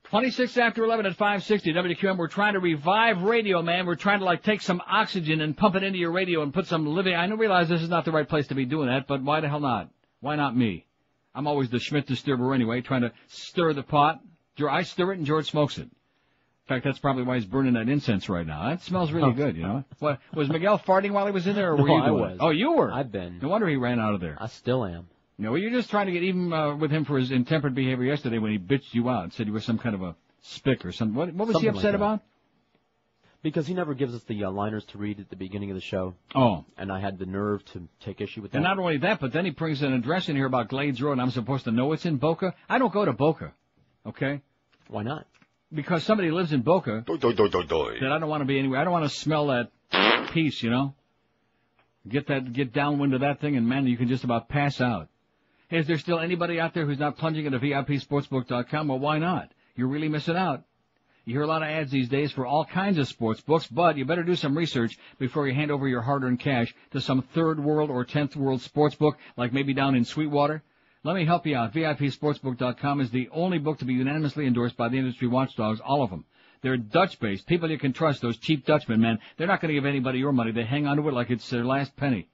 26 after 11 at 560 WQAM. We're trying to revive radio, man. We're trying to, take some oxygen and pump it into your radio and put some living. I realize this is not the right place to be doing that, but why the hell not? Why not me? I'm always the Schmidt disturber anyway, trying to stir the pot. I stir it and George smokes it. In fact, that's probably why he's burning that incense right now. That smells really good, you know. What, was Miguel farting while he was in there, or were you doing
I was.
it? Oh, you were?
I've been.
No wonder he ran out of there.
I still am.
No, well, you're just trying to get even with him for his intemperate behavior yesterday when he bitched you out and said you were some kind of a spick or something. What was he upset about?
Because he never gives us the liners to read at the beginning of the show.
Oh.
And I had the nerve to take issue with that.
And not only that, but then he brings an address in here about Glades Road, and I'm supposed to know it's in Boca? I don't go to Boca, okay?
Why not?
Because somebody lives in Boca that I don't want to be anywhere. I don't want to smell that piece, you know? Get downwind of that thing, and, man, you can just about pass out. Hey, is there still anybody out there who's not plunging into VIPSportsbook.com? Well, why not? You're really missing out. You hear a lot of ads these days for all kinds of sports books, but you better do some research before you hand over your hard-earned cash to some third world or 10th world sports book, like maybe down in Sweetwater. Let me help you out. VIPSportsbook.com is the only book to be unanimously endorsed by the industry watchdogs, all of them. They're Dutch-based. People you can trust, those cheap Dutchmen, man. They're not going to give anybody your money. They hang on to it like it's their last penny.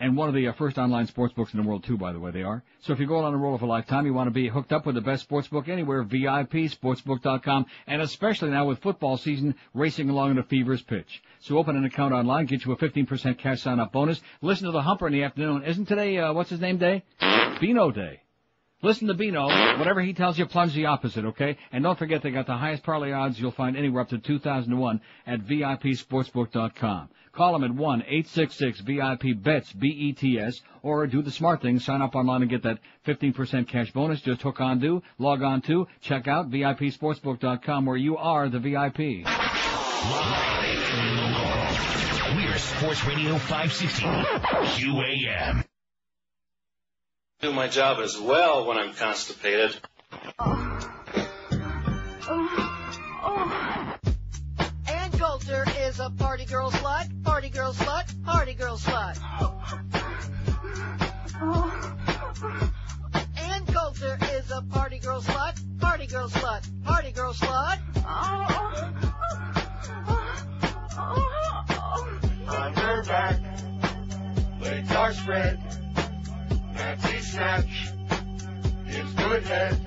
And one of the first online sports books in the world, too, by the way, they are. So if you're going on a roll of a lifetime, you want to be hooked up with the best sports book anywhere, VIPSportsbook.com, and especially now with football season racing along at a fever's pitch. So open an account online, get you a 15% cash sign-up bonus. Listen to the Humper in the afternoon. Isn't today, what's his name day? Beano Day. Listen to Beano. Whatever he tells you, plunge the opposite, okay? And don't forget they got the highest parlay odds you'll find anywhere up to 2,001 at VIPSportsbook.com. Call them at 1-866-VIP-BETS, B-E-T-S, or do the smart thing, sign up online and get that 15% cash bonus. Just hook on to, log on to, check out VIPSportsbook.com where you are the VIP.
We're Sports Radio 560, QAM.
Do my job as well when I'm constipated.
Ann Coulter is a party girl slut, party girl slut, party girl slut. Ann Coulter is a party girl slut, party girl slut, party girl slut.
On her back, legs are spread. Nancy snatch, gives good head.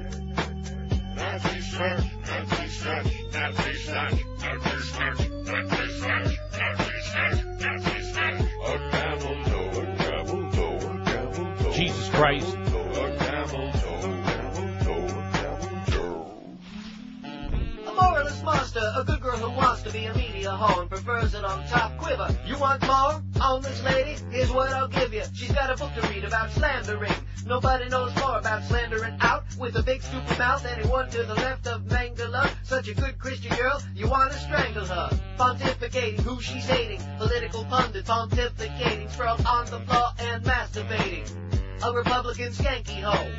Nancy snatch, Nancy snatch, Nancy snatch, Nancy snatch, Nancy snatch.
careless monster, a good girl who wants to be a media hoe and prefers it on top quiver. You want more on this lady? Here's what I'll give you. She's got a book to read about slandering. Nobody knows more about slandering out with a big stupid mouth. Anyone to the left of Mangala, such a good Christian girl, you want to strangle her. Pontificating who she's hating, political pundit pontificating, sprawled on the floor and masturbating. A Republican skanky hoe.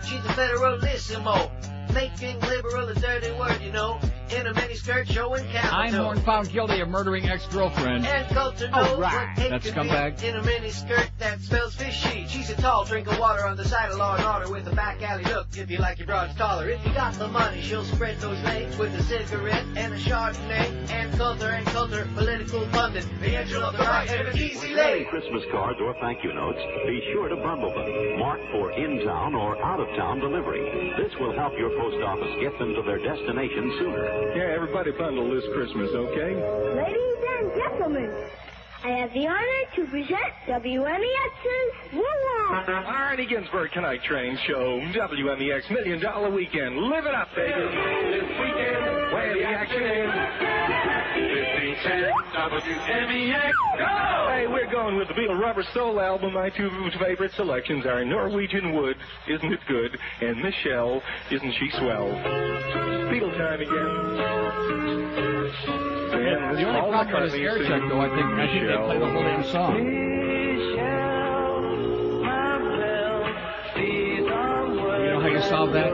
She's a federalissimo, making liberal a dirty word, you know, in a miniskirt showing camel toe.
Einhorn found guilty of murdering ex-girlfriend.
And culture knows what hate
That's
can
scumbag.
be in a miniskirt that smells fishy. She's a tall drink of water on the side of Law and Order with a back alley look. If you like your broads taller, if you got the money, she'll spread those legs with a cigarette and a Chardonnay. And culture, political pundit, the angel of the right and an easy lady.
Christmas cards or thank you notes, be sure to bundle them, marked for in-town or out-of-town delivery. This will help your post office get them to their destination sooner.
Yeah, everybody bundle this Christmas, okay?
Ladies and gentlemen, I have the honor to present WMEX's Woo-Woo.
Arnie Ginsberg Tonight Train Show, WMEX $1 Million Weekend. Live it up, baby. This weekend, where the action is. 1510 WMEX, go! Hey, we're going with the Beatle Rubber Soul album. My two favorite selections are Norwegian Wood, Isn't It Good? And Michelle, Isn't She Swell? Beatle time again.
Yeah, the only problem with this air check, though, I think they play the whole damn song. You know how you solve that?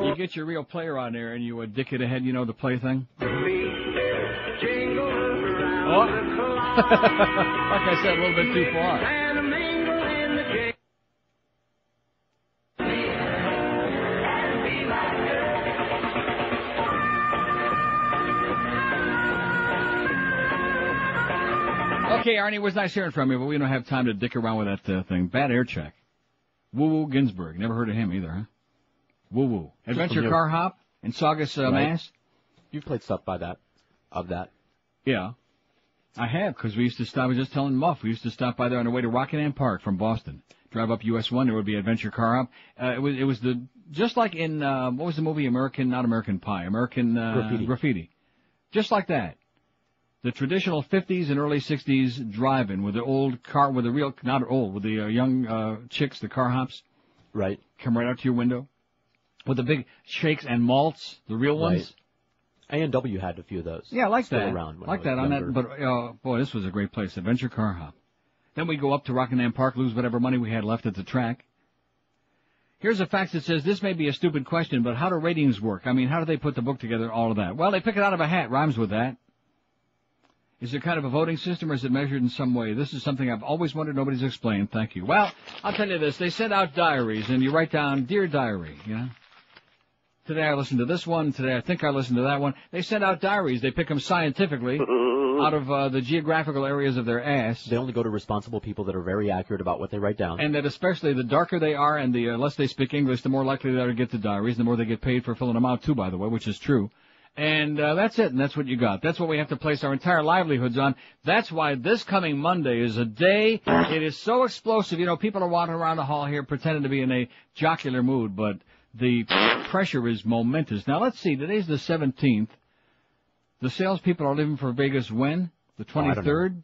You get your real player on there and you dick it ahead, you know, the play thing. Oh. Like I said, a little bit too far. Okay, Arnie, it was nice hearing from you, but we don't have time to dick around with that thing. Bad air check. Woo-Woo Ginsburg. Never heard of him either, huh? Woo-Woo. Adventure Car Hop in Saugus, Mass.
You've played stuff of that.
Yeah. I have, because we used to stop, I was just telling Muff, we used to stop by there on the way to Rockingham Park from Boston. Drive up US 1, there would be Adventure Car Hop. It was just like in, what was the movie? Not American Pie, American Graffiti. Just like that. The traditional 50s and early 60s drive-in with the old car, with the real, not old, with the young chicks, the car hops.
Right.
Come right out to your window. With the big shakes and malts, the real ones.
A&W had a few of those.
Yeah, I like
Still
that.
around when
Like
I was
that on
younger.
that, but boy, this was a great place, Adventure Car Hop. Then we go up to Rockingham Park, lose whatever money we had left at the track. Here's a fax that says, this may be a stupid question, but how do ratings work? I mean, how do they put the book together, all of that? Well, they pick it out of a hat, rhymes with that. Is it kind of a voting system, or is it measured in some way? This is something I've always wondered, nobody's explained. Thank you. Well, I'll tell you this. They send out diaries, and you write down, Dear Diary, you know. Today I listened to this one. Today I think I listened to that one. They send out diaries. They pick them scientifically out of the geographical areas of their ass.
They only go to responsible people that are very accurate about what they write down.
And that especially the darker they are and the less they speak English, the more likely they are to get the diaries, the more they get paid for filling them out, too, by the way, which is true. And that's it, and that's what you got. That's what we have to place our entire livelihoods on. That's why this coming Monday is a day, it is so explosive. You know, people are walking around the hall here pretending to be in a jocular mood, but the pressure is momentous. Now, let's see, today's the 17th. The salespeople are leaving for Vegas when? The 23rd?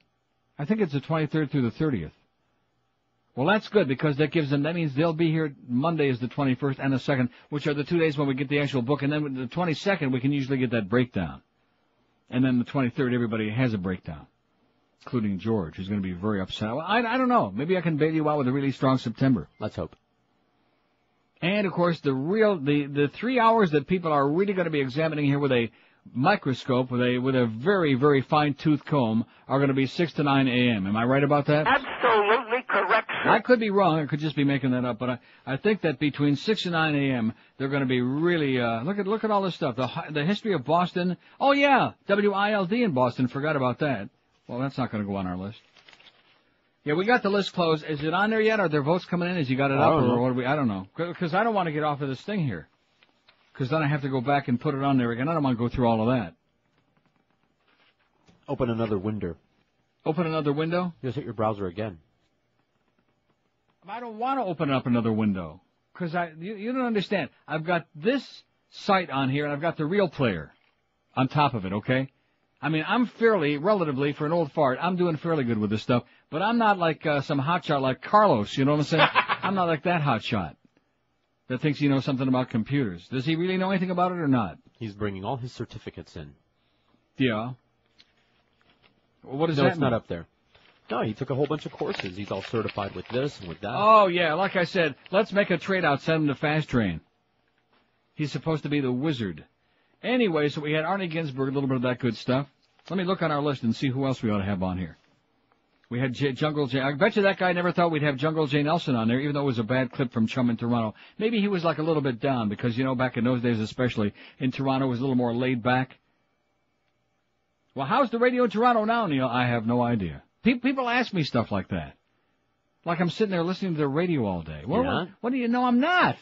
I think it's the 23rd through the 30th. Well, that's good, because that means they'll be here. Monday is the 21st and the 2nd, which are the 2 days when we get the actual book, and then the 22nd we can usually get that breakdown. And then the 23rd everybody has a breakdown, including George, who's going to be very upset. Well, I don't know. Maybe I can bail you out with a really strong September.
Let's hope.
And, of course, the 3 hours that people are really going to be examining here with a microscope, with a very, very fine-tooth comb, are going to be 6 to 9 a.m. Am I right about that?
Absolutely correct, sir.
I could be wrong. I could just be making that up. But I think that between 6 and 9 a.m., they're going to be really, look at all this stuff. The history of Boston. Oh, yeah, WILD in Boston. Forgot about that. Well, that's not going to go on our list. Yeah, we got the list closed. Is it on there yet? Are there votes coming in? Has you got it up? Or what I don't know. Because I don't want to get off of this thing here. Because then I have to go back and put it on there again. I don't want to go through all of that.
Open another window.
Open another window?
Just hit your browser again.
I don't want to open up another window. Because you don't understand. I've got this site on here, and I've got the real player on top of it, okay? I mean, I'm relatively, for an old fart, I'm doing fairly good with this stuff, but I'm not like some hotshot like Carlos, you know what I'm saying? I'm not like that hotshot that thinks he knows something about computers. Does he really know anything about it or not?
He's bringing all his certificates in.
Yeah. What does that
No, it's
mean?
not up there. No, he took a whole bunch of courses. He's all certified with this and with that.
Oh, yeah, like I said, let's make a trade out, send him to Fast Train. He's supposed to be the wizard. Anyway, so we had Arnie Ginsberg, a little bit of that good stuff. Let me look on our list and see who else we ought to have on here. We had Jungle J. I bet you that guy never thought we'd have Jungle J. Nelson on there, even though it was a bad clip from Chum in Toronto. Maybe he was like a little bit down because, you know, back in those days especially, in Toronto it was a little more laid back. Well, how's the radio in Toronto now, Neil? I have no idea. People ask me stuff like that. Like I'm sitting there listening to the radio all day. Well, what do you know? I'm not.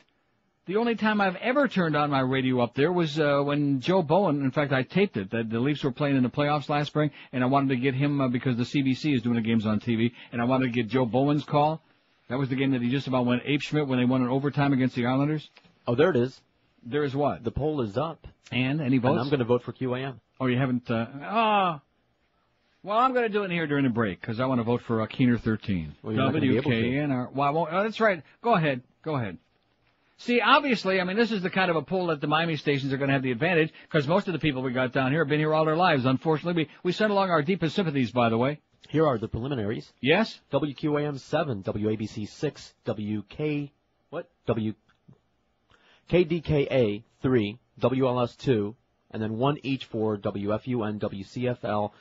The only time I've ever turned on my radio up there was when Joe Bowen, in fact, I taped it, that the Leafs were playing in the playoffs last spring, and I wanted to get him because the CBC is doing the games on TV, and I wanted to get Joe Bowen's call. That was the game that he just about went ape-schmidt when they won in overtime against the Islanders.
Oh, there it is.
There is what?
The poll is up.
And any votes?
And I'm going to vote for QAM.
Oh, you haven't? Well, I'm going to do it here during the break because I want to vote for Keener 13.
Well, you're not gonna be able to.
WKNR. Well, I won't. Oh, that's right. Go ahead. See, obviously, I mean, this is the kind of a poll that the Miami stations are going to have the advantage because most of the people we got down here have been here all their lives. Unfortunately, we send along our deepest sympathies, by the way.
Here are the preliminaries.
Yes?
WQAM 7, WABC 6, KDKA 3, WLS 2, and then 1 each for WFUN, WCFL.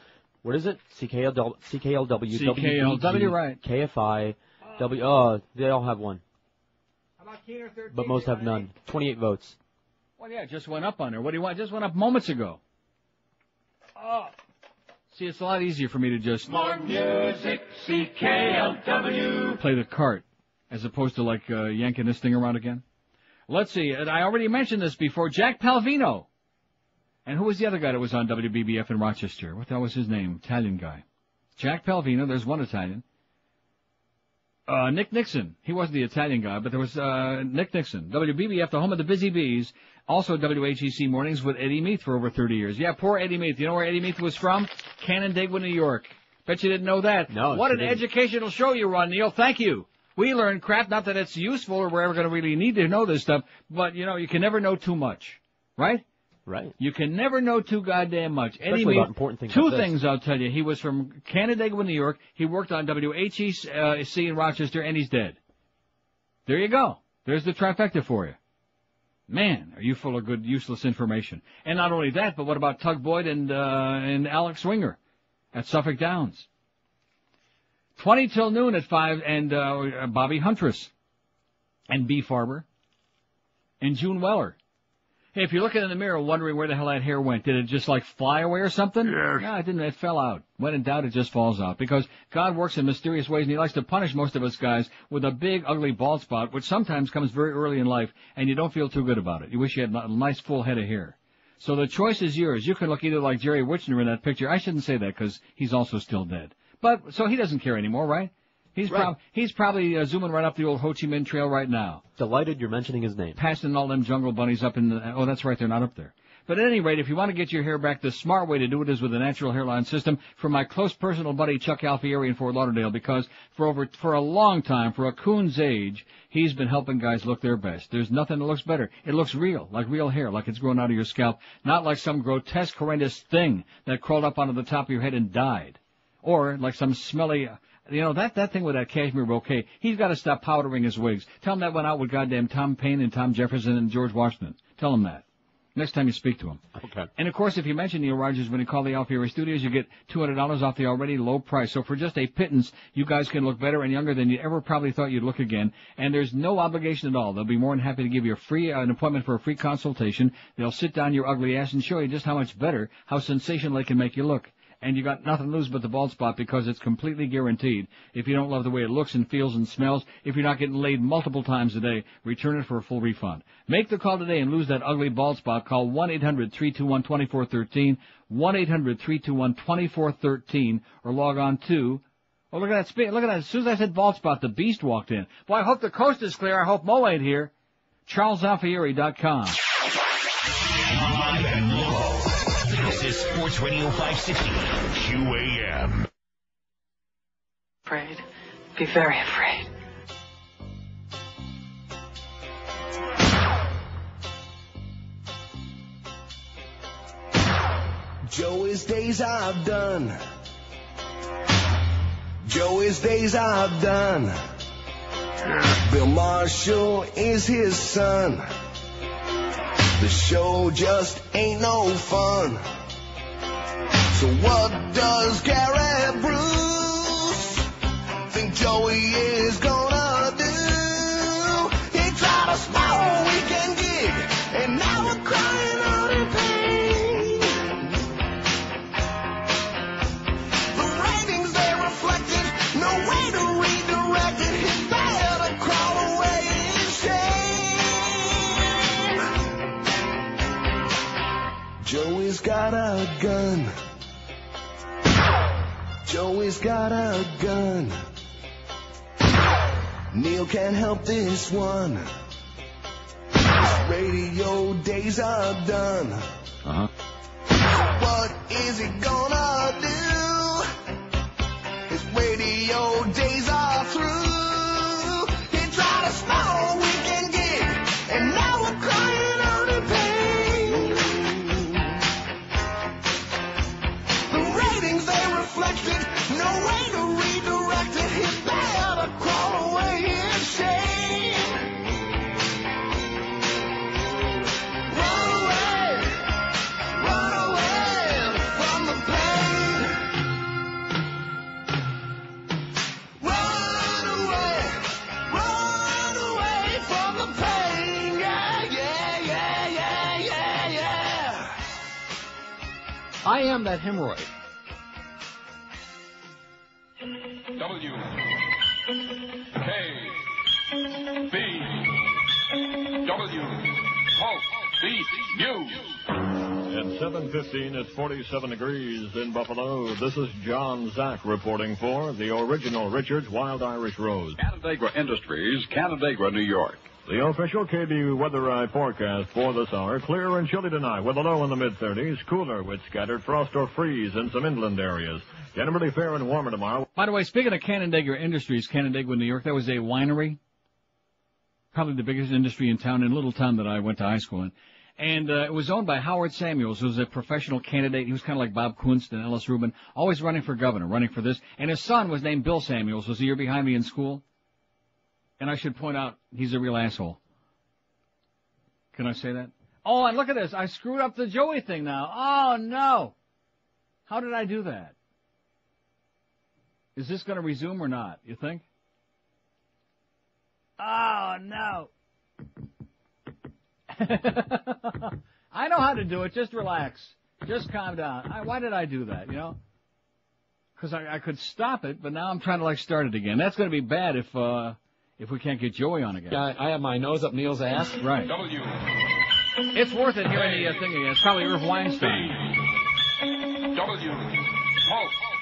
What is it? CKLW,
CKLW, right.
KFI, they all have one.
How about Keener 13?
But most have none. 28 votes.
Well, yeah, it just went up on there. What do you want? It just went up moments ago. Oh. See, it's a lot easier for me to just...
More music, CKLW.
...play the cart, as opposed to, like, yanking this thing around again. Let's see. I already mentioned this before. Jack Palvino. And who was the other guy that was on WBBF in Rochester? What the hell was his name? Italian guy. Jack Palvino. There's one Italian. Nick Nixon. He wasn't the Italian guy, but there was Nick Nixon. WBBF, the home of the Busy Bees. Also WHEC Mornings with Eddie Meath for over 30 years. Yeah, poor Eddie Meath. You know where Eddie Meath was from? Canandaigua, New York. Bet you didn't know that.
No.
What an educational show you run, Neil. Thank you. We learn crap, not that it's useful or we're ever going to really need to know this stuff, but, you know, you can never know too much. Right?
Right.
You can never know too goddamn much.
Especially about important things
two
like this.
things I'll tell you. He was from Canandaigua, New York. He worked on WHEC in Rochester, and he's dead. There you go. There's the trifecta for you. Man, are you full of good, useless information. And not only that, but what about Tug Boyd and Alex Swinger at Suffolk Downs? 20 till noon at 5, and Bobby Huntress, and B. Farber, and June Weller. Hey, if you're looking in the mirror wondering where the hell that hair went, did it just like fly away or something?
Yes.
No, it didn't. It fell out. When in doubt, it just falls out. Because God works in mysterious ways, and He likes to punish most of us guys with a big, ugly bald spot, which sometimes comes very early in life, and you don't feel too good about it. You wish you had a nice, full head of hair. So the choice is yours. You can look either like Jerry Wichner in that picture. I shouldn't say that because he's also still dead. But, so he doesn't care anymore, right? He's probably zooming right up the old Ho Chi Minh Trail right now.
Delighted you're mentioning his name.
Passing all them jungle bunnies up in the... Oh, that's right, they're not up there. But at any rate, if you want to get your hair back, the smart way to do it is with a natural hairline system from my close personal buddy Chuck Alfieri in Fort Lauderdale, because for a long time, for a coon's age, he's been helping guys look their best. There's nothing that looks better. It looks real, like real hair, like it's growing out of your scalp, not like some grotesque, horrendous thing that crawled up onto the top of your head and died. Or like some smelly... You know, that thing with that cashmere bouquet, he's got to stop powdering his wigs. Tell him that went out with goddamn Tom Paine and Tom Jefferson and George Washington. Tell him that. Next time you speak to him.
Okay.
And, of course, if you mention Neil Rogers when you call the Alfieri Studios, you get $200 off the already low price. So for just a pittance, you guys can look better and younger than you ever probably thought you'd look again. And there's no obligation at all. They'll be more than happy to give you an appointment for a free consultation. They'll sit down your ugly ass and show you just how much better, how sensational they can make you look. And you got nothing to lose but the bald spot because it's completely guaranteed. If you don't love the way it looks and feels and smells, if you're not getting laid multiple times a day, return it for a full refund. Make the call today and lose that ugly bald spot. Call 1-800-321-2413, 1-800-321-2413, or log on to... Oh, look at that. Look at that. As soon as I said bald spot, the beast walked in. Boy, I hope the coast is clear. I hope Mo ain't here. CharlesAlfieri.com.
Live and local. This is Sports Radio 560 QAM.
Afraid. Be very afraid.
Joey's days are done. Joey's days are done. Bill Marshall is his son. The show just ain't no fun. So what does Gary Bruce think Joey is gonna do? He tried a small weekend gig, and now we're crying out in pain. The ratings they reflected, no way to redirect it. He better crawl away in shame. Joey's got a gun. Joey's got a gun. Neil can't help this one. His radio days are done.
Uh-huh.
So what is he gonna do? His radio days are through. He tried a small weekend gig, and now we're crying out in pain. The ratings they reflected, no way to redirect it. He better crawl away in shame. Run away from the pain. Run away from the pain. Yeah, yeah, yeah, yeah, yeah, yeah.
I am that hemorrhoid.
WKBW Pulse Beat News.
At 7:15, it's 47 degrees in Buffalo. This is John Zack reporting for the original Richards Wild Irish Rose.
Canandaigua Industries, Canandaigua, New York.
The official KB weather eye forecast for this hour: clear and chilly tonight with a low in the mid-30s, cooler with scattered frost or freeze in some inland areas. Generally fair and warmer tomorrow.
By the way, speaking of Canandaigua Industries, Canandaigua, New York, that was a winery. Probably the biggest industry in town, in a little town that I went to high school in. And it was owned by Howard Samuels, who was a professional candidate. He was kind of like Bob Kunst and Ellis Rubin, always running for governor, running for this. And his son was named Bill Samuels, was a year behind me in school. And I should point out, he's a real asshole. Can I say that? Oh, and look at this. I screwed up the Joey thing now. Oh, no. How did I do that? Is this going to resume or not, you think? Oh, no. I know how to do it. Just relax. Just calm down. Why did I do that, you know? Because I could stop it, but now I'm trying to, like, start it again. That's going to be bad if we can't get Joey on again.
Yeah, I have my nose up Neil's ass.
Right. It's worth it hearing the thing again. It's probably Irv Weinstein.
Pulse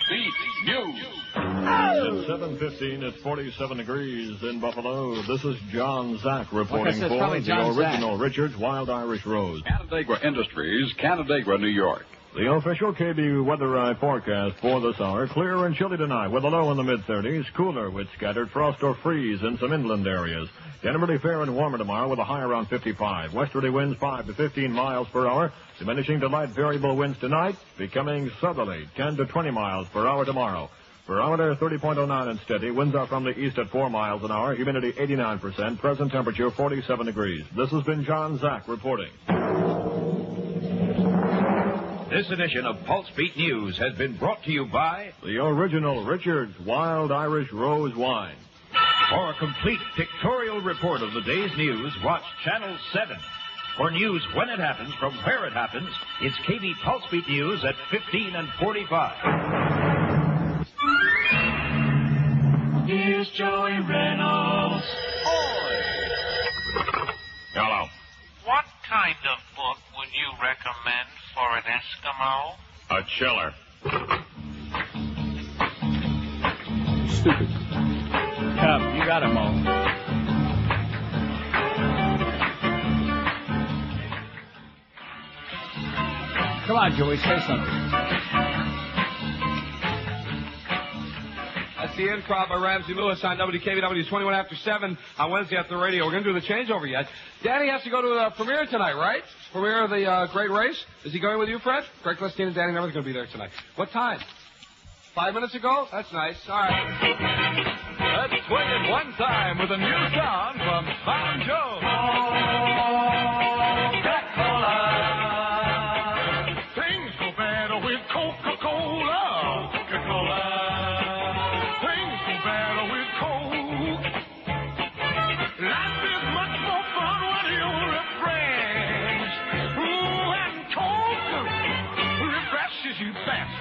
Beat News.
At 7:15, it's 47 degrees in Buffalo. This is John Zack reporting
said,
for the original
Zack.
Richards Wild Irish Rose.
Canandaigua Industries, Canandaigua, New York.
The official KB weather eye forecast for this hour: clear and chilly tonight with a low in the mid-30s, cooler with scattered frost or freeze in some inland areas. Generally fair and warmer tomorrow with a high around 55. Westerly winds 5 to 15 miles per hour, diminishing to light variable winds tonight, becoming southerly 10 to 20 miles per hour tomorrow. Barometer 30.09 and steady. Winds are from the east at 4 miles an hour. Humidity 89%. Present temperature 47 degrees. This has been John Zack reporting.
This edition of Pulse Beat News has been brought to you by
the original Richards Wild Irish Rose Wine.
For a complete pictorial report of the day's news, watch Channel 7. For news when it happens, from where it happens, it's KB Pulse Beat News at 15 and 45.
Here's Joey Reynolds.
Hello.
What kind of book would you recommend for an Eskimo?
A chiller.
Stupid. Come, you got it, Mo. Come on, Joey, say something.
That's the Improv by Ramsey Lewis on WKBW 21 after 7 on Wednesday after the radio. We're going to do the changeover yet. Danny has to go to the premiere tonight, right? Premiere of the Great Race. Is he going with you, Fred? Greg Christine and Danny Never's going to be there tonight. What time? 5 minutes ago? That's nice. All right.
Let's swing it one time with a new sound from Tom Jones. Coca-Cola.
Things go better with Coca-Cola. Coca-Cola. Things go better with Coke. Life is much more fun when you're refreshed. Ooh, and Coke refreshes you fast.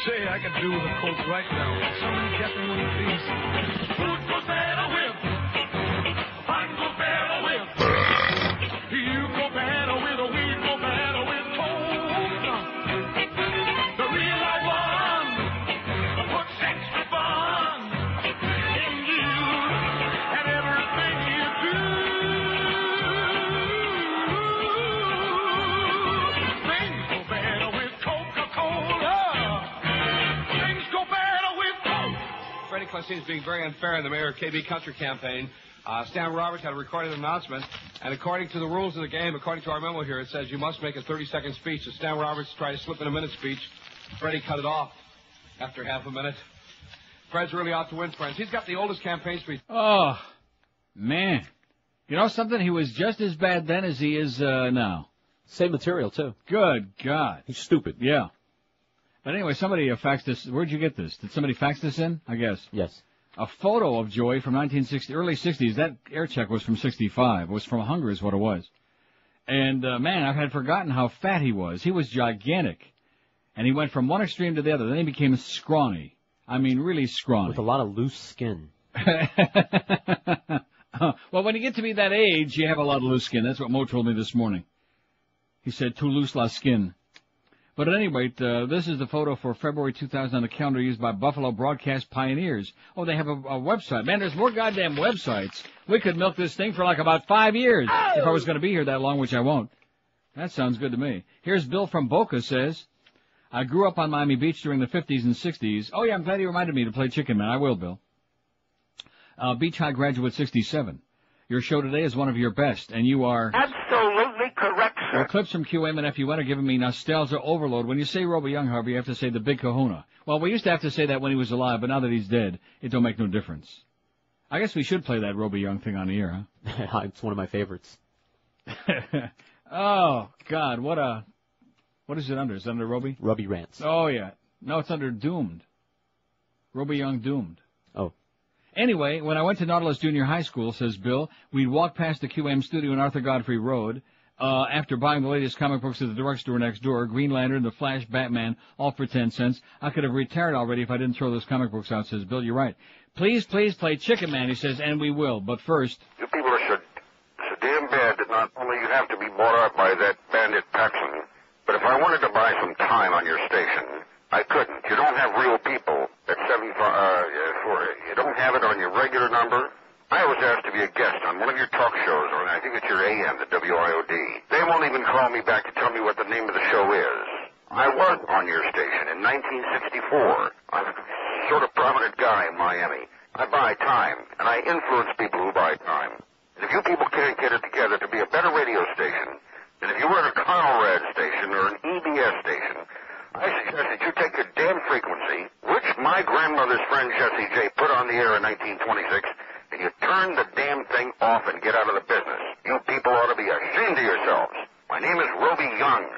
Say, I could do with a Coke right now. Someone get me one of these. Food goes better with. Fun goes better with. You go better with. We go better with Coke. The real life one puts extra fun in you and everything you do. Things go better with Coca-Cola. Things go better with Coke.
Freddie Clausine is being very unfair in the Mayor of KB Country campaign. Stan Roberts had a recorded announcement, and according to the rules of the game, according to our memo here, it says you must make a 30-second speech. So Stan Roberts tried to slip in a minute speech. Freddie cut it off after half a minute. Fred's really out to win, friends. He's got the oldest campaign speech.
Oh, man. You know something? He was just as bad then as he is now.
Same material, too.
Good God.
He's stupid.
Yeah. But anyway, somebody faxed this. Where'd you get this? Did somebody fax this in? I guess.
Yes.
A photo of Joey from 1960, early 60s. That air check was from 65. It was from Hungary is what it was. And, man, I had forgotten how fat he was. He was gigantic. And he went from one extreme to the other. Then he became scrawny. I mean, really scrawny.
With a lot of loose skin.
Well, when you get to be that age, you have a lot of loose skin. That's what Mo told me this morning. He said, too loose la skin. But at any rate, this is the photo for February 2000 on the calendar used by Buffalo Broadcast Pioneers. Oh, they have a website. Man, there's more goddamn websites. We could milk this thing for like about 5 years if I was going to be here that long, which I won't. That sounds good to me. Here's Bill from Boca says, I grew up on Miami Beach during the 50s and 60s. Oh, yeah, I'm glad you reminded me to play Chicken Man. I will, Bill. Beach High Graduate 67. Your show today is one of your best, and you are...
Absolutely correct, sir.
Well, clips from QM and FUN are giving me nostalgia overload. When you say Roby Young, however, you have to say the Big Kahuna. Well, we used to have to say that when he was alive, but now that he's dead, it don't make no difference. I guess we should play that Roby Young thing on the air, huh?
It's one of my favorites.
Oh, God, what is it under? Is it under Roby?
Roby Rants.
Oh, yeah. No, it's under Doomed. Roby Young Doomed.
Oh.
Anyway, when I went to Nautilus Junior High School, says Bill, we'd walk past the QM studio on Arthur Godfrey Road. After buying the latest comic books at the drugstore next door, Green Lantern, The Flash, Batman, all for 10 cents. I could have retired already if I didn't throw those comic books out, says Bill. You're right. Please play Chicken Man, he says, and we will. But first...
You people are so damn bad that not only you have to be bought out by that bandit Paxson, but if I wanted to buy some time on your station, I couldn't. You don't have real people at 75, you don't have it on your regular number. I was asked to be a guest on one of your talk shows, or I think it's your AM, the WIOD. They won't even call me back to tell me what the name of the show is. I was on your station in 1964. I'm a sort of prominent guy in Miami. I buy time, and I influence people who buy time. And if you people can't get it together to be a better radio station, and if you were at a Conrad station or an EBS station, I suggest that you take your damn frequency, which my grandmother's friend Jessie J put on the air in 1926, and you turn the damn thing off and get out of the business. You people ought to be ashamed of yourselves. My name is Roby Young,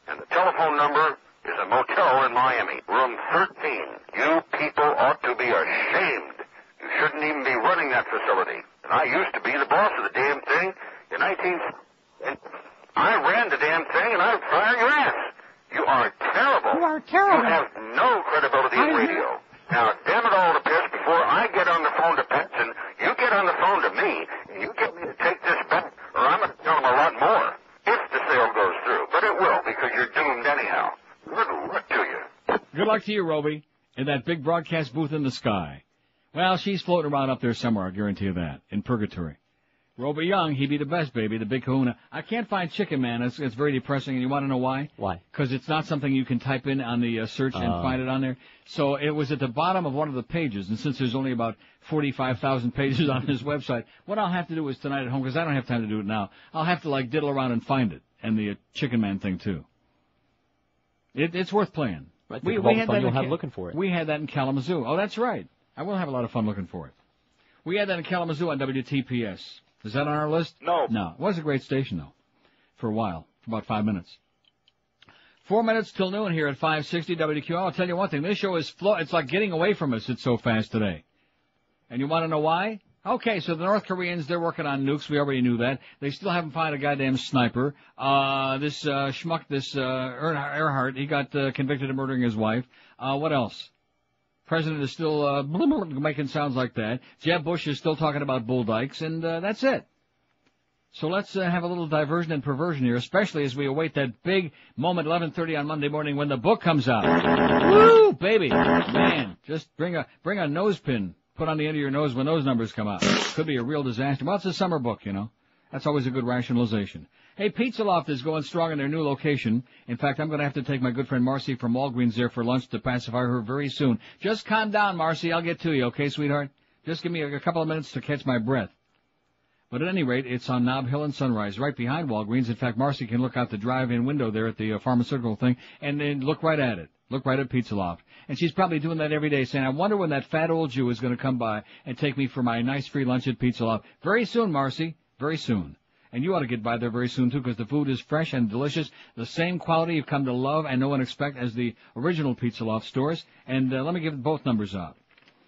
and the telephone number is a motel in Miami, room 13. You people ought to be ashamed. You shouldn't even be running that facility. And I used to be the boss of the damn thing in and I ran the damn thing, and I'd fire your ass. You are terrible.
You are terrible.
You have no credibility in radio. Now, damn it all to piss, before I get on the phone to Petson, you get on the phone to me, and you get me to take this back, or I'm going to tell them a lot more, if the sale goes through. But it will, because you're doomed anyhow. Good luck to you.
Good luck to you, Roby, in that big broadcast booth in the sky. Well, she's floating around up there somewhere, I guarantee you that, in purgatory. Robert Young, he be the best, baby, the big kahuna. I can't find Chicken Man. It's very depressing, and you want to know why?
Why?
Because it's not something you can type in on the search and find it on there. So it was at the bottom of one of the pages, and since there's only about 45,000 pages on this website, what I'll have to do is tonight at home, because I don't have time to do it now, I'll have to, like, diddle around and find it, and the Chicken Man thing, too. It's worth playing.
We had that you'll have looking for it.
We had that in Kalamazoo. Oh, that's right. I will have a lot of fun looking for it. We had that in Kalamazoo on WTPS. Is that on our list?
No.
No. It was a great station, though, for a while, for about 5 minutes. 4 minutes till noon here at 560 WQAM. I'll tell you one thing. This show is it's like getting away from us. It's so fast today. And you want to know why? Okay, so the North Koreans, they're working on nukes. We already knew that. They still haven't found a goddamn sniper. This Earhart, he got convicted of murdering his wife. What else? President is still making sounds like that. Jeb Bush is still talking about bull dykes, and that's it. So let's have a little diversion and perversion here, especially as we await that big moment, 11:30 on Monday morning, when the book comes out. Woo, baby, man! Just bring a nose pin, put on the end of your nose when those numbers come out. Could be a real disaster. Well, it's a summer book, you know. That's always a good rationalization. Hey, Pizza Loft is going strong in their new location. In fact, I'm going to have to take my good friend Marcy from Walgreens there for lunch to pacify her very soon. Just calm down, Marcy. I'll get to you, okay, sweetheart? Just give me a couple of minutes to catch my breath. But at any rate, it's on Nob Hill and Sunrise, right behind Walgreens. In fact, Marcy can look out the drive-in window there at the pharmaceutical thing and then look right at it. Look right at Pizza Loft. And she's probably doing that every day, saying, I wonder when that fat old Jew is going to come by and take me for my nice free lunch at Pizza Loft. Very soon, Marcy. Very soon. And you ought to get by there very soon, too, because the food is fresh and delicious. The same quality you've come to love and know and expect as the original Pizza Loft stores. And let me give both numbers out.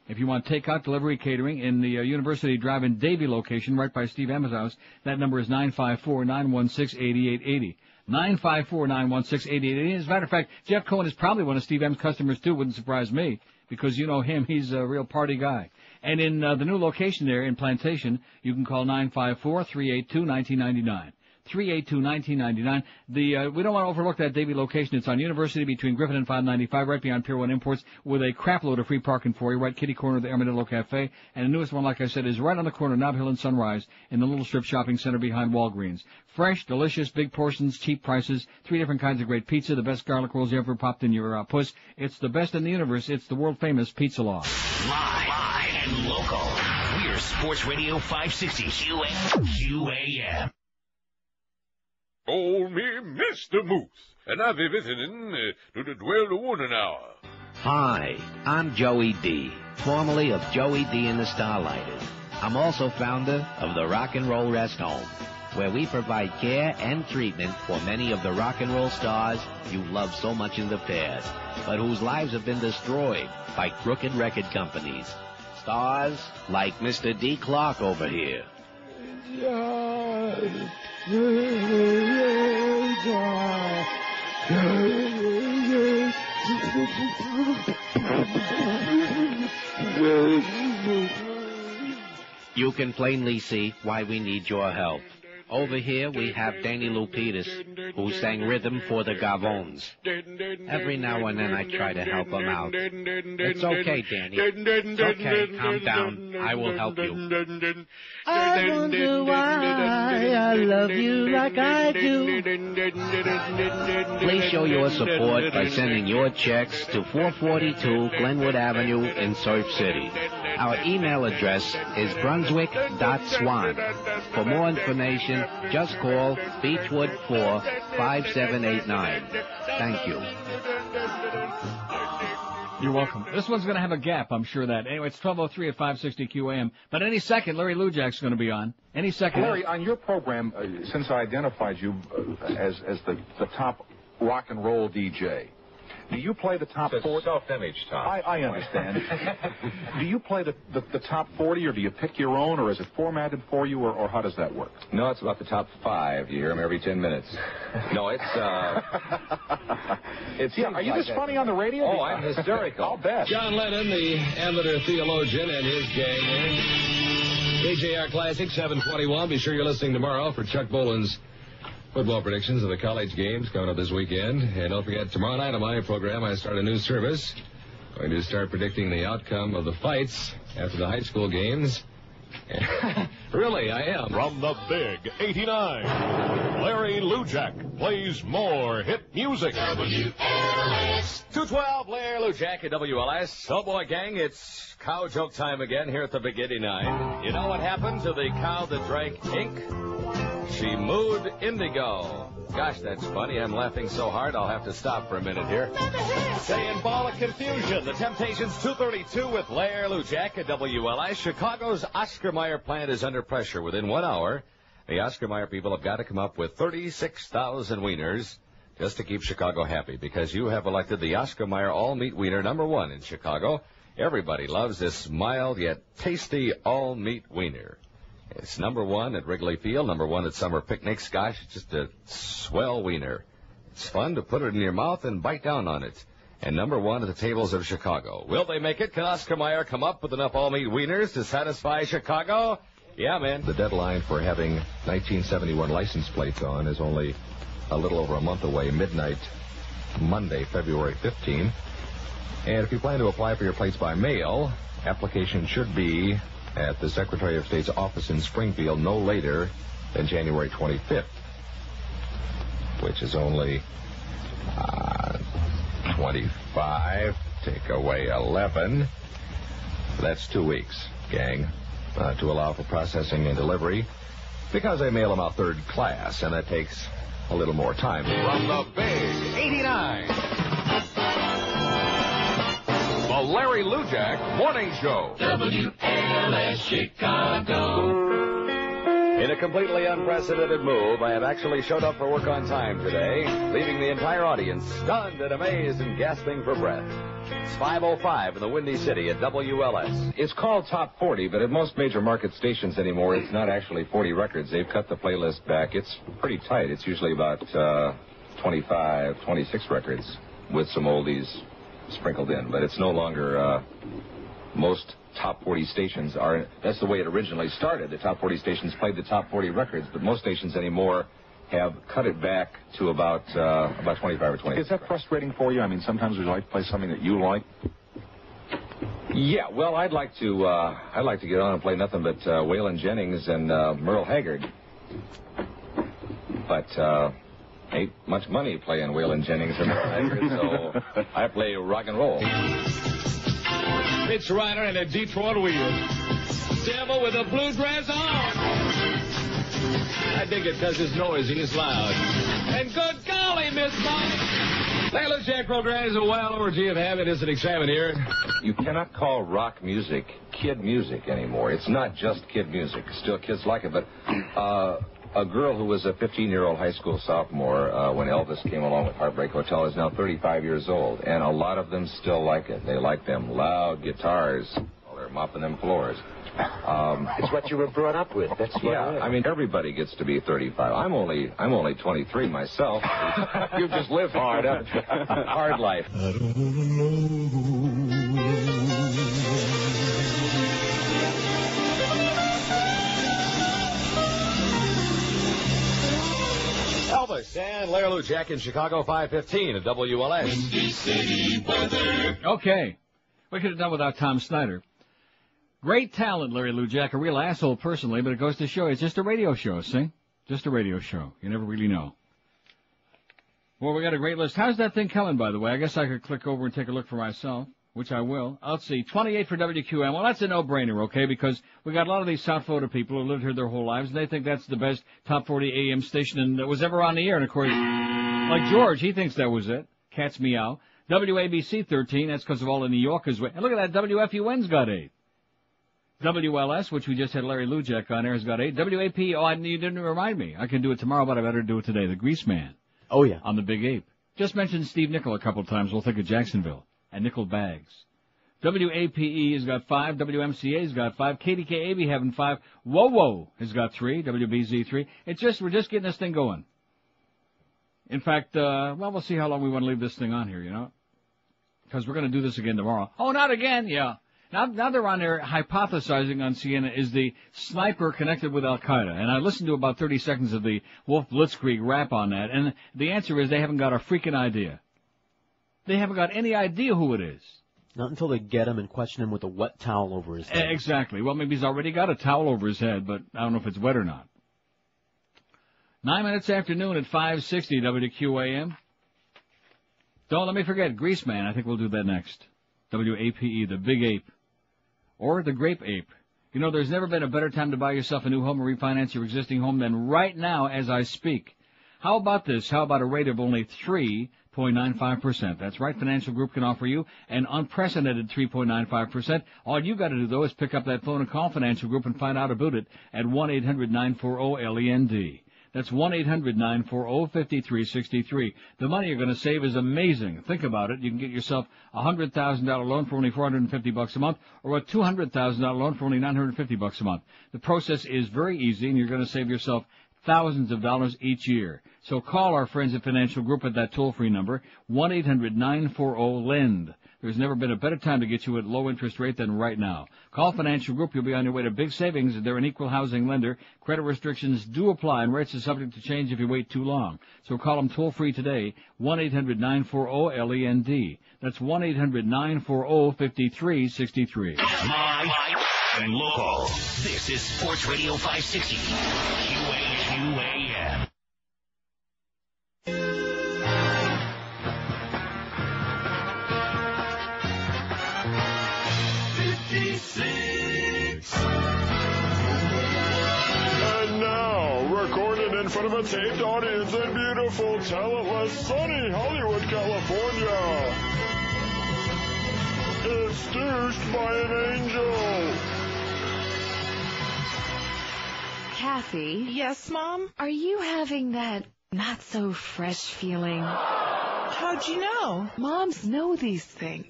If you want takeout, delivery, catering in the University Drive-In Davie location right by Steve Emma's house, that number is 954-916-8880. 954-916-8880. As a matter of fact, Jeff Cohen is probably one of Steve M's customers, too. Wouldn't surprise me, because you know him. He's a real party guy. And in the new location there in Plantation, you can call 954-382-1999. 382-1999. We don't want to overlook that Davie location. It's on University between Griffin and 595, right beyond Pier 1 Imports, with a crap load of free parking for you, right kitty corner of the Armadillo Cafe. And the newest one, like I said, is right on the corner of Nob Hill and Sunrise in the little strip shopping center behind Walgreens. Fresh, delicious, big portions, cheap prices, 3 different kinds of great pizza, the best garlic rolls you ever popped in your puss. It's the best in the universe. It's the world-famous Pizza Loft.
Live and local. We're Sports Radio 560 QAM.
Call me Mr. Moose, and I'll be visiting to the Dwell to 1 an hour.
Hi, I'm Joey D., formerly of Joey D. and the Starlighters. I'm also founder of the Rock and Roll Rest Home, where we provide care and treatment for many of the rock and roll stars you love so much in the past, but whose lives have been destroyed by crooked record companies. Stars like Mr. D. Clark over here. You can plainly see why we need your help. Over here we have Danny Lupitas, who sang rhythm for the Gavones. Every now and then I try to help him out. It's okay, Danny. It's okay. Calm down. I will help you.
I wonder why I love you like I do.
Please show your support by sending your checks to 442 Glenwood Avenue in Surf City. Our email address is brunswick.swan. For more information, just call Beechwood 45789. Thank you.
You're welcome. This one's going to have a gap, I'm sure of that. Anyway, it's 12:03 at 560 QAM. But any second, Larry Lujak's going to be on. Any second.
Larry, on your program, since I identified you as the top rock and roll DJ, do you play the top 40?
Self-image, Tom.
I understand. Do you play the top 40, or do you pick your own, or is it formatted for you, or how does that work?
No, it's about the top 5. You hear them every 10 minutes. No, it's
are you this funny on the radio?
Oh, I'm hysterical.
I'll bet.
John Lennon, the amateur theologian, and his gang here. KJR Classic 721. Be sure you're listening tomorrow for Chuck Boland's football predictions of the college games coming up this weekend. And don't forget, tomorrow night on my program, I start a new service. Going to start predicting the outcome of the fights after the high school games. Really, I am.
From the Big 89, Larry Lujak plays more hit music.
WLS 212, Larry Lujak at WLS. Oh boy, gang, it's cow joke time again here at the Big 89. You know what happened to the cow that drank ink? She mooed indigo. Gosh, that's funny. I'm laughing so hard I'll have to stop for a minute here. Saying ball of confusion. The Temptations 232 with Larry Lujak at WLS. Chicago's Oscar Mayer plant is under pressure. Within 1 hour, the Oscar Mayer people have got to come up with 36,000 wieners just to keep Chicago happy, because you have elected the Oscar Mayer all-meat wiener #1 in Chicago. Everybody loves this mild yet tasty all-meat wiener. It's #1 at Wrigley Field, #1 at summer picnics. Gosh, it's just a swell wiener. It's fun to put it in your mouth and bite down on it. And #1 at the tables of Chicago. Will they make it? Can Oscar Mayer come up with enough all-meat wieners to satisfy Chicago? Yeah, man.
The deadline for having 1971 license plates on is only a little over a month away, midnight, Monday, February 15. And if you plan to apply for your plates by mail, application should be at the Secretary of State's office in Springfield no later than January 25th, which is only 25, take away 11. That's 2 weeks, gang, to allow for processing and delivery, because they mail them out third class, and that takes a little more time.
From the Big 89, the Larry Lujak Morning Show.
WLS Chicago. In a completely unprecedented move, I have actually showed up for work on time today, leaving the entire audience stunned and amazed and gasping for breath. It's 5:05 in the Windy City at WLS.
It's called Top 40, but at most major market stations anymore, it's not actually 40 records. They've cut the playlist back. It's pretty tight. It's usually about 25, 26 records with some oldies sprinkled in. But it's no longer most top 40 stations are. That's the way it originally started. The top 40 stations played the top 40 records, but most stations anymore have cut it back to about 25 or 20.
Is that frustrating for you? I mean, sometimes we'd like to play something that you like.
Yeah, well, I'd like to get on and play nothing but Waylon Jennings and Merle Haggard. But ain't much money playing Waylon Jennings and Merle Haggard, so I play rock and roll.
Pitch rider and a Detroit wheel. Devil with a blue dress on. I dig it because it's noisy, it's loud. And good golly, Miss Mom. Larry Lujak program is a well orgy of habit, isn't examined here.
You cannot call rock music kid music anymore. It's not just kid music. Still, kids like it, but a girl who was a 15-year-old high school sophomore when Elvis came along with Heartbreak Hotel is now 35 years old, and a lot of them still like it. They like them loud guitars while they're mopping them floors.
It's what you were brought up with. That's what
yeah. I mean, everybody gets to be 35. I'm only 23 myself. You just live hard, haven't you? Hard life. I don't know.
Elvis and Larry Lujak in Chicago, 5:15 at WLS. Windy City weather.
Okay. We could have done without Tom Snyder. Great talent, Larry Lujak. A real asshole personally, but it goes to show it's just a radio show, see? Just a radio show. You never really know. Well, we got a great list. How's that thing coming, by the way? I guess I could click over and take a look for myself, which I will. Let's see. 28 for WQAM. Well, that's a no-brainer, okay, because we got a lot of these South Florida people who lived here their whole lives, and they think that's the best top 40 AM station that was ever on the air. And, of course, like George, he thinks that was it. Cat's meow. WABC 13, that's because of all the New Yorkers. And look at that, WFUN's got 8. WLS, which we just had Larry Lujak on air, has got 8. WAPE, you didn't remind me. I can do it tomorrow, but I better do it today. The Grease Man.
Oh, yeah.
On the Big Ape. Just mentioned Steve Nickel a couple of times. We'll think of Jacksonville. And nickel bags. WAPE has got 5. WMCA has got 5. KDKAB having 5. Whoa has got 3. WBZ 3. We're just getting this thing going. In fact, we'll see how long we want to leave this thing on here, you know? Because we're going to do this again tomorrow. Oh, not again? Yeah. Now they're on there hypothesizing on Siena is the sniper connected with Al-Qaeda. And I listened to about 30 seconds of the Wolf Blitzkrieg rap on that, and the answer is they haven't got a freaking idea. They haven't got any idea who it is.
Not until they get him and question him with a wet towel over his head.
Exactly. Well, maybe he's already got a towel over his head, but I don't know if it's wet or not. 9 minutes after noon at 560 WQAM. Don't let me forget, Greaseman. I think we'll do that next. WAPE, the Big Ape. Or the Grape Ape. You know, there's never been a better time to buy yourself a new home or refinance your existing home than right now as I speak. How about this? How about a rate of only 3.95%? That's right. Financial Group can offer you an unprecedented 3.95%. All you got to do, though, is pick up that phone and call Financial Group and find out about it at 1-800-940-LEND. That's 1-800-940-5363. The money you're going to save is amazing. Think about it. You can get yourself a $100,000 loan for only $450 a month, or a $200,000 loan for only $950 a month. The process is very easy, and you're going to save yourself thousands of dollars each year. So call our friends at Financial Group at that toll-free number, 1-800-940-LEND. There's never been a better time to get you at low interest rate than right now. Call Financial Group. You'll be on your way to big savings. They're an equal housing lender. Credit restrictions do apply, and rates are subject to change if you wait too long. So call them toll-free today, 1-800-940-LEND. That's 1-800-940-5363.
Live and local. This is Sports Radio 560. WQAM.
And now, recorded in front of a taped audience in beautiful, talentless, sunny Hollywood, California, it's Douched by an Angel.
Kathy?
Yes, Mom?
Are you having that not-so-fresh feeling?
How'd you know?
Moms know these things.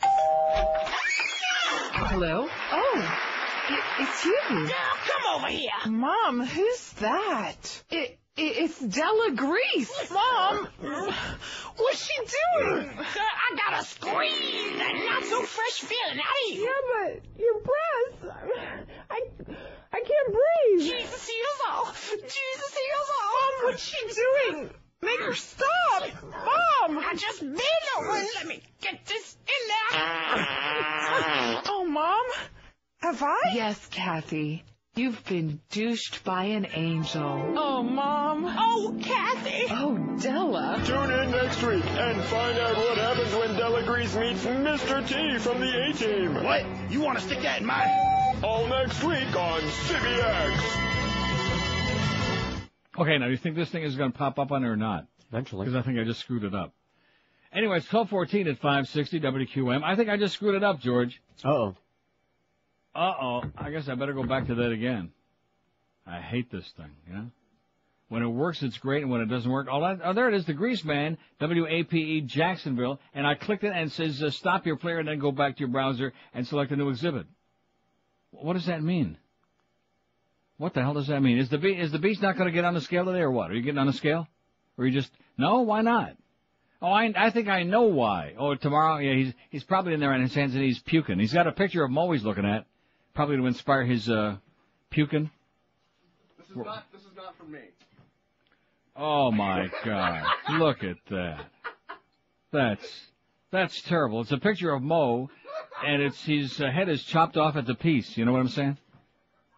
Hello? Oh, it's you.
Girl, come over here. Mom, who's that?
It's Della Grease.
Mom, what's she doing? Girl, I gotta squeeze that not-so-fresh feeling out of you.
Yeah, but your breath, I can't breathe.
Jesus heals all. Jesus heals all. Mom, what's she doing? Make her stop. Mom, I just bent over and let me get this in there. Oh, Mom, have I?
Yes, Kathy. You've been douched by an angel.
Oh, Mom. Oh, Kathy.
Oh, Della.
Tune in next week and find out what happens when Della Grease meets Mr. T from the A-Team.
What? You want to stick that in my...
All next week on CBX.
Okay, now, you think this thing is going to pop up on there or not?
Eventually.
Because I think I just screwed it up. Anyway, it's 12:14 at 560 WQM. I think I just screwed it up, George.
Uh-oh.
I guess I better go back to that again. I hate this thing, you know? When it works, it's great, and when it doesn't work, there it is, the Grease Man, WAPE Jacksonville, and I clicked it and it says, stop your player and then go back to your browser and select a new exhibit. What does that mean? What the hell does that mean? Is the beast not going to get on the scale today or what? Are you getting on the scale? Or you just, no, why not? Oh, I think I know why. Oh, tomorrow, yeah, he's probably in there on his hands and he's puking. He's got a picture of Mo he's looking at, probably to inspire his, puking.
This is not from me.
Oh my God. Look at that. That's terrible. It's a picture of Mo, and his head is chopped off at the piece. You know what I'm saying?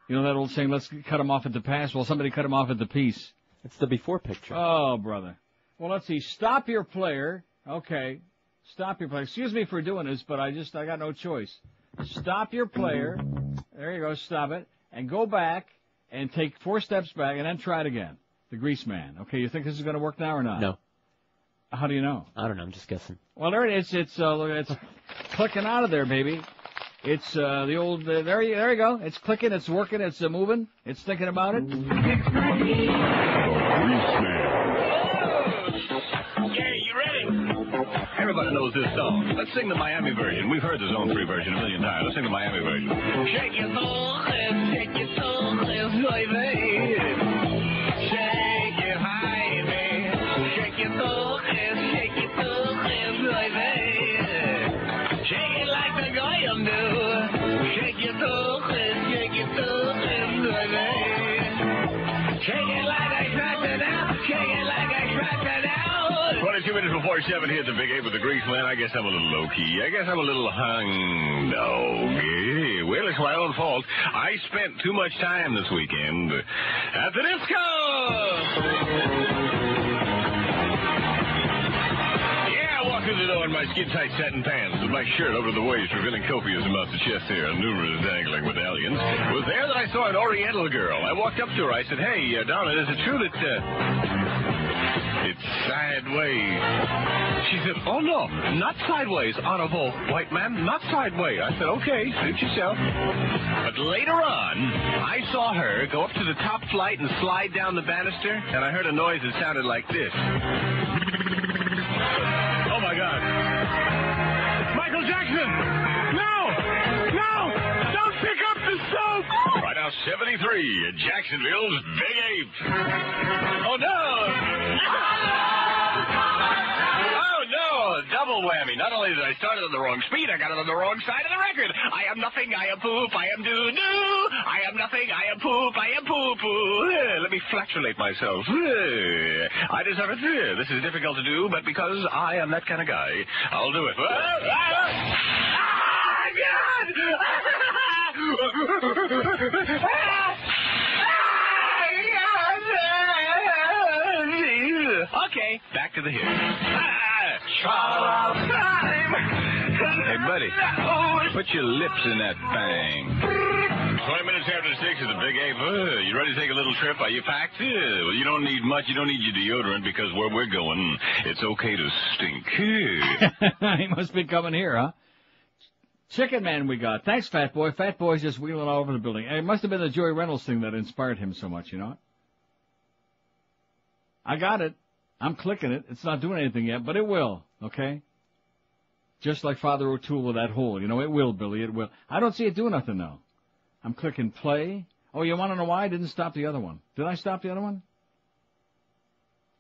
You know that old saying, let's cut him off at the pass? Well, somebody cut him off at the piece.
It's the before picture.
Oh, brother. Well, let's see. Stop your player. Okay. Stop your player. Excuse me for doing this, but I got no choice. Stop your player. There you go. Stop it. And go back and take 4 steps back and then try it again. The Grease Man. Okay, you think this is going to work now or not?
No.
How do you know?
I don't know. I'm just guessing.
Well, there it is. It's clicking out of there, baby. It's the old. There you go. It's clicking. It's working. It's moving. It's thinking about it.
Yeah, you ready?
Everybody knows this song. Let's sing the Miami version. We've heard the Zone 3 version a million times. Let's sing the Miami version.
Shake your soul, shake your soul, baby. Shake your high, baby. Shake your soul, baby. Shake it like the Goyim do. Shake your soul, baby. Shake it like I tracked it out. Shake it like I tracked it out.
22 minutes minutes before 7 here at the Big 8 with the Grease Man. I guess I'm a little low-key. I guess I'm a little hung dog. Yeah, well, it's my own fault. I spent too much time this weekend at the disco! Through the door in my skin-tight satin pants with my shirt over the waist, revealing copious amounts of chest hair and numerous dangling medallions. It was there that I saw an Oriental girl. I walked up to her. I said, "Hey, darling, is it true that it's sideways?" She said, "Oh, no, not sideways, honorable white man, not sideways." I said, "Okay, suit yourself." But later on, I saw her go up to the top flight and slide down the banister, and I heard a noise that sounded like this. Oh, my God. Michael Jackson! No! No! Don't pick up the soap! Right now, 73 at Jacksonville's Big 8. Oh, no! Oh, no! Double whammy. Not only did I start it on the wrong speed, I got it on the wrong side of the record. I am nothing, I am poop, I am doo-doo. I am nothing, I am poop, I am poo-poo. Let me flatulate myself. I deserve it. This is difficult to do, but because I am that kind of guy, I'll do it. Okay, back to the hit. Hey, buddy, put your lips in that thing. 20 minutes after 6 is the Big 8. You ready to take a little trip? Are you packed? Well, you don't need much. You don't need your deodorant because where we're going, it's okay to stink.
He must be coming here, huh? Chicken Man we got. Thanks, Fat Boy. Fat Boy's just wheeling all over the building. It must have been the Joey Reynolds thing that inspired him so much, you know? I got it. I'm clicking it. It's not doing anything yet, but it will, okay? Just like Father O'Toole with that hole. You know, it will, Billy, it will. I don't see it doing nothing, though. I'm clicking play. Oh, you want to know why I didn't stop the other one? Did I stop the other one?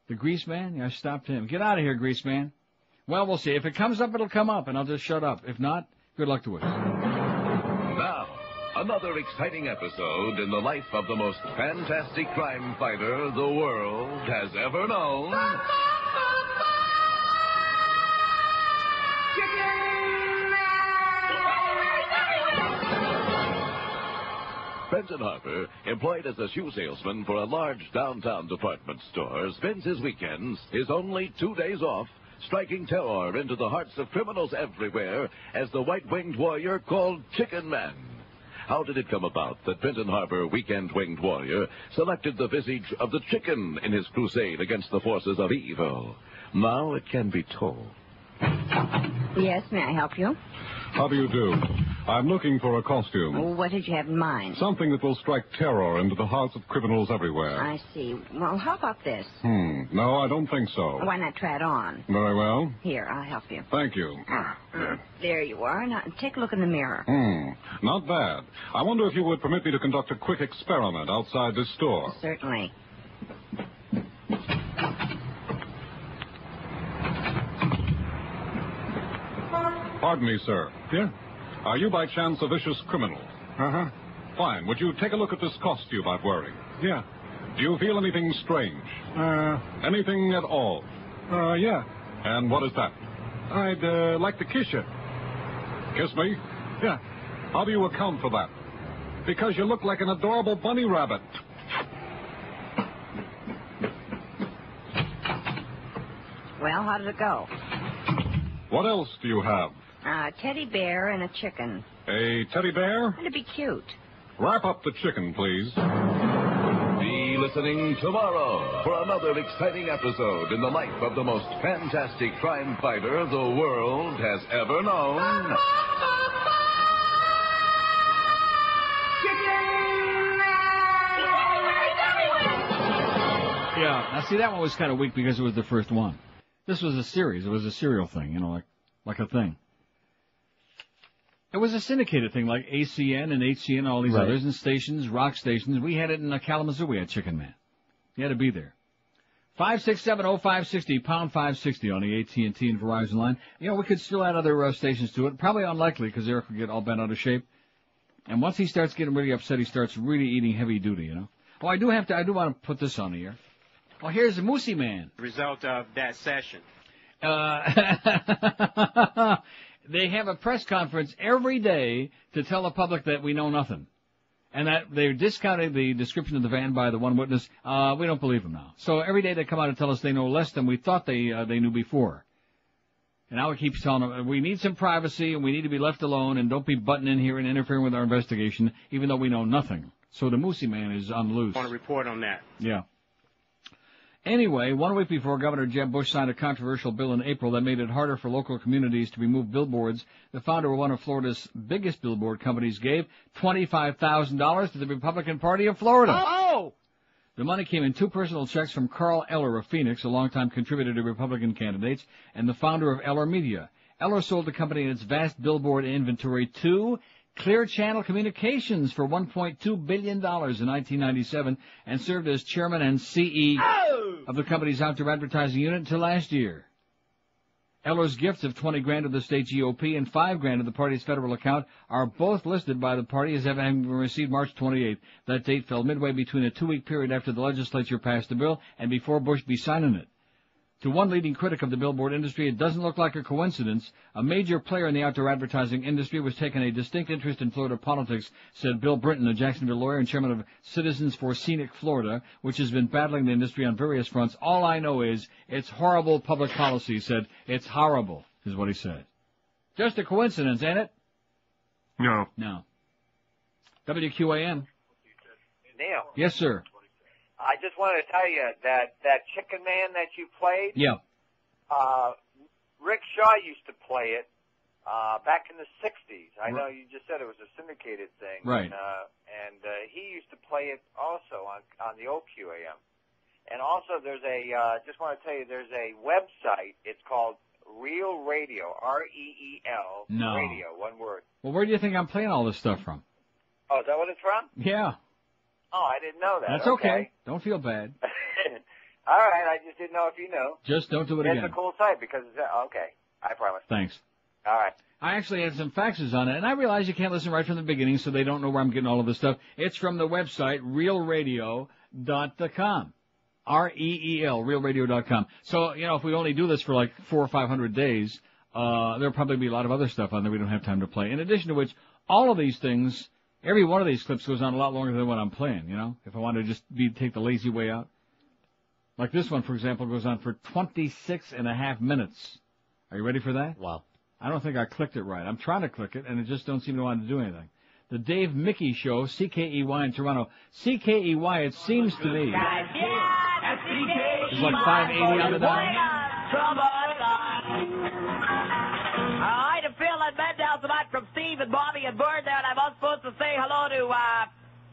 The Grease Man? Yeah, I stopped him. Get out of here, Grease Man. Well, we'll see. If it comes up, it'll come up, and I'll just shut up. If not, good luck to us.
Now, another exciting episode in the life of the most fantastic crime fighter the world has ever known. Benton Harper, employed as a shoe salesman for a large downtown department store, spends his weekends, his only 2 days off, striking terror into the hearts of criminals everywhere as the white-winged warrior called Chicken Man. How did it come about that Benton Harper, weekend winged warrior, selected the visage of the chicken in his crusade against the forces of evil? Now it can be told.
Yes, may I help you?
How do you do? I'm looking for a costume.
Well, what did you have in mind?
Something that will strike terror into the hearts of criminals everywhere.
I see. Well, how about this?
No, I don't think so.
Why not try it on?
Very well.
Here, I'll help you.
Thank you.
There you are. Now, take a look in the mirror.
Not bad. I wonder if you would permit me to conduct a quick experiment outside this store.
Certainly.
Pardon me, sir. Yeah? Are you by chance a vicious criminal? Uh-huh. Fine. Would you take a look at this costume I'm wearing? Yeah. Do you feel anything strange? Anything at all? Yeah. And what is that? I'd like to kiss you. Kiss me? Yeah. How do you account for that? Because you look like an adorable bunny rabbit.
Well, how did it go?
What else do you have?
A teddy bear and a chicken.
A teddy bear?
It'd be cute.
Wrap up the chicken, please.
Be listening tomorrow for another exciting episode in the life of the most fantastic crime fighter the world has ever known.
Yeah, now see, that one was kind of weak because it was the first one. This was a series. It was a serial thing, you know, like a thing. It was a syndicated thing, like ACN and HCN and all these others, and stations, rock stations. We had it in Kalamazoo. We had Chicken Man. You had to be there. 567-0560, pound 560 on the AT&T and Verizon line. You know, we could still add other stations to it. Probably unlikely because Eric will get all bent out of shape. And once he starts getting really upset, he starts really eating heavy duty, you know. Oh, I do want to put this on here. Oh, here's the Moosey Man.
Result of that session.
They have a press conference every day to tell the public that we know nothing. And that they're discounting the description of the van by the one witness. We don't believe them now. So every day they come out and tell us they know less than we thought they knew before. And now it keeps telling them, we need some privacy and we need to be left alone and don't be butting in here and interfering with our investigation, even though we know nothing. So the Moosey man is on loose.
I want to report on that.
Yeah. Anyway, 1 week before Governor Jeb Bush signed a controversial bill in April that made it harder for local communities to remove billboards, the founder of one of Florida's biggest billboard companies gave $25,000 to the Republican Party of Florida.
Oh!
The money came in 2 personal checks from Carl Eller of Phoenix, a longtime contributor to Republican candidates, and the founder of Eller Media. Eller sold the company and its vast billboard inventory to Clear Channel Communications for $1.2 billion in 1997 and served as chairman and CEO of the company's outdoor advertising unit until last year. Eller's gifts of $20,000 to the state GOP and $5,000 to the party's federal account are both listed by the party as having been received March 28th. That date fell midway between a 2-week period after the legislature passed the bill and before Bush be signing it. To one leading critic of the billboard industry, it doesn't look like a coincidence. A major player in the outdoor advertising industry was taking a distinct interest in Florida politics, said Bill Brinton, a Jacksonville lawyer and chairman of Citizens for Scenic Florida, which has been battling the industry on various fronts. All I know is it's horrible public policy, he said. It's horrible, is what he said. Just a coincidence, ain't it?
No.
No. WQAM.
Neil.
Yes, sir.
I just wanted to tell you that Chicken Man that you played.
Yeah.
Rick Shaw used to play it back in the '60s. I know you just said it was a syndicated thing,
right?
And he used to play it also on the old QAM. And also, there's just want to tell you, there's a website. It's called Real Radio, REEL.
No.
Radio, one word.
Well, where do you think I'm playing all this stuff from?
Oh, is that what it's from?
Yeah.
Oh, I didn't know that.
That's okay. Don't feel bad.
All right, I just didn't know if you knew.
Just don't do it again.
It's a cool site because it's okay. I promise.
Thanks.
All right.
I actually had some faxes on it, and I realize you can't listen right from the beginning, so they don't know where I'm getting all of this stuff. It's from the website realradio.com. REEL, realradio.com. So, if we only do this for like 400 or 500 days, there'll probably be a lot of other stuff on there we don't have time to play. In addition to which, all of these things, every one of these clips goes on a lot longer than what I'm playing, if I want to just take the lazy way out. Like this one, for example, goes on for 26 and a half minutes. Are you ready for that?
Wow.
I don't think I clicked it right. I'm trying to click it, and it just don't seem to want to do anything. The Dave Mickey Show, CKEY in Toronto. CKEY, it seems to me, is like 580 on the dime.
I had a feeling bed down tonight from Steve and Bobby and Bird there, and I was supposed to say hello to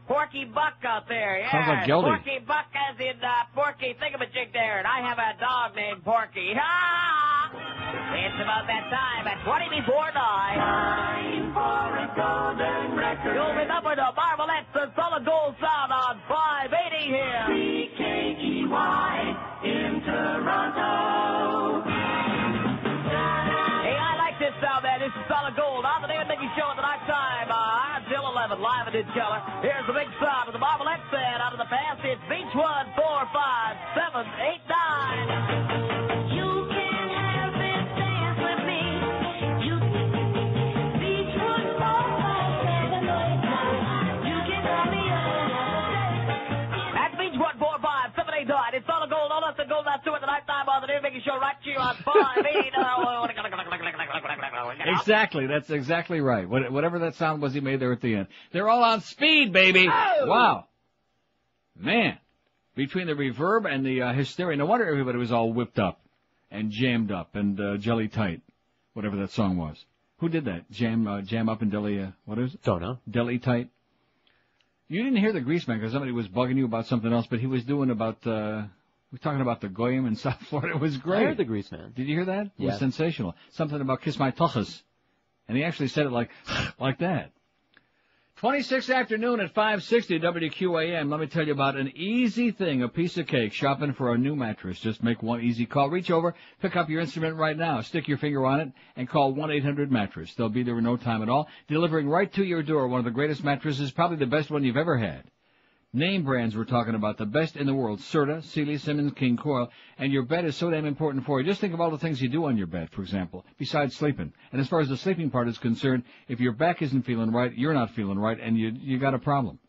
Porky Buck out there. Yeah,
sounds like Geldy.
Porky Buck as in Porky Thingamajig there, and I have a dog named Porky. Ha! It's about that time at 20 before 9. Time for a golden record. You'll remember the Marvelettes, the solid gold sound on 580 here. CKEY in Toronto. Hey, I like this sound, man. This is solid gold. On the Dave Mickey Show at the night time until 11, live in Keller. Here's the big sound of the Marvelettes band out of the past. It's Beach 1, 4, 5, 7, 8, 9. You can have this dance with me. You Beach 1, 4, 5, 7, 8, 9. You can call me up. That's Beach 1, 4, 5, 7, 8, 9. It's solid gold. All us the gold that's two at the night time on the Dave Mickey Show right here on 580.
Exactly. That's exactly right. Whatever that sound was he made there at the end. They're all on speed, baby. Oh! Wow. Man. Between the reverb and the hysteria. No wonder everybody was all whipped up and jammed up and jelly tight. Whatever that song was. Who did that? Jam up and deli, what is it?
Don't know.
Deli tight. You didn't hear the Greaseman because somebody was bugging you about something else, but he was doing about, we're talking about the Goyim in South Florida. It was great.
I heard the Greaseman.
Did you hear that? It was sensational. Something about kiss my tuchus. And he actually said it like that. 26th afternoon at 560 WQAM. Let me tell you about an easy thing, a piece of cake, shopping for a new mattress. Just make one easy call. Reach over, pick up your instrument right now, stick your finger on it, and call 1-800-MATTRESS. They'll be there in no time at all, delivering right to your door. One of the greatest mattresses, probably the best one you've ever had. Name brands we're talking about, the best in the world. Serta, Sealy, Simmons, King Coil. And your bed is so damn important for you. Just think of all the things you do on your bed, for example, besides sleeping. And as far as the sleeping part is concerned, if your back isn't feeling right, you're not feeling right, and you got a problem.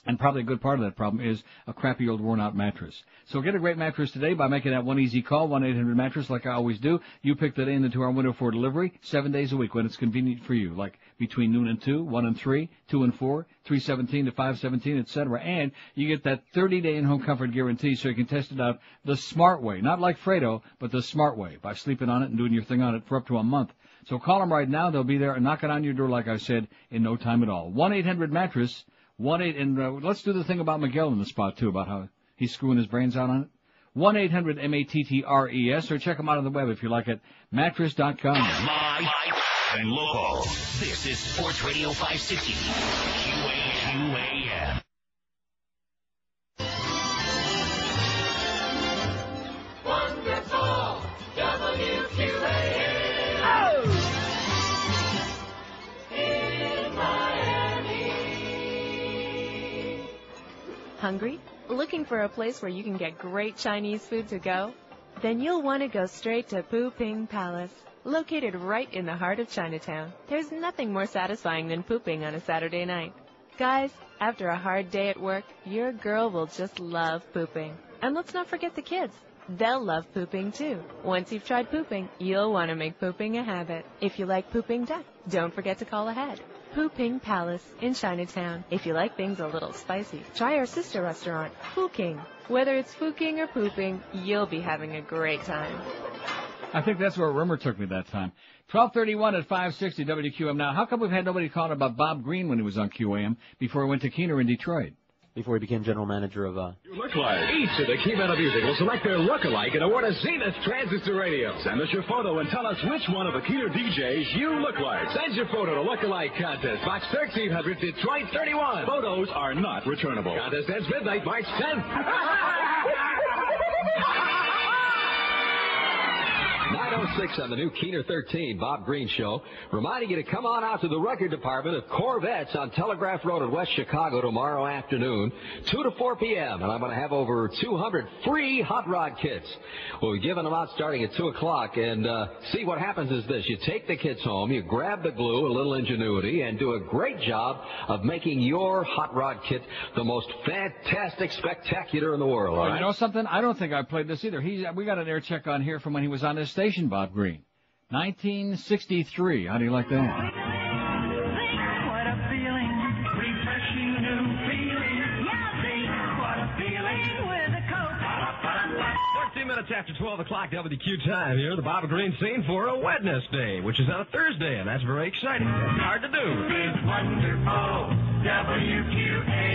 And probably a good part of that problem is a crappy old worn-out mattress. So get a great mattress today by making that one easy call, 1-800-MATTRESS, like I always do. You pick that in the 2-hour window for delivery, 7 days a week when it's convenient for you, like between noon and 2, 1 and 3, 2 and 4, 3:17 to 5:17, etc. And you get that 30-day in-home comfort guarantee so you can test it out the smart way, not like Fredo, but the smart way, by sleeping on it and doing your thing on it for up to a month. So call them right now. They'll be there and knocking on your door, like I said, in no time at all. 1-800-MATTRESS. And let's do the thing about Miguel in the spot, too, about how he's screwing his brains out on it. 1-800-MATTRES, or check them out on the web if you like at mattress.com.
Live and local. This is Sports Radio 560. WQAM.
Wonderful WQAM.
Hungry? Looking for a place where you can get great Chinese food to go? Then you'll want to go straight to Pu Ping Palace. Located right in the heart of Chinatown, there's nothing more satisfying than pooping on a Saturday night. Guys, after a hard day at work, your girl will just love pooping. And let's not forget the kids. They'll love pooping too. Once you've tried pooping, you'll want to make pooping a habit. If you like pooping duck, don't forget to call ahead. Pu Ping Palace in Chinatown. If you like things a little spicy, try our sister restaurant, Fu King. Whether it's Fuking or pooping, you'll be having a great time.
I think that's where rumor took me that time. 12:31 at 560 WQAM. Now, how come we've had nobody calling about Bob Green when he was on QAM before he went to Keener in Detroit?
Before he became general manager of,
You look like. Each of the key men of music will select their look-alike and award a Zenith Transistor Radio. Send us your photo and tell us which one of the Keener DJs you look like. Send your photo to Look-alike Contest, Box 1300, Detroit 31. Photos are not returnable. Contest ends midnight, March 10th. 9:06 on the new Keener 13 Bob Green Show, reminding you to come on out to the record department of Corvettes on Telegraph Road in West Chicago tomorrow afternoon, 2 to 4 p.m., and I'm going to have over 200 free hot rod kits. We'll be giving them out starting at 2 o'clock, and see, what happens is this. You take the kits home, you grab the glue, a little ingenuity, and do a great job of making your hot rod kit the most fantastic, spectacular in the world. All right?
You know something? I don't think I played this either. We got an air check on here from when he was on this station, Bob Green. 1963. How do you like that?
What a feeling, refreshing new feeling. Yeah, see, what a feeling with a Coke.
14 minutes after 12 o'clock WQ time here, the Bob Green scene for a Wednesday, which is on a Thursday, and that's very exciting. Hard to do.
It's wonderful, WQAM.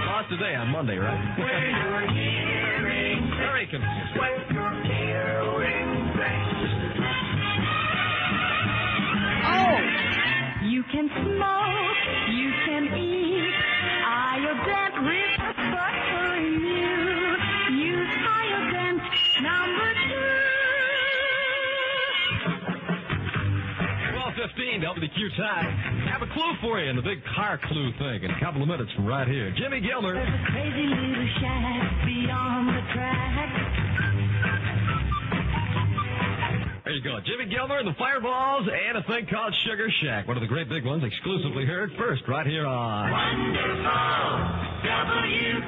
Lost today on Monday, right?
Where you're hearing
very confusing.
Where you're hearing
Oh! You can smoke, you can eat. Iodent but for you. Use Iodent number
12:15 WQ time. Have a clue for you in the big car clue thing in a couple of minutes from right here. Jimmy Gilmer.
There's a crazy little shack beyond the track.
There you go. Jimmy Gilmer and the Fireballs and a thing called Sugar Shack. One of the great big ones, exclusively heard first right here on
Wonderful WQAM.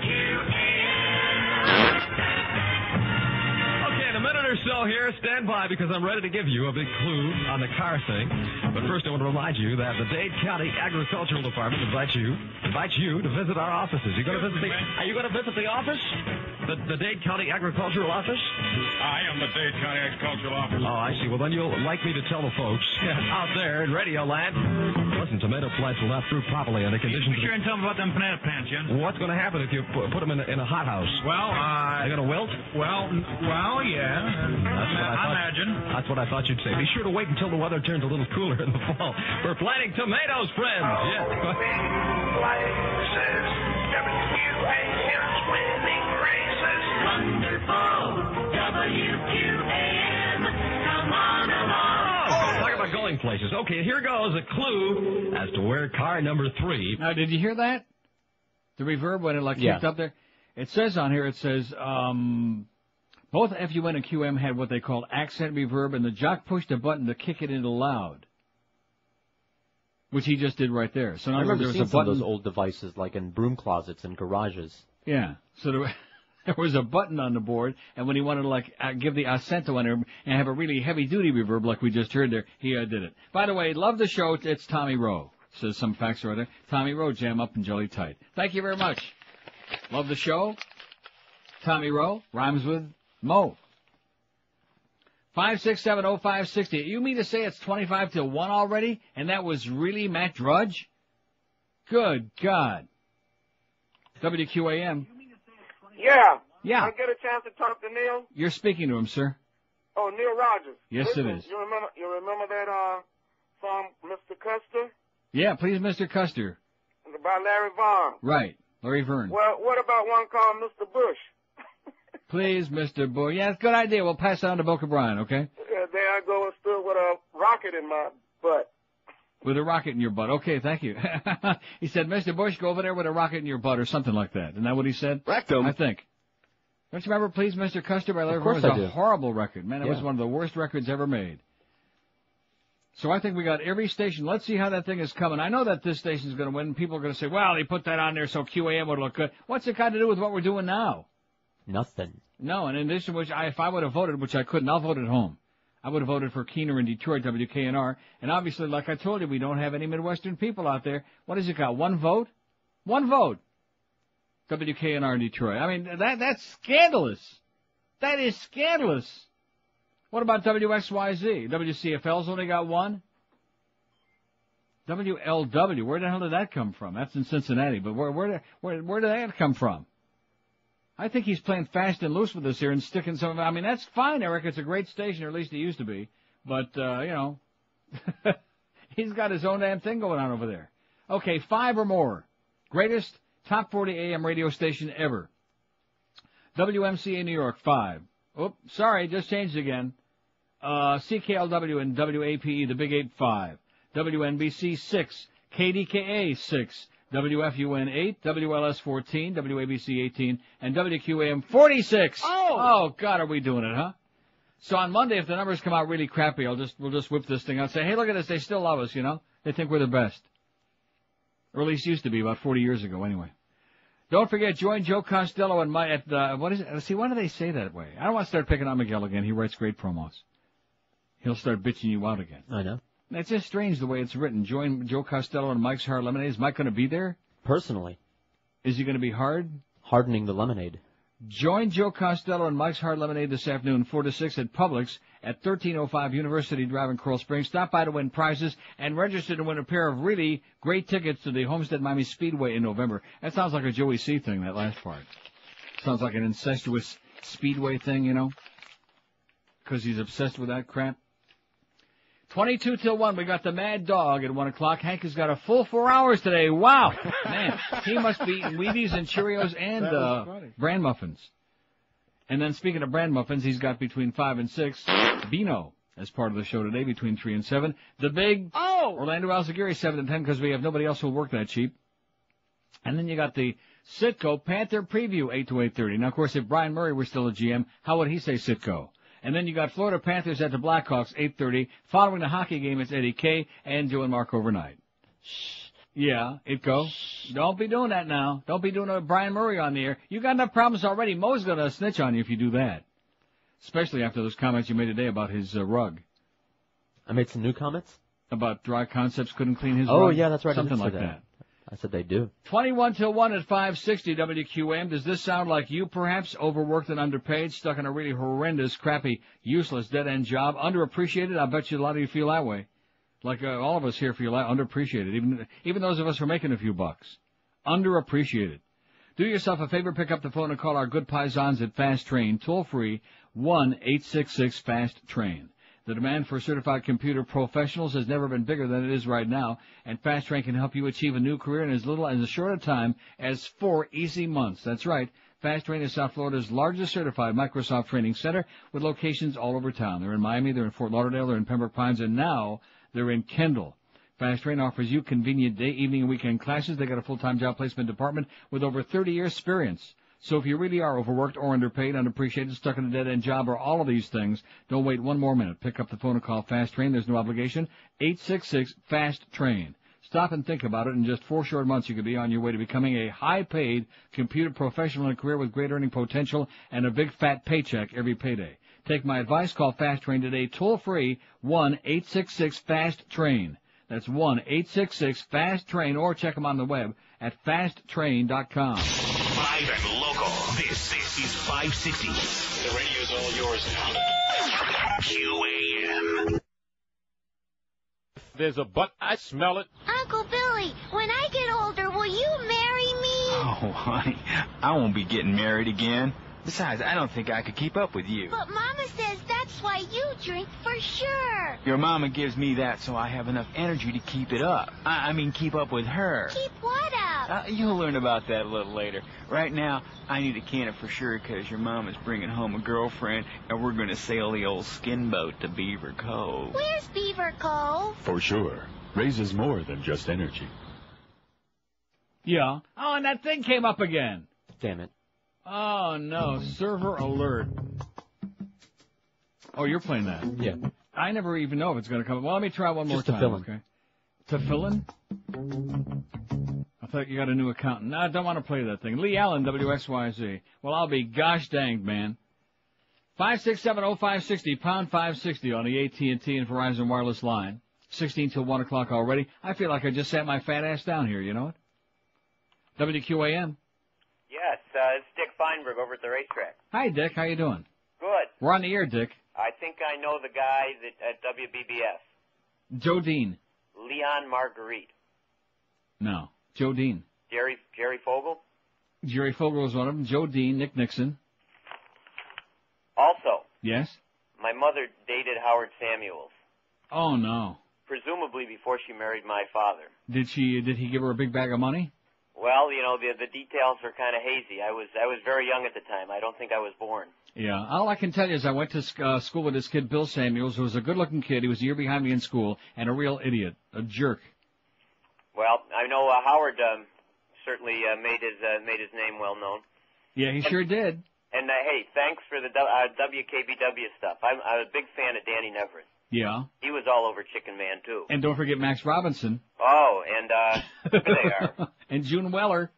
Okay, in a minute or so here, stand by because I'm ready to give you a big clue on the car thing. But first I want to remind you that the Dade County Agricultural Department invites you to visit our offices. Are you going to visit the office? The Dade County Agricultural Office?
I am the Dade County Agricultural Office.
Oh, I see. Well, then you'll like me to tell the folks out there in Radio Land, listen, tomato plants will not fruit properly under conditions.
Be sure and tell them about them tomato plants, Jen.
What's going to happen if you put them in a hothouse?
Well,
they're going to wilt?
Well, yeah. I imagine.
That's what I thought you'd say. Be sure to wait until the weather turns a little cooler in the fall. We're planting tomatoes, friends. Yeah.
WQAM's winning races. Wonderful WQAM. Come on along.
Oh, talk about going places. Okay, here goes a clue as to where car number 3.
Now, did you hear that? The reverb when it
Yeah.
kicked up there. It says on here, both FUN and QM had what they called accent reverb, and the jock pushed a button to kick it into loud, which he just did right there. So in
I
other words,
remember
there was
seeing
a
some of
button.
those old devices, like in broom closets and garages.
Yeah. So there was a button on the board, and when he wanted to give the accento on there and have a really heavy duty reverb like we just heard there, he did it. By the way, love the show. It's Tommy Rowe. Says some facts or other. Tommy Rowe, jam up and jelly tight. Thank you very much. Love the show. Tommy Rowe rhymes with Mo. 5670560. You mean to say it's 25 till 1 already? And that was really Matt Drudge? Good God. WQAM.
Yeah.
Yeah.
I get a chance to talk to Neil?
You're speaking to him, sir.
Oh, Neil Rogers.
Yes,
Listen,
it is.
You remember that song, Mr. Custer?
Yeah, please, Mr. Custer.
By Larry Vaughn.
Right. Larry Verne.
Well, what about one called Mr. Bush?
Please, Mr. Boy. Yeah, good idea. We'll pass it on to Boca Brian, okay?
There I go and stood with a rocket in my butt.
With a rocket in your butt. Okay, thank you. He said, Mr. Bush, go over there with a rocket in your butt or something like that. Isn't that what he said?
Rectum.
I think. Don't you remember Please, Mr. Custer by Larry
Of
Verne? It
course
was
I
a
do.
horrible record. Man, it was
Yeah.
one of the worst records ever made. So I think we got every station. Let's see how that thing is coming. I know that this station's going to win. People are going to say, well, they put that on there so QAM would look good. What's it got to do with what we're doing now?
Nothing.
No, and in addition, if I would have voted, which I couldn't, I'll vote at home. I would have voted for Keener in Detroit, WKNR. And obviously, like I told you, we don't have any Midwestern people out there. What has it got? One vote? One vote. WKNR in Detroit. I mean, that's scandalous. That is scandalous. What about WXYZ? WCFL's only got one? WLW, where the hell did that come from? That's in Cincinnati, but where did that come from? I think he's playing fast and loose with us here and sticking some of it. I mean, that's fine, Eric. It's a great station, or at least it used to be. But, he's got his own damn thing going on over there. Okay, 5 or more. Greatest top 40 AM radio station ever. WMCA New York, 5. Oops, sorry, just changed again. CKLW and WAPE, the Big 8, 5. WNBC, 6. KDKA, 6. WFUN, 8. WLS, 14. WABC, 18. And WQAM, 46. Oh, God, are we doing it, huh? So on Monday, if the numbers come out really crappy, we'll just whip this thing out and say, hey, look at this, they still love us, They think we're the best. Or at least used to be about 40 years ago, anyway. Don't forget, join Joe Costello and what is it? See, why do they say that way? I don't want to start picking on Miguel again. He writes great promos. He'll start bitching you out again.
I know.
It's just strange the way it's written. Join Joe Costello and Mike's Hard Lemonade. Is Mike going to be there?
Personally.
Is he going to be hard?
Hardening the lemonade.
Join Joe Costello and Mike's Hard Lemonade this afternoon, 4 to 6 at Publix at 1305 University Drive in Coral Springs. Stop by to win prizes and register to win a pair of really great tickets to the Homestead Miami Speedway in November. That sounds like a Joey C. thing, that last part. Sounds like an incestuous Speedway thing, because he's obsessed with that crap. 22 till 1, we got the Mad Dog at 1 o'clock. Hank has got a full 4 hours today. Wow. Man, he must be eating Wheaties and Cheerios and bran muffins. And then speaking of bran muffins, he's got between 5 and 6, Beano as part of the show today, between 3 and 7. The big Orlando Alzagiri, 7 and 10, because we have nobody else who'll work that cheap. And then you got the Sitco Panther Preview, 8 to 8:30. Now, of course, if Brian Murray were still a GM, how would he say Sitco? And then you got Florida Panthers at the Blackhawks, 8:30. Following the hockey game, it's Eddie K. and Joe and Mark overnight. Shh. Yeah, Itko. Don't be doing that now. Don't be doing a Brian Murray on the air. You got enough problems already. Mo's going to snitch on you if you do that. Especially after those comments you made today about his rug.
I made some new comments?
About Dry Concepts couldn't clean his rug?
Oh, yeah, that's right.
Something like that.
I said they do.
21 till 1 at 560 WQAM. Does this sound like you, perhaps, overworked and underpaid, stuck in a really horrendous, crappy, useless, dead-end job, underappreciated? I bet you a lot of you feel that way. Like all of us here feel underappreciated, even those of us who are making a few bucks. Underappreciated. Do yourself a favor, pick up the phone and call our good paisans at Fast Train, toll-free, 1-866-FAST-TRAIN. The demand for certified computer professionals has never been bigger than it is right now, and Fast Train can help you achieve a new career in as little and as short a time as 4 easy months. That's right. Fast Train is South Florida's largest certified Microsoft training center with locations all over town. They're in Miami, they're in Fort Lauderdale, they're in Pembroke Pines, and now they're in Kendall. Fast Train offers you convenient day, evening, and weekend classes. They got a full-time job placement department with over 30 years experience. So if you really are overworked or underpaid, unappreciated, stuck in a dead-end job, or all of these things, don't wait one more minute. Pick up the phone and call Fast Train. There's no obligation. 866-FAST-TRAIN. Stop and think about it. In just 4 short months, you could be on your way to becoming a high-paid computer professional in a career with great earning potential and a big fat paycheck every payday. Take my advice. Call Fast Train today. Toll-free 1-866-FAST-TRAIN. That's 1-866-FAST-TRAIN, or check them on the web at fasttrain.com.
Live and local. This is 560.
The radio's all yours now.
QAM.
There's a butt. I smell it.
Uncle Billy, when I get older, will you marry me?
Oh, honey, I won't be getting married again. Besides, I don't think I could keep up with you.
But Mama says that's why you drink for sure.
Your mama gives me that so I have enough energy to keep it up. I mean, keep up with her.
Keep what up?
You'll learn about that a little later. Right now, I need a can of for sure because your mama's bringing home a girlfriend, and we're going to sail the old skin boat to Beaver Cove.
Where's Beaver Cove?
For sure. Raises more than just energy.
Yeah. Oh, and that thing came up again.
Damn it.
Oh, no. Server alert. Oh, you're playing that?
Yeah.
I never even know if it's going to come. Well, let me try one more
Just to
time.
fill in.
Okay. To fill in? I thought you got a new account. No, I don't want to play that thing. Lee Allen, WXYZ. Well, I'll be gosh danged, man. 5670560, pound 560 on the AT&T and Verizon wireless line. 16 till 1 o'clock already. I feel like I just sat my fat ass down here, you know it? WQAM.
Yes, it's Dick Feinberg over at the racetrack.
Hi, Dick. How you doing?
Good.
We're on the air, Dick.
I think I know the guy that at WBBS.
Joe Dean.
Leon Marguerite.
No. Joe Dean.
Jerry Fogel.
Jerry Fogel was one of them. Joe Dean, Nick Nixon.
Also.
Yes?
My mother dated Howard Samuels.
Oh, no.
Presumably before she married my father.
Did he give her a big bag of money?
Well, you know, the details are kind of hazy. I was very young at the time. I don't think I was born.
Yeah. All I can tell you is I went to school with this kid, Bill Samuels, who was a good-looking kid. He was a year behind me in school, and a real idiot, a jerk.
Well, I know Howard certainly made his name well known.
Yeah, he sure did.
And hey, thanks for the WKBW stuff. I'm a big fan of Danny Nevers.
Yeah.
He was all over Chicken Man too.
And don't forget Max Robinson.
Oh, and there they are.
And June Weller.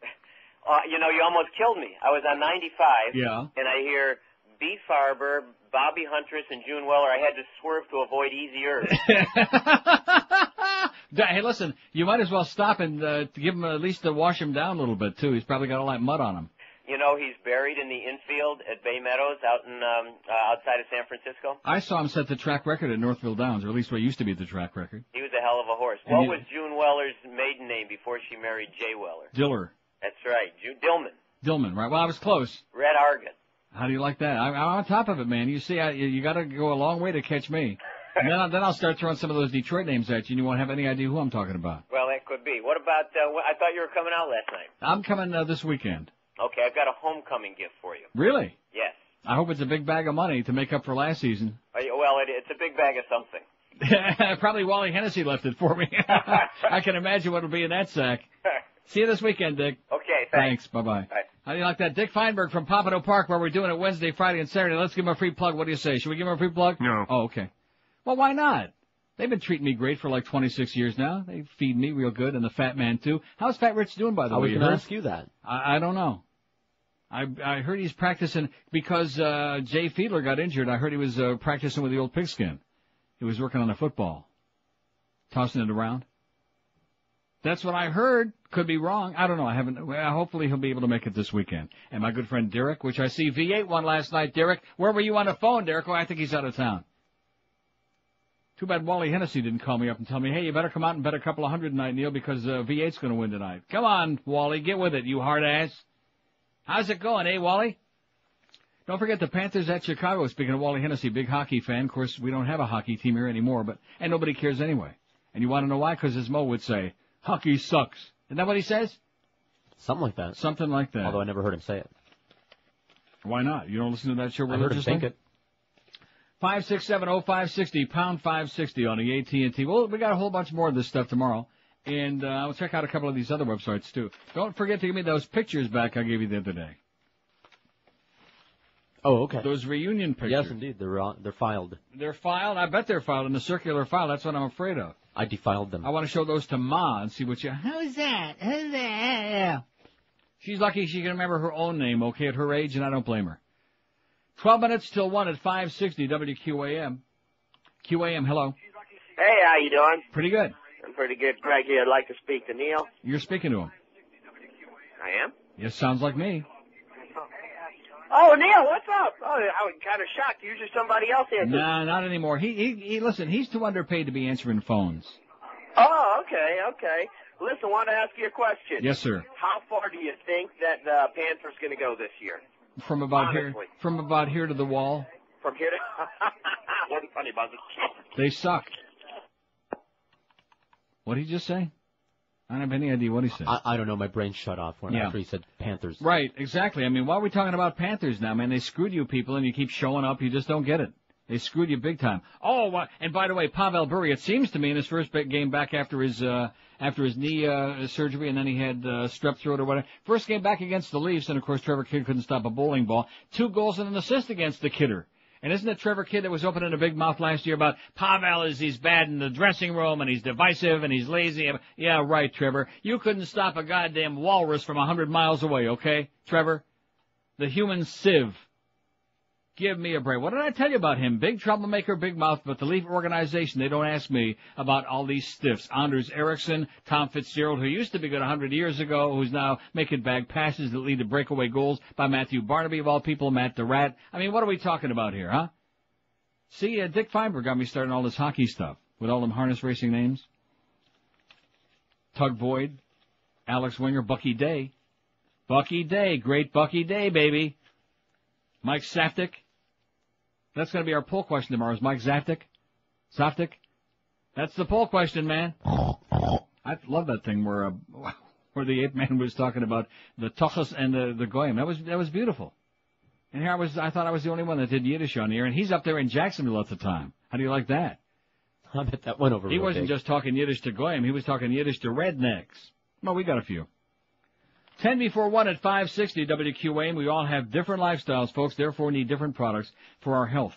You know, you almost killed me. I was on 95.
Yeah.
And I hear Beef Farber, Bobby Huntress, and June Weller. I had to swerve to avoid easy earth.
Hey, listen, you might as well stop and give him at least to wash him down a little bit too. He's probably got all that mud on him.
You know, he's buried in the infield at Bay Meadows out in outside of San Francisco.
I saw him set the track record at Northville Downs, or at least what used to be the track record.
He was a hell of a horse.
And
what was June Weller's maiden name before she married Jay Weller?
Diller.
That's right, Dillman.
Dillman, right? Well, I was close.
Red Argan.
How do you like that? I'm on top of it, man. You see, you got to go a long way to catch me. And then I'll start throwing some of those Detroit names at you, and you won't have any idea who I'm talking about.
Well, that could be. What about? I thought you were coming out last night.
I'm coming this weekend.
Okay, I've got a homecoming gift for you.
Really?
Yes.
I hope it's a big bag of money to make up for last season.
Well, it's a big bag of something.
Probably Wally Hennessy left it for me. I can imagine what will be in that sack. See you this weekend, Dick.
Okay, thanks.
Bye-bye. Bye. How do you like that? Dick Feinberg from Pompano Park, where we're doing it Wednesday, Friday, and Saturday. Let's give him a free plug. What do you say? Should we give him a free plug?
No.
Oh, okay. Well, why not? They've been treating me great for like 26 years now. They feed me real good, and the Fat Man, too. How's Fat Rich doing, by the way?
I was going to ask you that.
I don't know. I heard he's practicing because Jay Fiedler got injured. I heard he was practicing with the old pigskin. He was working on a football, tossing it around. That's what I heard. Could be wrong. I don't know. I haven't. Hopefully he'll be able to make it this weekend. And my good friend Derek, which I see V8 won last night. Derek, where were you on the phone, Derek? Oh, I think he's out of town. Too bad Wally Hennessy didn't call me up and tell me, hey, you better come out and bet a couple of $100 tonight, Neil, because V8's going to win tonight. Come on, Wally, get with it, you hard ass. How's it going, eh, Wally? Don't forget the Panthers at Chicago. Speaking of Wally Hennessy, big hockey fan. Of course, we don't have a hockey team here anymore, and nobody cares anyway. And you want to know why? Because as Mo would say, hockey sucks. Isn't that what he says?
Something like that.
Something like that.
Although I never heard him say it.
Why not? You don't listen to that show religiously?
I heard him think it.
5670560, pound 560 on the AT&T. Well, we got a whole bunch more of this stuff tomorrow. And I'll check out a couple of these other websites, too. Don't forget to give me those pictures back I gave you the other day.
Oh, okay.
Those reunion pictures.
Yes, indeed. They're filed.
They're filed? I bet they're filed in the circular file. That's what I'm afraid of.
I defiled them.
I want to show those to Ma and see what you... Who's that? Who's that? Yeah. She's lucky she can remember her own name, okay, at her age, and I don't blame her. 12 minutes till 1 at 560 WQAM. QAM, hello.
Hey, how you doing?
Pretty good.
I'm pretty good. Greg here. I'd like to speak to Neil.
You're speaking to him.
I am?
Yes, sounds like me.
Oh, Neil, what's up? Oh, I was kind of shocked. Usually somebody else answers.
Nah, not anymore. Listen, he's too underpaid to be answering phones.
Oh, okay. Listen, I want to ask you a question.
Yes, sir.
How far do you think that the Panthers going to go this year?
From about
Honestly.
here to the wall.
From here to... Wasn't funny about this.
They suck. What did he just say? I don't have any idea what he said.
I don't know. My brain shut off after he said Panthers.
Right, exactly. I mean, why are we talking about Panthers now, man? They screwed you people, and you keep showing up. You just don't get it. They screwed you big time. Oh, and by the way, Pavel Bure, it seems to me, in his first game back after his knee surgery, and then he had strep throat or whatever. First game back against the Leafs, and of course Trevor Kidd couldn't stop a bowling ball. 2 goals and an assist against the Kidder. And isn't it Trevor Kidd that was opening a big mouth last year about Pavel he's bad in the dressing room and he's divisive and he's lazy? Yeah, right, Trevor. You couldn't stop a goddamn walrus from 100 miles away, okay, Trevor? The human sieve. Give me a break. What did I tell you about him? Big troublemaker, big mouth, but the Leaf organization, they don't ask me about all these stiffs. Anders Eriksson, Tom Fitzgerald, who used to be good 100 years ago, who's now making bag passes that lead to breakaway goals by Matthew Barnaby, of all people, Matt DeRat. I mean, what are we talking about here, huh? See, Dick Feinberg got me starting all this hockey stuff with all them harness racing names. Tug Boyd, Alex Winger, Bucky Day. Bucky Day, great Bucky Day, baby. Mike Saftik. That's going to be our poll question tomorrow. Is Mike Saftik? That's the poll question, man. I love that thing where the ape man was talking about the Tochas and the Goyim. That was beautiful. And here I thought I was the only one that did Yiddish on the air, and he's up there in Jacksonville at the time. How do you like that?
I bet that went over.
He wasn't just talking Yiddish to Goyim. He was talking Yiddish to rednecks. Well, we got a few. 10 before 1 at 560 WQAM. We all have different lifestyles, folks, therefore need different products for our health.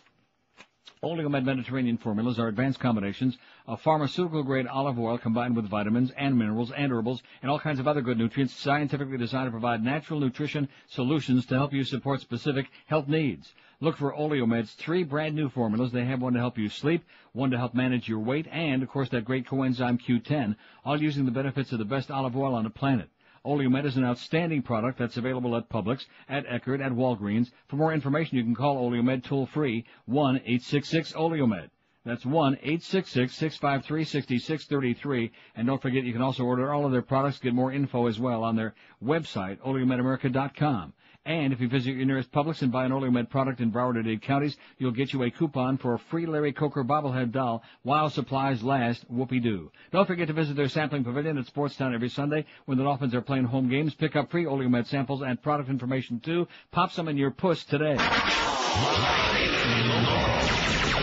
Oleomed Mediterranean formulas are advanced combinations of pharmaceutical-grade olive oil combined with vitamins and minerals and herbals and all kinds of other good nutrients scientifically designed to provide natural nutrition solutions to help you support specific health needs. Look for Oleomed's 3 brand-new formulas. They have one to help you sleep, one to help manage your weight, and, of course, that great coenzyme Q10, all using the benefits of the best olive oil on the planet. Oleomed is an outstanding product that's available at Publix, at Eckerd, at Walgreens. For more information, you can call Oleomed toll-free, 1-866-OLEOMED. That's 1-866-653-6633. And don't forget, you can also order all of their products, get more info as well on their website, oleomedamerica.com. And if you visit your nearest Publix and buy an Oleomed product in Broward or Dade counties, you'll get you a coupon for a free Larry Coker bobblehead doll while supplies last. Whoopee-doo. Don't forget to visit their sampling pavilion at Sportstown every Sunday when the Dolphins are playing home games. Pick up free Oleomed samples and product information, too. Pop some in your puss today.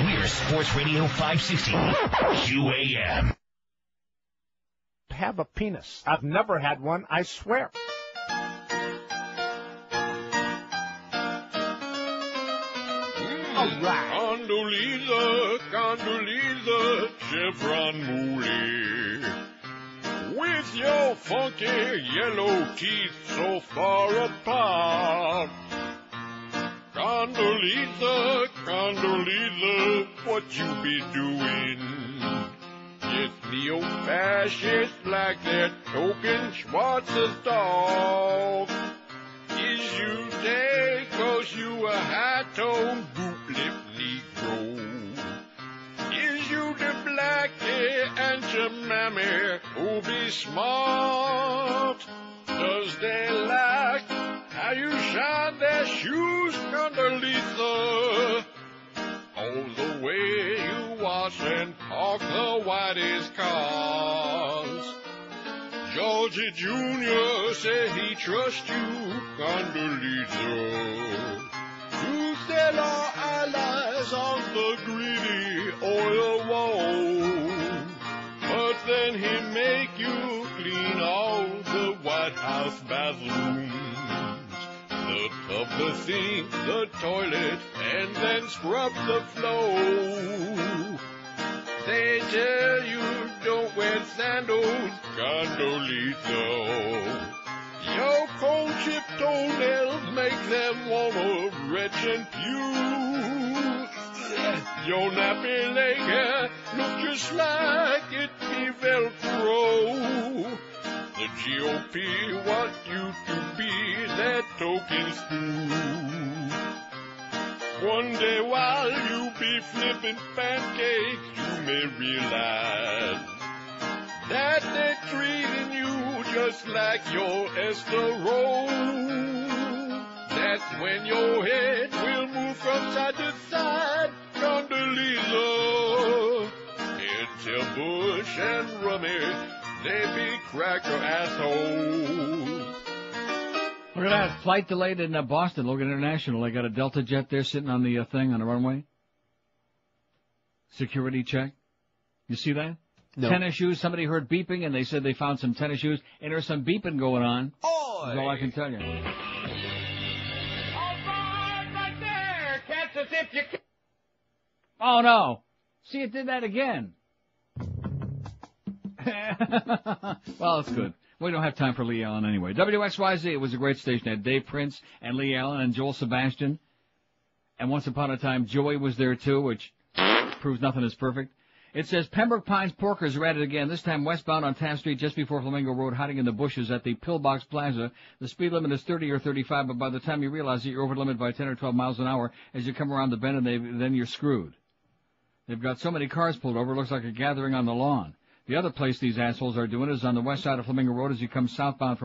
We're Sports Radio 560 QAM.
Have a penis. I've never had one, I swear.
Condoleezza, Condoleezza, Chevron Mooley. With your funky yellow teeth so far apart. Condoleezza, Condoleezza, what you be doing? It's neo-fascist like that token Schwarz's dog. Is you dead 'cause you a high-toned boot-lip Negro? Is you the blackie and your mammy who be smart? Does they like how you shine their shoes, Condoleezza? All the way you wash and park the whitest cars. Georgie Jr. said he trusts you, Condoleezza, to
Still our allies on the greedy oil wall. But then he make you clean all the White House bathrooms, the tub, the sink, the toilet, and then scrub the floor. They tell you don't wear sandals, Condolito. Your cold chip toenails make them wanna retch and puke. Your nappy leg hair look just like it be Velcro. The GOP want you to be their token spook. One day while you be flipping pancakes, you may realize that they're treating you just like your esterone. That's when your head will move from side to side, Condoleezza. Until Bush and Rummy, they be cracker assholes.
Look at that. Flight delayed in Boston, Logan International. They got a Delta jet there sitting on the thing on the runway. Security check. You see that?
No.
Tennis shoes. Somebody heard beeping, and they said they found some tennis shoes, and there's some beeping going on. That's all I can tell you.
All right there. Catch us if you can.
Oh, no. See, it did that again. Well, it's good. We don't have time for Lee Allen anyway. WXYZ, it was a great station. It had Dave Prince and Lee Allen and Joel Sebastian. And once upon a time, Joey was there too, which proves nothing is perfect. It says Pembroke Pines Porkers are at it again, this time westbound on Taft Street just before Flamingo Road, hiding in the bushes at the Pillbox Plaza. The speed limit is 30 or 35, but by the time you realize that you're over the limit by 10 or 12 miles an hour as you come around the bend, and then you're screwed. They've got so many cars pulled over, it looks like a gathering on the lawn. The other place these assholes are doing is on the west side of Flamingo Road as you come southbound from